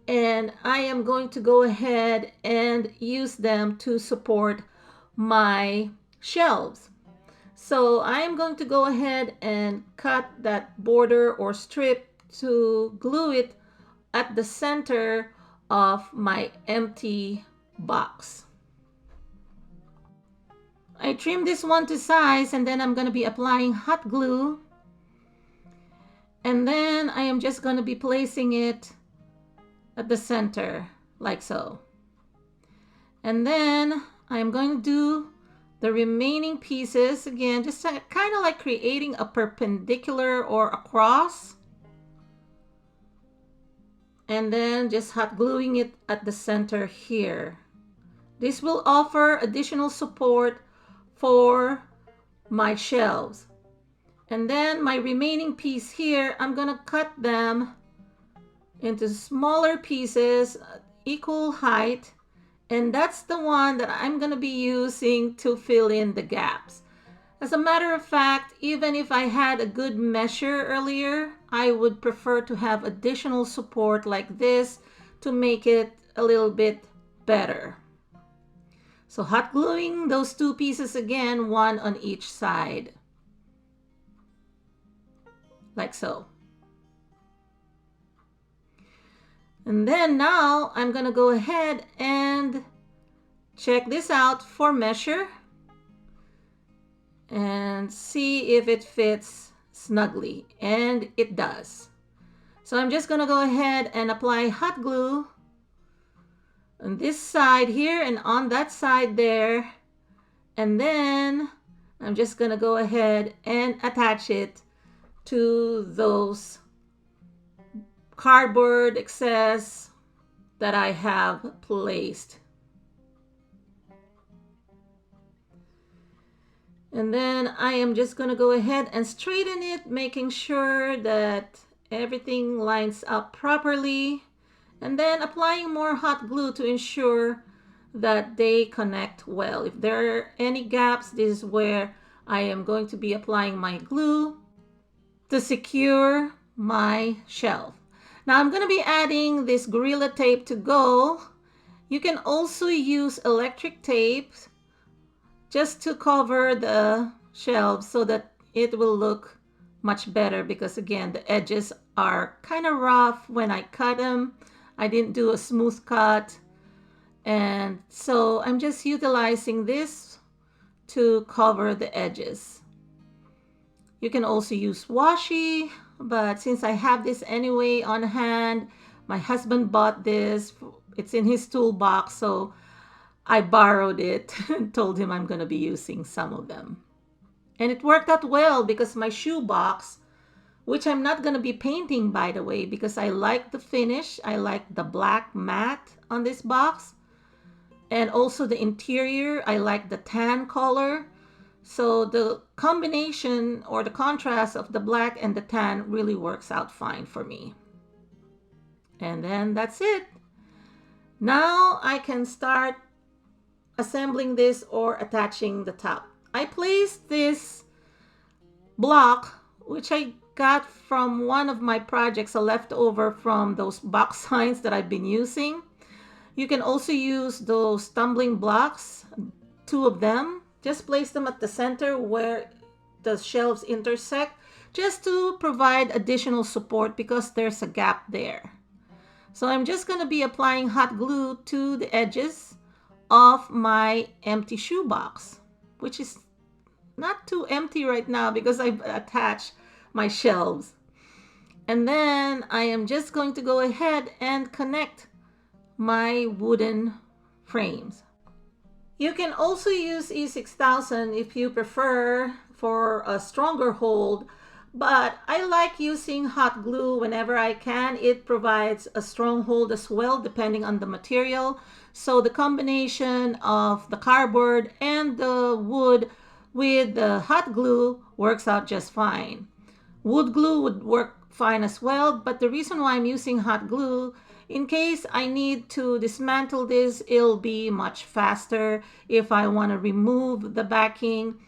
and I am going to go ahead and use them to support my shelves. So I am going to go ahead and cut that border or strip to glue it at the center of my empty box. I trim this one to size, and then I'm going to be applying hot glue, and then I am just going to be placing it at the center like so. And then I'm going to do the remaining pieces again, just kind of like creating a perpendicular or a cross, and then just hot gluing it at the center here. This will offer additional support for my shelves. And then my remaining piece here, I'm gonna cut them into smaller pieces, equal height, and that's the one that I'm gonna be using to fill in the gaps. As a matter of fact, even if I had a good measure earlier, I would prefer to have additional support like this to make it a little bit better. So hot gluing those two pieces again, one on each side, like so. And then now I'm gonna go ahead and check this out for measure and see if it fits snugly, and it does. So I'm just gonna go ahead and apply hot glue on this side here and on that side there, and then I'm just gonna go ahead and attach it to those cardboard excess that I have placed. And then I am just gonna go ahead and straighten it, making sure that everything lines up properly, and then applying more hot glue to ensure that they connect well. If there are any gaps, this is where I am going to be applying my glue to secure my shelf. Now I'm going to be adding this Gorilla Tape to go. You can also use electric tape just to cover the shelves so that it will look much better, because again, the edges are kind of rough when I cut them. I didn't do a smooth cut, and so I'm just utilizing this to cover the edges. You can also use washi, but since I have this anyway on hand, my husband bought this. It's in his toolbox, so I borrowed it and told him I'm going to be using some of them. And it worked out well because my shoe box, which I'm not going to be painting, by the way, because I like the finish. I like the black matte on this box. And also the interior, I like the tan color. So the combination or the contrast of the black and the tan really works out fine for me. And then that's it. Now I can start assembling this or attaching the top. I placed this block, which I got from one of my projects, a leftover from those box signs that I've been using. You can also use those tumbling blocks, 2 of them. Just place them at the center where the shelves intersect, just to provide additional support because there's a gap there. So I'm just going to be applying hot glue to the edges of my empty shoe box, which is not too empty right now because I've attached my shelves. And then I am just going to go ahead and connect my wooden frames. You can also use E6000 if you prefer for a stronger hold, But I like using hot glue whenever I can. It provides a strong hold as well, depending on the material. So the combination of the cardboard and the wood with the hot glue works out just fine. Wood glue would work fine as well, but the reason why I'm using hot glue, in case I need to dismantle this, it'll be much faster if I want to remove the backing.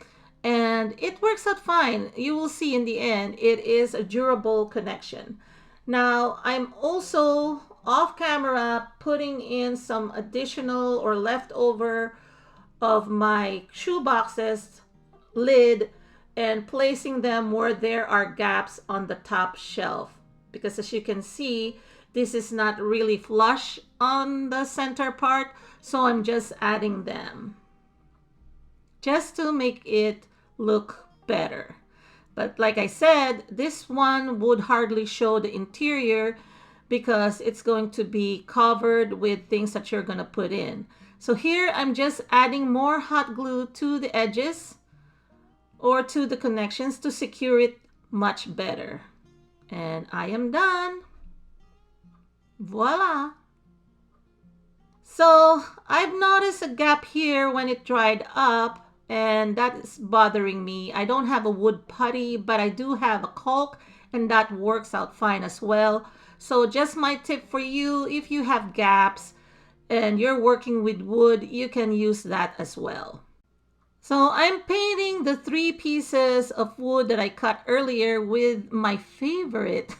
And it works out fine. You will see in the end, it is a durable connection. Now, I'm also off camera putting in some additional or leftover of my shoe boxes lid and placing them where there are gaps on the top shelf, because as you can see, this is not really flush on the center part, so I'm just adding them just to make it look better. But like I said, this one would hardly show the interior because it's going to be covered with things that you're going to put in. So here I'm just adding more hot glue to the edges or to the connections to secure it much better. And I am done. Voila! So I've noticed a gap here when it dried up, and that is bothering me. I don't have a wood putty, but I do have a caulk, and that works out fine as well. So just my tip for you, if you have gaps and you're working with wood, you can use that as well. So I'm painting the 3 pieces of wood that I cut earlier with my favorite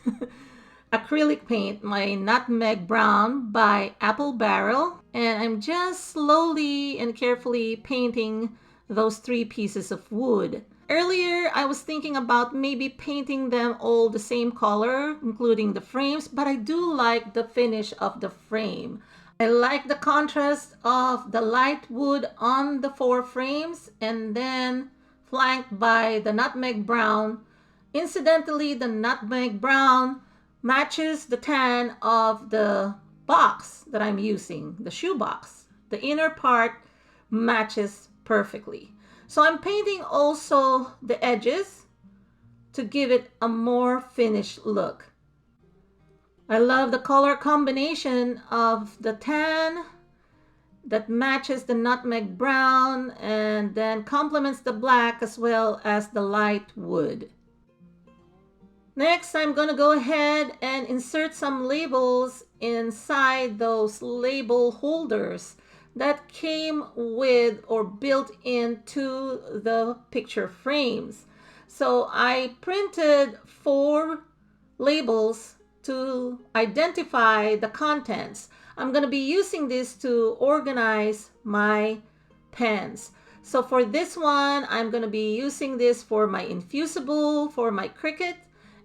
acrylic paint, my nutmeg brown by Apple Barrel. And I'm just slowly and carefully painting those 3 pieces of wood. Earlier, I was thinking about maybe painting them all the same color, including the frames, but I do like the finish of the frame. I like the contrast of the light wood on the 4 frames and then flanked by the nutmeg brown. Incidentally, the nutmeg brown matches the tan of the box that I'm using, the shoe box. The inner part matches perfectly. So I'm painting also the edges to give it a more finished look. I love the color combination of the tan that matches the nutmeg brown and then complements the black as well as the light wood. Next, I'm going to go ahead and insert some labels inside those label holders that came with or built into the picture frames. So I printed 4 labels to identify the contents. I'm going to be using this to organize my pens. So for this one, I'm going to be using this for my infusible, for my Cricut,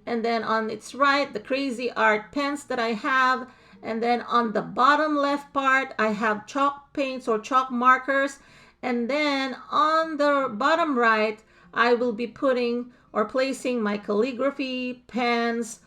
and then on its right, the Crazy Art pens that I have. And then on the bottom left part, I have chalk paints or chalk markers. And then on the bottom right, I will be putting or placing my calligraphy pens.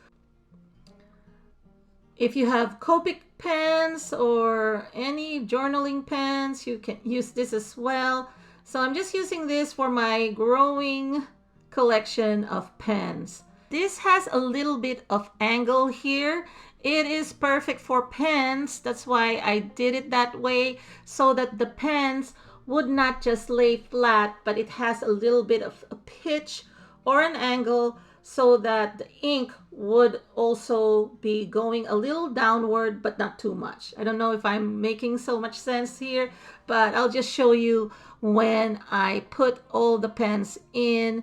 If you have Copic pens or any journaling pens, you can use this as well. So I'm just using this for my growing collection of pens. This has a little bit of angle here. It is perfect for pens. That's why I did it that way, so that the pens would not just lay flat, but it has a little bit of a pitch or an angle so that the ink would also be going a little downward, but not too much. I don't know if I'm making so much sense here, but I'll just show you when I put all the pens in.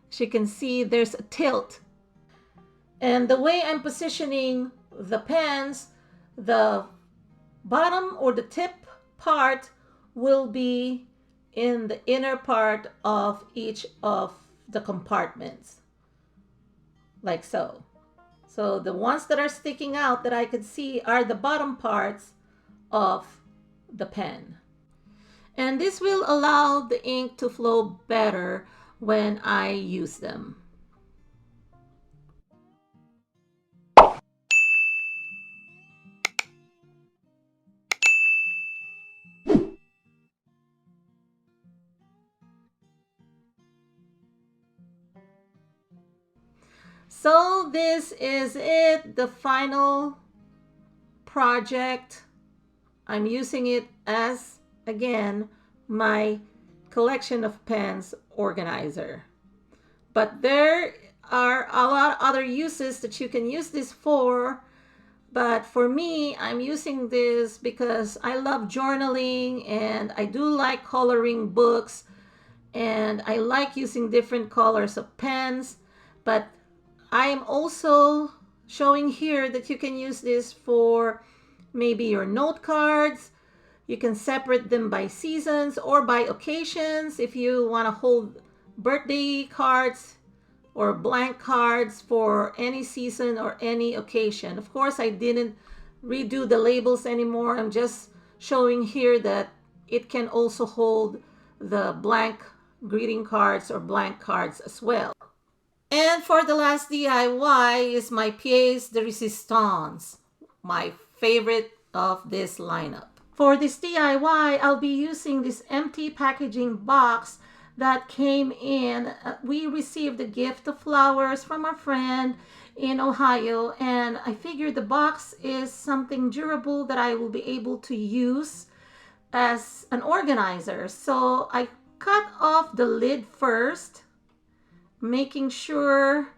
As you can see, there's a tilt. And the way I'm positioning the pens, the bottom or the tip part will be in the inner part of each of the compartments, like so. So the ones that are sticking out that I could see are the bottom parts of the pen. And this will allow the ink to flow better when I use them. So this is it, the final project. I'm using it as, again, my collection of pens organizer. But there are a lot of other uses that you can use this for. But for me, I'm using this because I love journaling and I do like coloring books and I like using different colors of pens. But I am also showing here that you can use this for maybe your note cards. You can separate them by seasons or by occasions if you want to hold birthday cards or blank cards for any season or any occasion. Of course, I didn't redo the labels anymore. I'm just showing here that it can also hold the blank greeting cards or blank cards as well. And for the last DIY is my pièce de résistance, my favorite of this lineup. For this DIY, I'll be using this empty packaging box that came in. We received a gift of flowers from our friend in Ohio, and I figured the box is something durable that I will be able to use as an organizer. So I cut off the lid first, making sure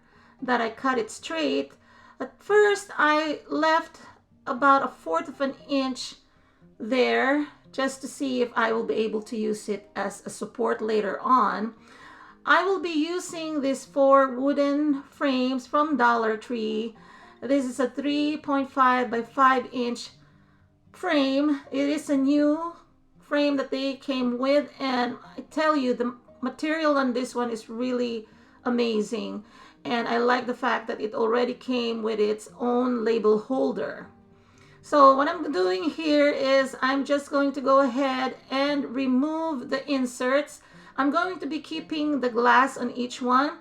that I cut it straight. At first, I left about 1/4 of an inch there just to see if I will be able to use it as a support later on. I will be using these 4 wooden frames from Dollar Tree. This is a 3.5 by 5 inch frame. It is a new frame that they came with, and I tell you, the material on this one is really amazing, and I like the fact that it already came with its own label holder. So what I'm doing here is I'm just going to go ahead and remove the inserts. I'm going to be keeping the glass on each one.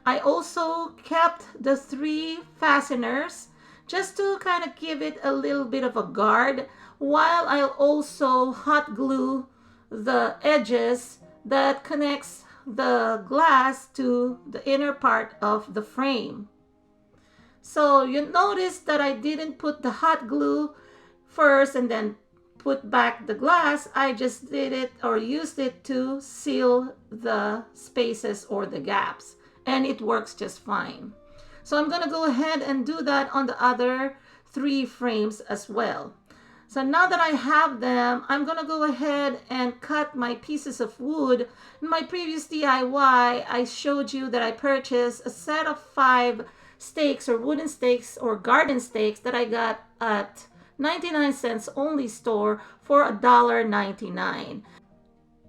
I also kept the 3 fasteners just to kind of give it a little bit of a guard, while I'll also hot glue the edges that connects the glass to the inner part of the frame. So you notice that I didn't put the hot glue first and then put back the glass. I just did it or used it to seal the spaces or the gaps, and it works just fine. So I'm gonna go ahead and do that on the other 3 frames as well. So now that I have them, I'm gonna go ahead and cut my pieces of wood. In my previous DIY, I showed you that I purchased a set of 5 stakes or wooden stakes or garden stakes that I got at 99-cents only store for $1.99.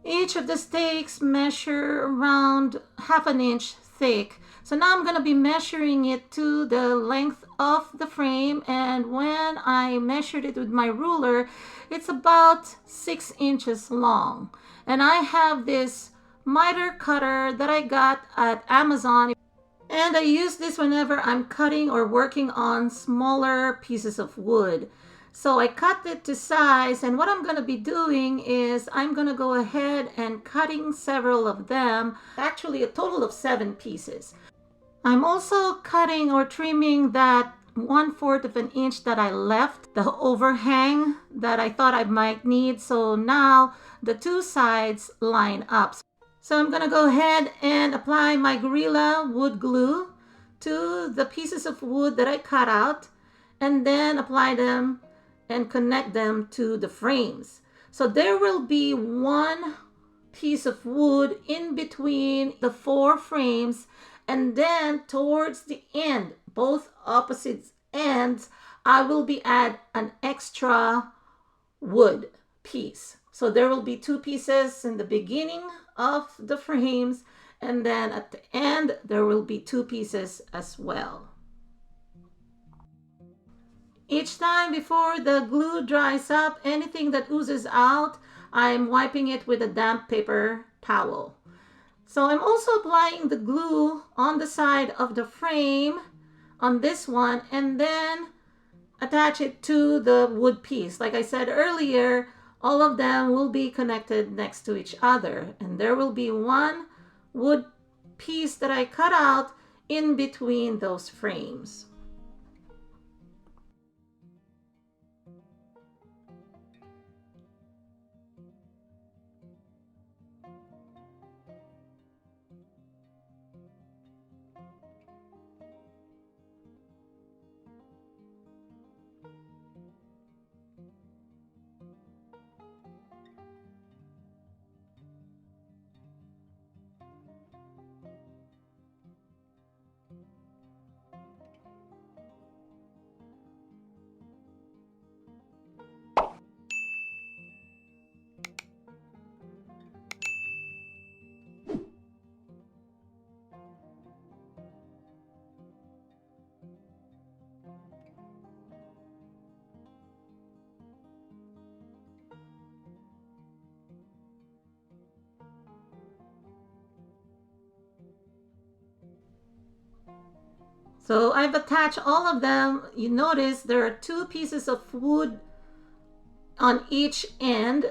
Each of the stakes measure around 1/2 inch thick. So now I'm going to be measuring it to the length of the frame, and when I measured it with my ruler, it's about 6 inches long. And I have this miter cutter that I got at Amazon, and I use this whenever I'm cutting or working on smaller pieces of wood. So I cut it to size, and what I'm going to be doing is I'm going to go ahead and cutting several of them, actually a total of 7 pieces. I'm also cutting or trimming that 1/4 of an inch that I left, the overhang that I thought I might need. So now the 2 sides line up. So I'm going to go ahead and apply my Gorilla wood glue to the pieces of wood that I cut out, and then apply them and connect them to the frames. So there will be 1 piece of wood in between the 4 frames, and then towards the end, both opposite ends, I will be add an extra wood piece. So there will be 2 pieces in the beginning of the frames, and then at the end there will be 2 pieces as well. Each time before the glue dries up, anything that oozes out, I'm wiping it with a damp paper towel. So I'm also applying the glue on the side of the frame on this one, and then attach it to the wood piece. Like I said earlier, all of them will be connected next to each other, and there will be 1 wood piece that I cut out in between those frames. So I've attached all of them. You notice there are 2 pieces of wood on each end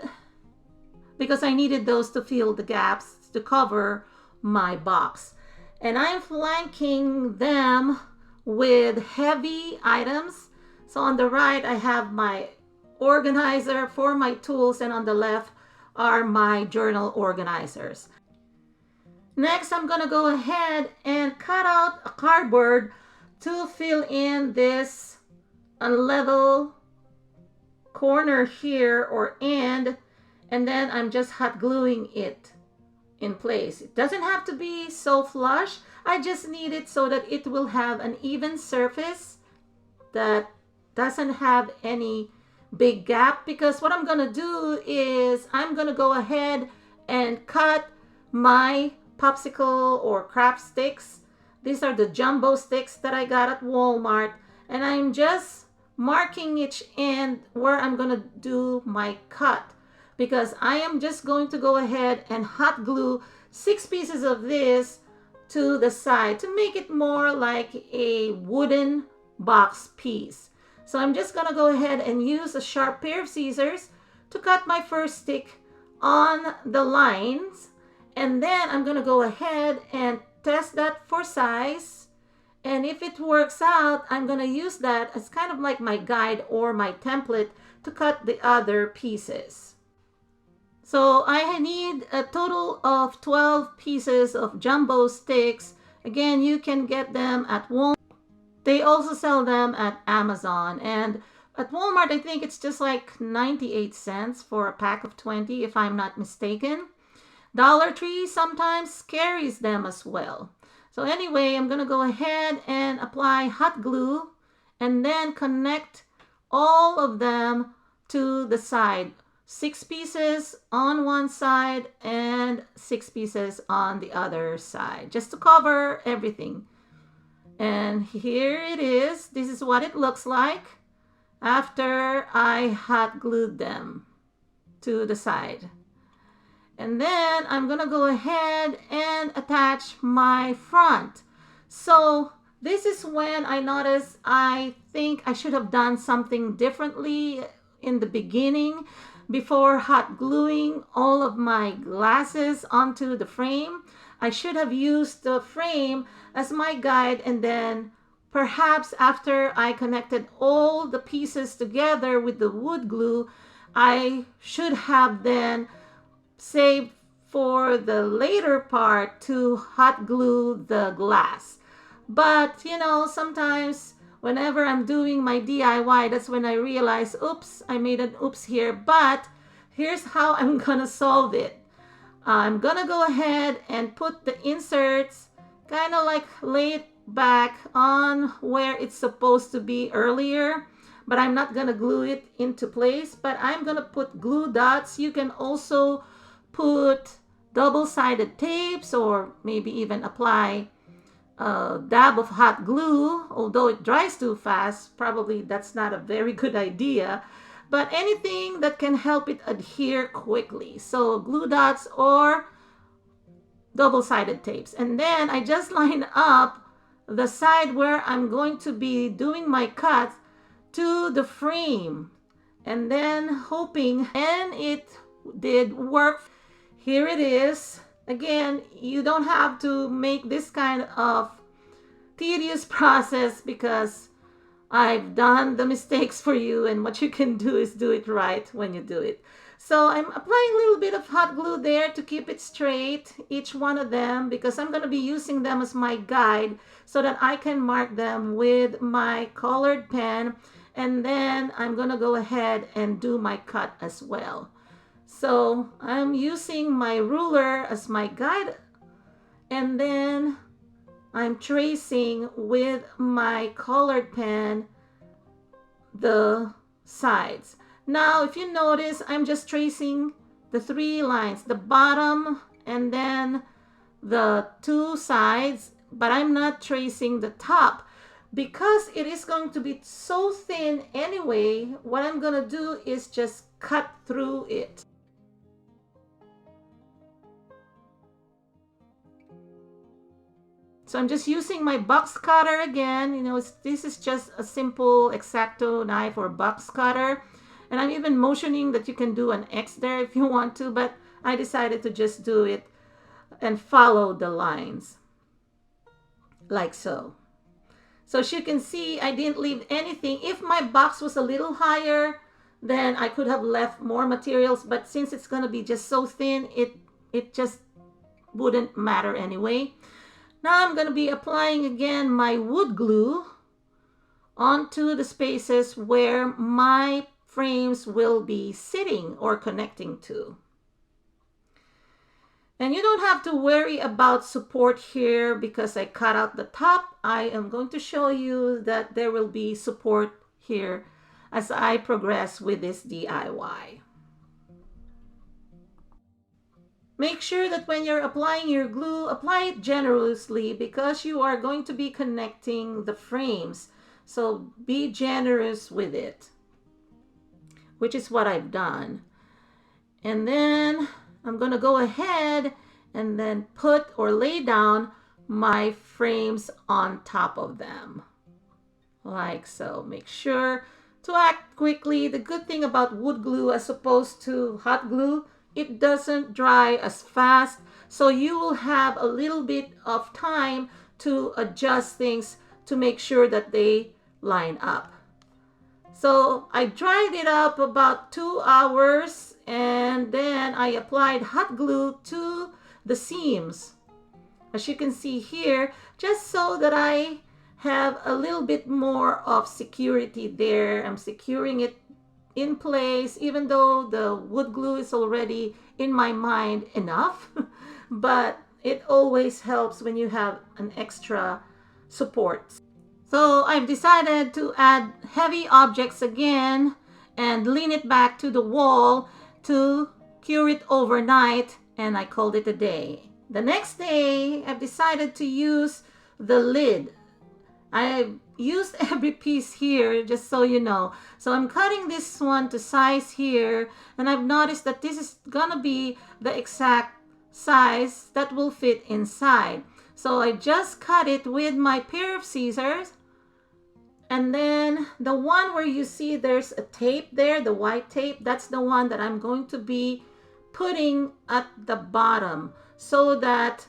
because I needed those to fill the gaps to cover my box. And I'm flanking them with heavy items. So on the right, I have my organizer for my tools, and on the left are my journal organizers. Next, I'm gonna go ahead and cut out a cardboard to fill in this unlevel corner here or end, and then I'm just hot gluing it in place. It doesn't have to be so flush. I just need it so that it will have an even surface that doesn't have any big gap, because what I'm gonna do is I'm gonna go ahead and cut my popsicle or craft sticks. These are the jumbo sticks that I got at Walmart, and I'm just marking each end where I'm gonna do my cut, because I am just going to go ahead and hot glue 6 pieces of this to the side to make it more like a wooden box piece. So I'm just gonna go ahead and use a sharp pair of scissors to cut my first stick on the lines, and then I'm gonna go ahead and test that for size, and if it works out, I'm gonna use that as kind of like my guide or my template to cut the other pieces. So I need a total of 12 pieces of jumbo sticks. Again, you can get them at Walmart. They also sell them at Amazon, and at Walmart I think it's just like 98 cents for a pack of 20 if I'm not mistaken. Dollar Tree sometimes carries them as well. So anyway, I'm gonna go ahead and apply hot glue and then connect all of them to the side. 6 pieces on one side and 6 pieces on the other side, just to cover everything. And here it is. This is what it looks like after I hot glued them to the side. And then I'm gonna go ahead and attach my front. So this is when I noticed I think I should have done something differently in the beginning. Before hot gluing all of my glasses onto the frame, I should have used the frame as my guide, and then perhaps after I connected all the pieces together with the wood glue, I should have then saved for the later part to hot glue the glass. But you know, sometimes whenever I'm doing my DIY, that's when I realize, oops, I made an oops here. But here's how I'm gonna solve it. I'm gonna go ahead and put the inserts kind of like laid back on where it's supposed to be earlier, but I'm not gonna glue it into place, but I'm gonna put glue dots. You can also put double-sided tapes, or maybe even apply a dab of hot glue, although it dries too fast. Probably that's not a very good idea, but anything that can help it adhere quickly. So glue dots or double-sided tapes. And then I just line up the side where I'm going to be doing my cut to the frame, and then hoping, and it did work. Here it is. Again, you don't have to make this kind of tedious process because I've done the mistakes for you, and what you can do is do it right when you do it. So I'm applying a little bit of hot glue there to keep it straight, each one of them, because I'm going to be using them as my guide so that I can mark them with my colored pen, and then I'm going to go ahead and do my cut as well. So I'm using my ruler as my guide, and then I'm tracing with my colored pen the sides. Now, if you notice, I'm just tracing the 3 lines, the bottom and then the 2 sides, but I'm not tracing the top because it is going to be so thin anyway. What I'm going to do is just cut through it. So I'm just using my box cutter again. You know, this is just a simple X-Acto knife or box cutter. And I'm even motioning that you can do an X there if you want to, but I decided to just do it and follow the lines like so. So as you can see, I didn't leave anything. If my box was a little higher, then I could have left more materials, but since it's going to be just so thin, it just wouldn't matter anyway. Now I'm going to be applying again my wood glue onto the spaces where my frames will be sitting or connecting to. And you don't have to worry about support here because I cut out the top. I am going to show you that there will be support here as I progress with this DIY. Make sure that when you're applying your glue, apply it generously because you are going to be connecting the frames. So be generous with it, which is what I've done. And then I'm going to go ahead and then put or lay down my frames on top of them, like so. Make sure to act quickly. The good thing about wood glue as opposed to hot glue, it doesn't dry as fast, so you will have a little bit of time to adjust things to make sure that they line up. So I dried it up about 2 hours, and then I applied hot glue to the seams, as you can see here, just so that I have a little bit more of security there. I'm securing it in place, even though the wood glue is already in my mind enough, but it always helps when you have an extra support. So I've decided to add heavy objects again and lean it back to the wall to cure it overnight, and I called it a day. The next day, I've decided to use the lid. I've used every piece here, just so you know. So I'm cutting this one to size here, and I've noticed that this is gonna be the exact size that will fit inside. So I just cut it with my pair of scissors, and then the one where you see there's a tape there, the white tape, that's the one that I'm going to be putting at the bottom so that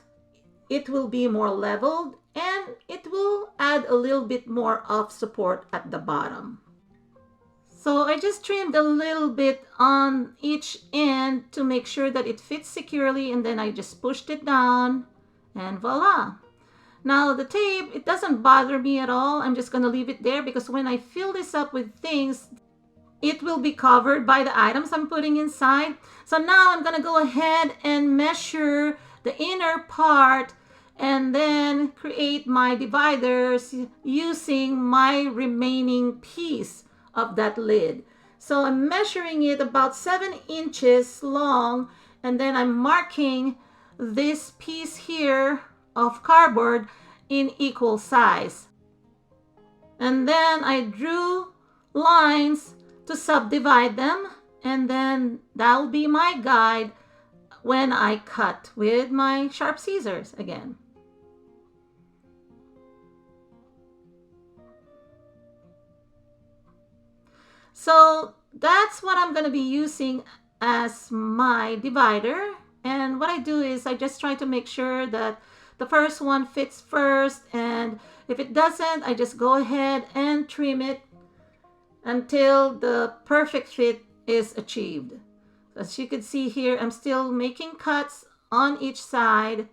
it will be more leveled and it will add a little bit more of support at the bottom. So I just trimmed a little bit on each end to make sure that it fits securely, and then I just pushed it down and voila. Now the tape, it doesn't bother me at all. I'm just going to leave it there because when I fill this up with things, it will be covered by the items I'm putting inside. So now I'm going to go ahead and measure the inner part and then create my dividers using my remaining piece of that lid. So I'm measuring it about 7 inches long, and then I'm marking this piece here of cardboard in equal size. And then I drew lines to subdivide them, and then that'll be my guide when I cut with my sharp scissors again. So that's what I'm going to be using as my divider. And what I do is I just try to make sure that the first one fits first, and If it doesn't, I just go ahead and trim it until the perfect fit is achieved. As you can see here, I'm still making cuts on each side.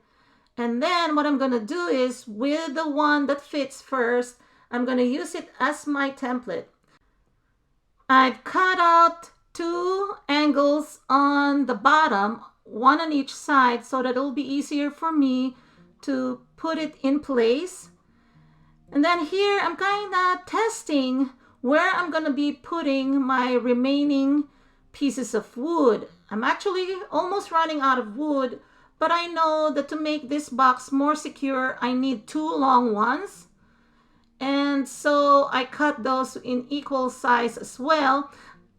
And then what I'm going to do is, with the one that fits first, I'm going to use it as my template. I've cut out 2 angles on the bottom, one on each side, so that it'll be easier for me to put it in place. And then here I'm kind of testing where I'm going to be putting my remaining pieces of wood. I'm actually almost running out of wood, but I know that to make this box more secure, I need 2 long ones. And so I cut those in equal size as well.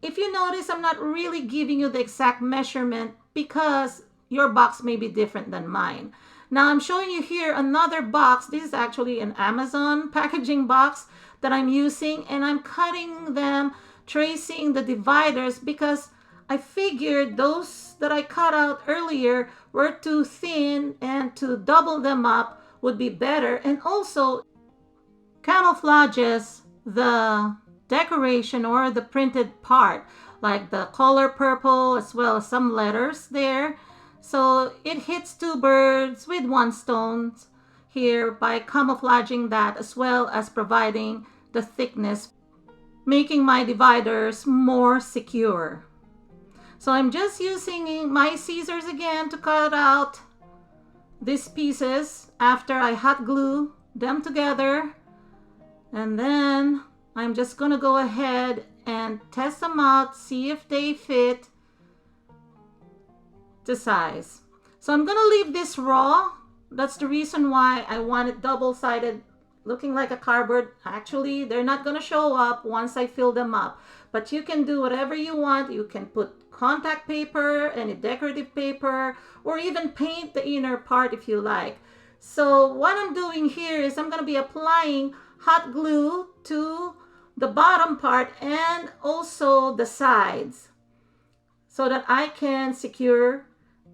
If you notice, I'm not really giving you the exact measurement because your box may be different than mine. Now I'm showing you here another box. This is actually an Amazon packaging box that I'm using, and I'm cutting them, tracing the dividers, because I figured those that I cut out earlier were too thin, and to double them up would be better, and also camouflages the decoration or the printed part, like the color purple as well as some letters there. So it hits 2 birds with 1 stone here by camouflaging that, as well as providing the thickness, making my dividers more secure. So I'm just using my scissors again to cut out these pieces after I hot glue them together. And then I'm just going to go ahead and test them out, see if they fit the size. So I'm going to leave this raw. That's the reason why I want it double-sided, looking like a cardboard. Actually, they're not going to show up once I fill them up. But you can do whatever you want. You can put contact paper, any decorative paper, or even paint the inner part if you like. So what I'm doing here is I'm going to be applying hot glue to the bottom part and also the sides, so that I can secure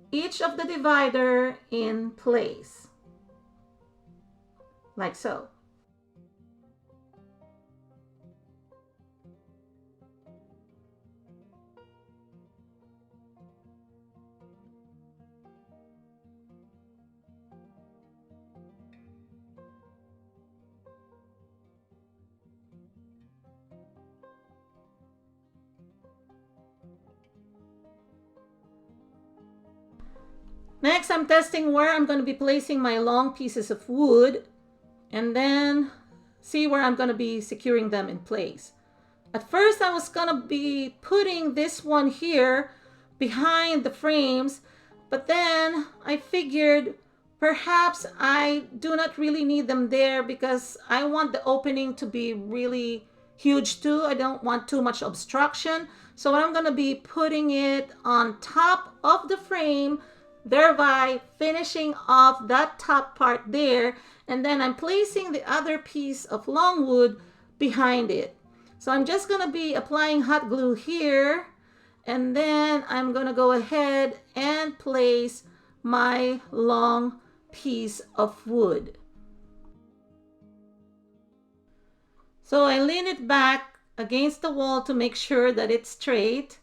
each of the divider in place, like so. Next, I'm testing where I'm going to be placing my long pieces of wood, and then see where I'm going to be securing them in place. At first, I was going to be putting this one here behind the frames, but then I figured perhaps I do not really need them there because I want the opening to be really huge too. I don't want too much obstruction. So I'm going to be putting it on top of the frame, thereby finishing off that top part there, and then I'm placing the other piece of long wood behind it. So I'm just going to be applying hot glue here, and then I'm going to go ahead and place my long piece of wood. So I lean it back against the wall to make sure that it's straight,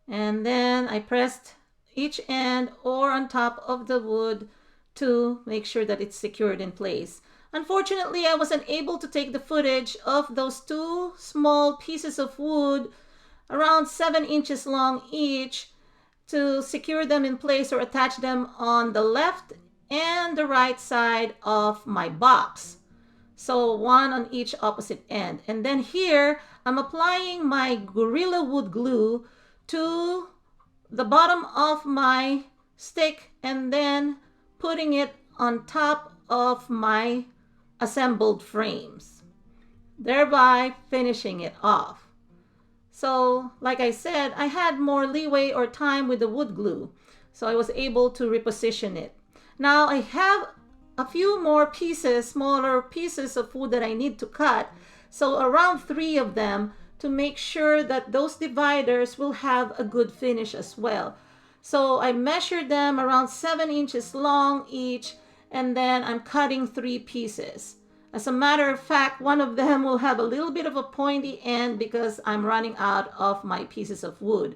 and then I pressed each end or on top of the wood to make sure that it's secured in place. Unfortunately, I wasn't able to take the footage of those 2 small pieces of wood, around 7 inches long each, to secure them in place or attach them on the left and the right side of my box. So 1 on each opposite end. And then here, I'm applying my Gorilla Wood glue to the bottom of my stick and then putting it on top of my assembled frames, thereby finishing it off. So like I said, I had more leeway or time with the wood glue, so I was able to reposition it. Now I have a few more pieces, smaller pieces of wood that I need to cut, so around 3 of them, to make sure that those dividers will have a good finish as well. So I measured them around 7 inches long each, and then I'm cutting 3 pieces. As a matter of fact, one of them will have a little bit of a pointy end because I'm running out of my pieces of wood.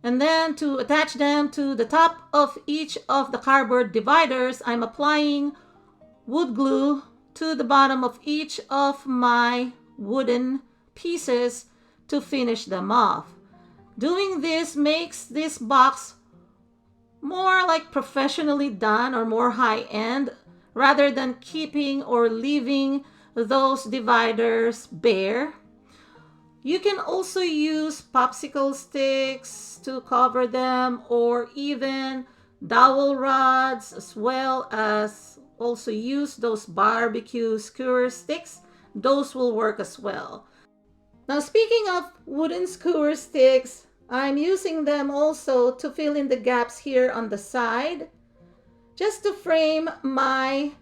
And then to attach them to the top of each of the cardboard dividers, I'm applying wood glue to the bottom of each of my wooden pieces to finish them off. Doing this makes this box more like professionally done or more high-end rather than keeping or leaving those dividers bare. You can also use popsicle sticks to cover them, or even dowel rods, as well as also use those barbecue skewer sticks. Those will work as well. Now, speaking of wooden skewer sticks, I'm using them also to fill in the gaps here on the side, just to frame my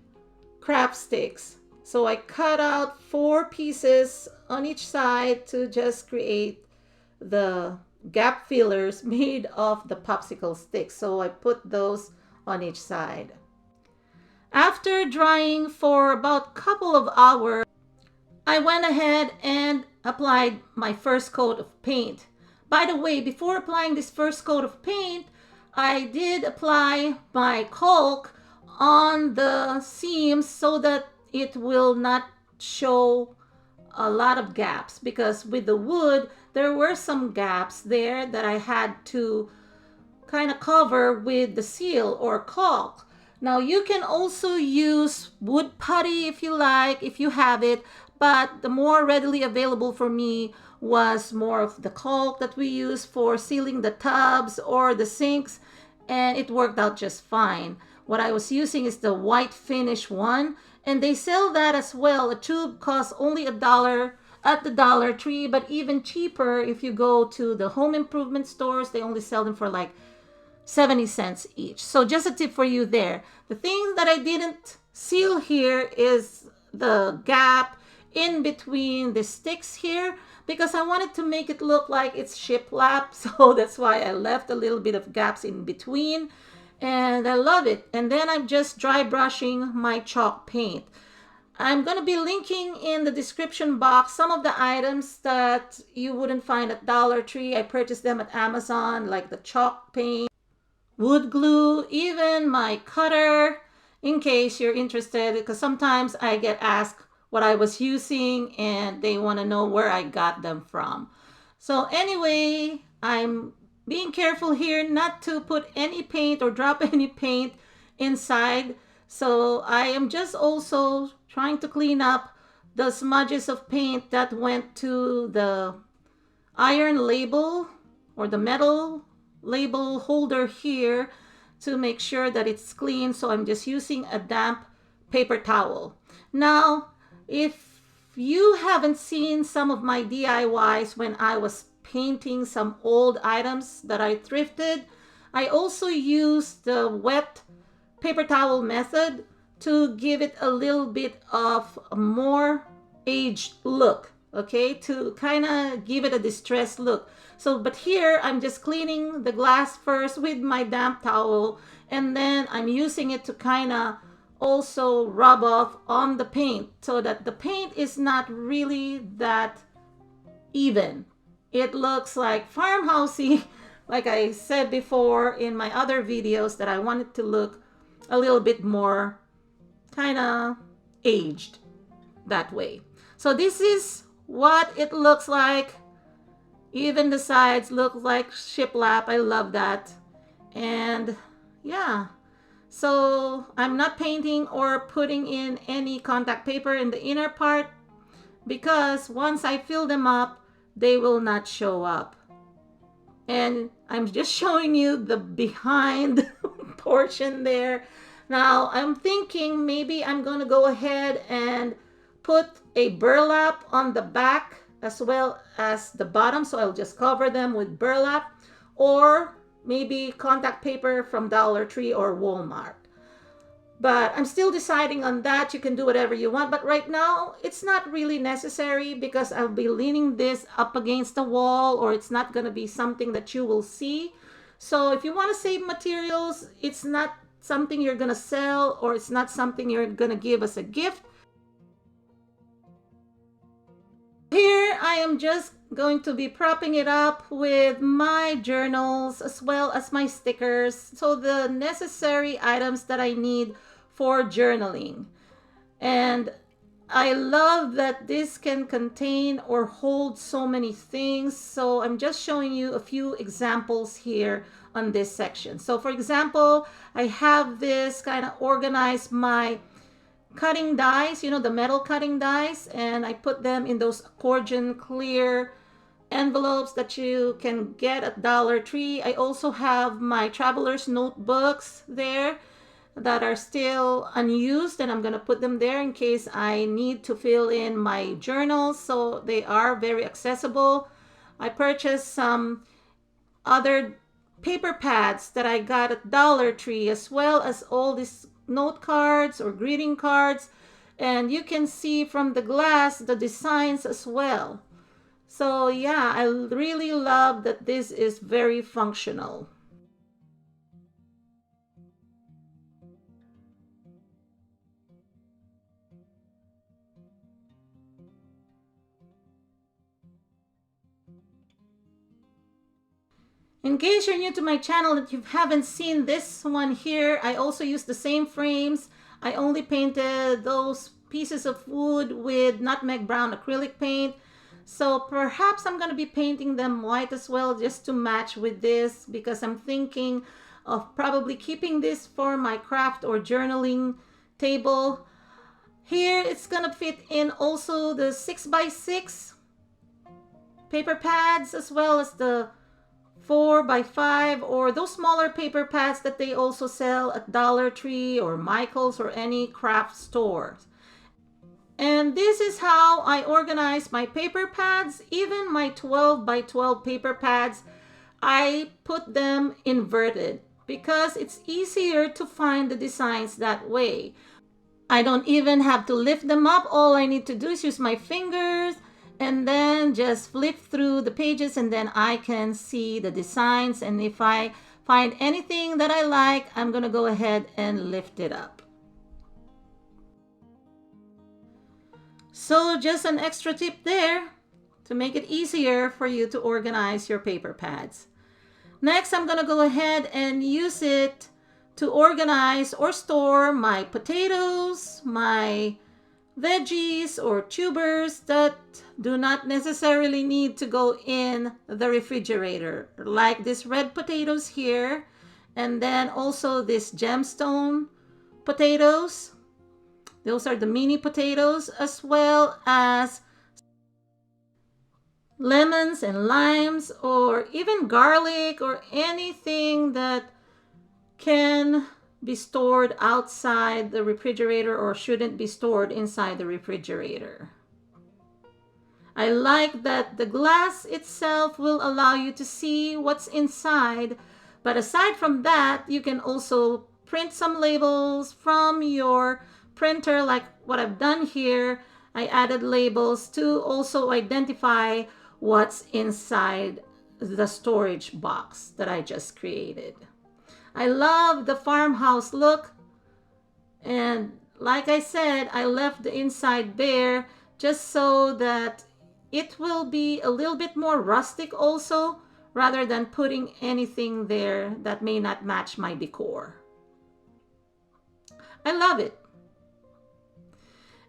craft sticks. So I cut out 4 pieces on each side to just create the gap fillers made of the popsicle sticks. So I put those on each side. After drying for about a couple of hours, I went ahead and applied my first coat of paint. By the way, before applying this first coat of paint, I did apply my caulk on the seams so that it will not show a lot of gaps, because with the wood there were some gaps there that I had to kind of cover with the seal or caulk. Now you can also use wood putty if you like, if you have it, but the more readily available for me was more of the caulk that we use for sealing the tubs or the sinks, and it worked out just fine. What I was using is the white finish one, and they sell that as well. A tube costs only $1 at the Dollar Tree, but even cheaper if you go to the home improvement stores. They only sell them for like 70 cents each. So just a tip for you there. The thing that I didn't seal here is the gap in between the sticks here, because I wanted to make it look like it's shiplap. So that's why I left a little bit of gaps in between, and I love it. And then I'm just dry brushing my chalk paint. I'm going to be linking in the description box some of the items that you wouldn't find at Dollar Tree. I purchased them at Amazon, like the chalk paint, wood glue, even my cutter, in case you're interested, because sometimes I get asked what I was using and they want to know where I got them from. So anyway, I'm being careful here not to put any paint or drop any paint inside. So I am just also trying to clean up the smudges of paint that went to the iron label or the metal label holder here to make sure that it's clean. So I'm just using a damp paper towel. Now, if you haven't seen some of my DIYs when I was painting some old items that I thrifted, I also used the wet paper towel method to give it a little bit of a more aged look, okay, to kind of give it a distressed look. So, but here I'm just cleaning the glass first with my damp towel, and then I'm using it to kind of also rub off on the paint so that the paint is not really that even. It looks like farmhousey, like I said before in my other videos, that I wanted to look a little bit more kind of aged that way. So this is what it looks like. Even the sides look like shiplap. I love that. And yeah, so I'm not painting or putting in any contact paper in the inner part, because once I fill them up, they will not show up. And I'm just showing you the behind portion there. Now I'm thinking maybe I'm going to go ahead and put a burlap on the back as well as the bottom. So I'll just cover them with burlap, or maybe contact paper from Dollar Tree or Walmart. But I'm still deciding on that. You can do whatever you want. But right now, it's not really necessary because I'll be leaning this up against the wall, or it's not going to be something that you will see. So if you want to save materials, it's not something you're going to sell, or it's not something you're going to give as a gift. Here I am just going to be propping it up with my journals as well as my stickers. So the necessary items that I need for journaling. And I love that this can contain or hold so many things. So I'm just showing you a few examples here on this section. So for example, I have this kind of organized my cutting dies, you know, the metal cutting dies, and I put them in those accordion clear envelopes that you can get at Dollar Tree. I also have my traveler's notebooks there that are still unused, and I'm going to put them there in case I need to fill in my journals. So they are very accessible. I purchased some other paper pads that I got at Dollar Tree, as well as all these note cards or greeting cards, and you can see from the glass the designs as well. So yeah, I really love that this is very functional. In case you're new to my channel and you haven't seen this one here, I also use the same frames. I only painted those pieces of wood with nutmeg brown acrylic paint. So perhaps I'm going to be painting them white as well, just to match with this, because I'm thinking of probably keeping this for my craft or journaling table. Here it's going to fit in also the 6x6 paper pads, as well as the 4x5 or those smaller paper pads that they also sell at Dollar Tree or Michael's or any craft stores. And this is how I organize my paper pads. Even my 12x12 paper pads, I put them inverted because it's easier to find the designs that way. I don't even have to lift them up. All I need to do is use my fingers and then just flip through the pages, and then I can see the designs. And if I find anything that I like, I'm gonna go ahead and lift it up. So just an extra tip there to make it easier for you to organize your paper pads. Next, I'm gonna go ahead and use it to organize or store my potatoes, my veggies or tubers that do not necessarily need to go in the refrigerator, like these red potatoes here, and then also these gemstone potatoes. Those are the mini potatoes, as well as lemons and limes, or even garlic, or anything that can be stored outside the refrigerator or shouldn't be stored inside the refrigerator. I like that the glass itself will allow you to see what's inside, but aside from that, you can also print some labels from your printer, like what I've done here. I added labels to also identify what's inside the storage box that I just created. I love the farmhouse look, and like I said, I left the inside bare just so that it will be a little bit more rustic also, rather than putting anything there that may not match my decor. I love it.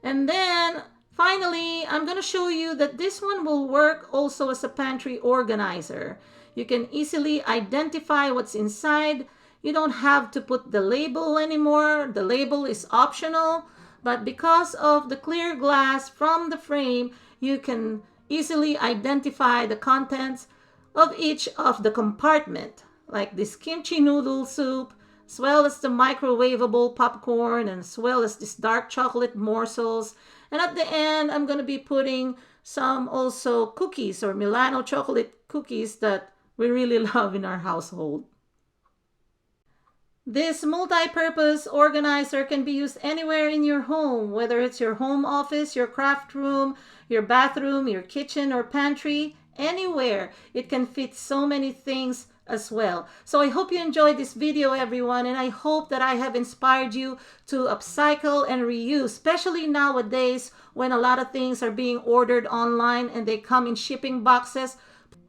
And then finally, I'm going to show you that this one will work also as a pantry organizer. You can easily identify what's inside. You don't have to put the label anymore. The label is optional, but because of the clear glass from the frame, you can easily identify the contents of each of the compartment, like this kimchi noodle soup, as well as the microwavable popcorn, and as well as this dark chocolate morsels. And at the end, I'm going to be putting some also cookies or Milano chocolate cookies that we really love in our household. This multi-purpose organizer can be used anywhere in your home, whether it's your home office, your craft room, your bathroom, your kitchen or pantry, anywhere. It can fit so many things as well. So I hope you enjoyed this video, everyone, and I hope that I have inspired you to upcycle and reuse, especially nowadays when a lot of things are being ordered online and they come in shipping boxes.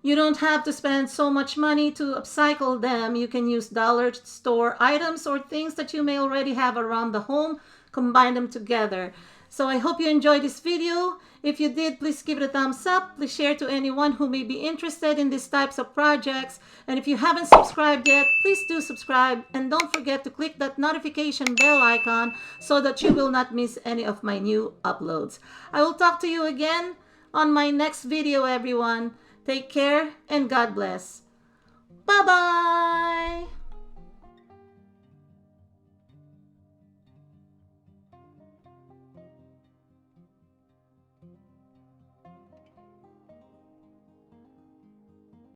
You don't have to spend so much money to upcycle them. You can use dollar store items or things that you may already have around the home, combine them together. So I hope you enjoyed this video. If you did, please give it a thumbs up. Please share to anyone who may be interested in these types of projects. And if you haven't subscribed yet, please do subscribe. And don't forget to click that notification bell icon so that you will not miss any of my new uploads. I will talk to you again on my next video, everyone. Take care and God bless. Bye-bye.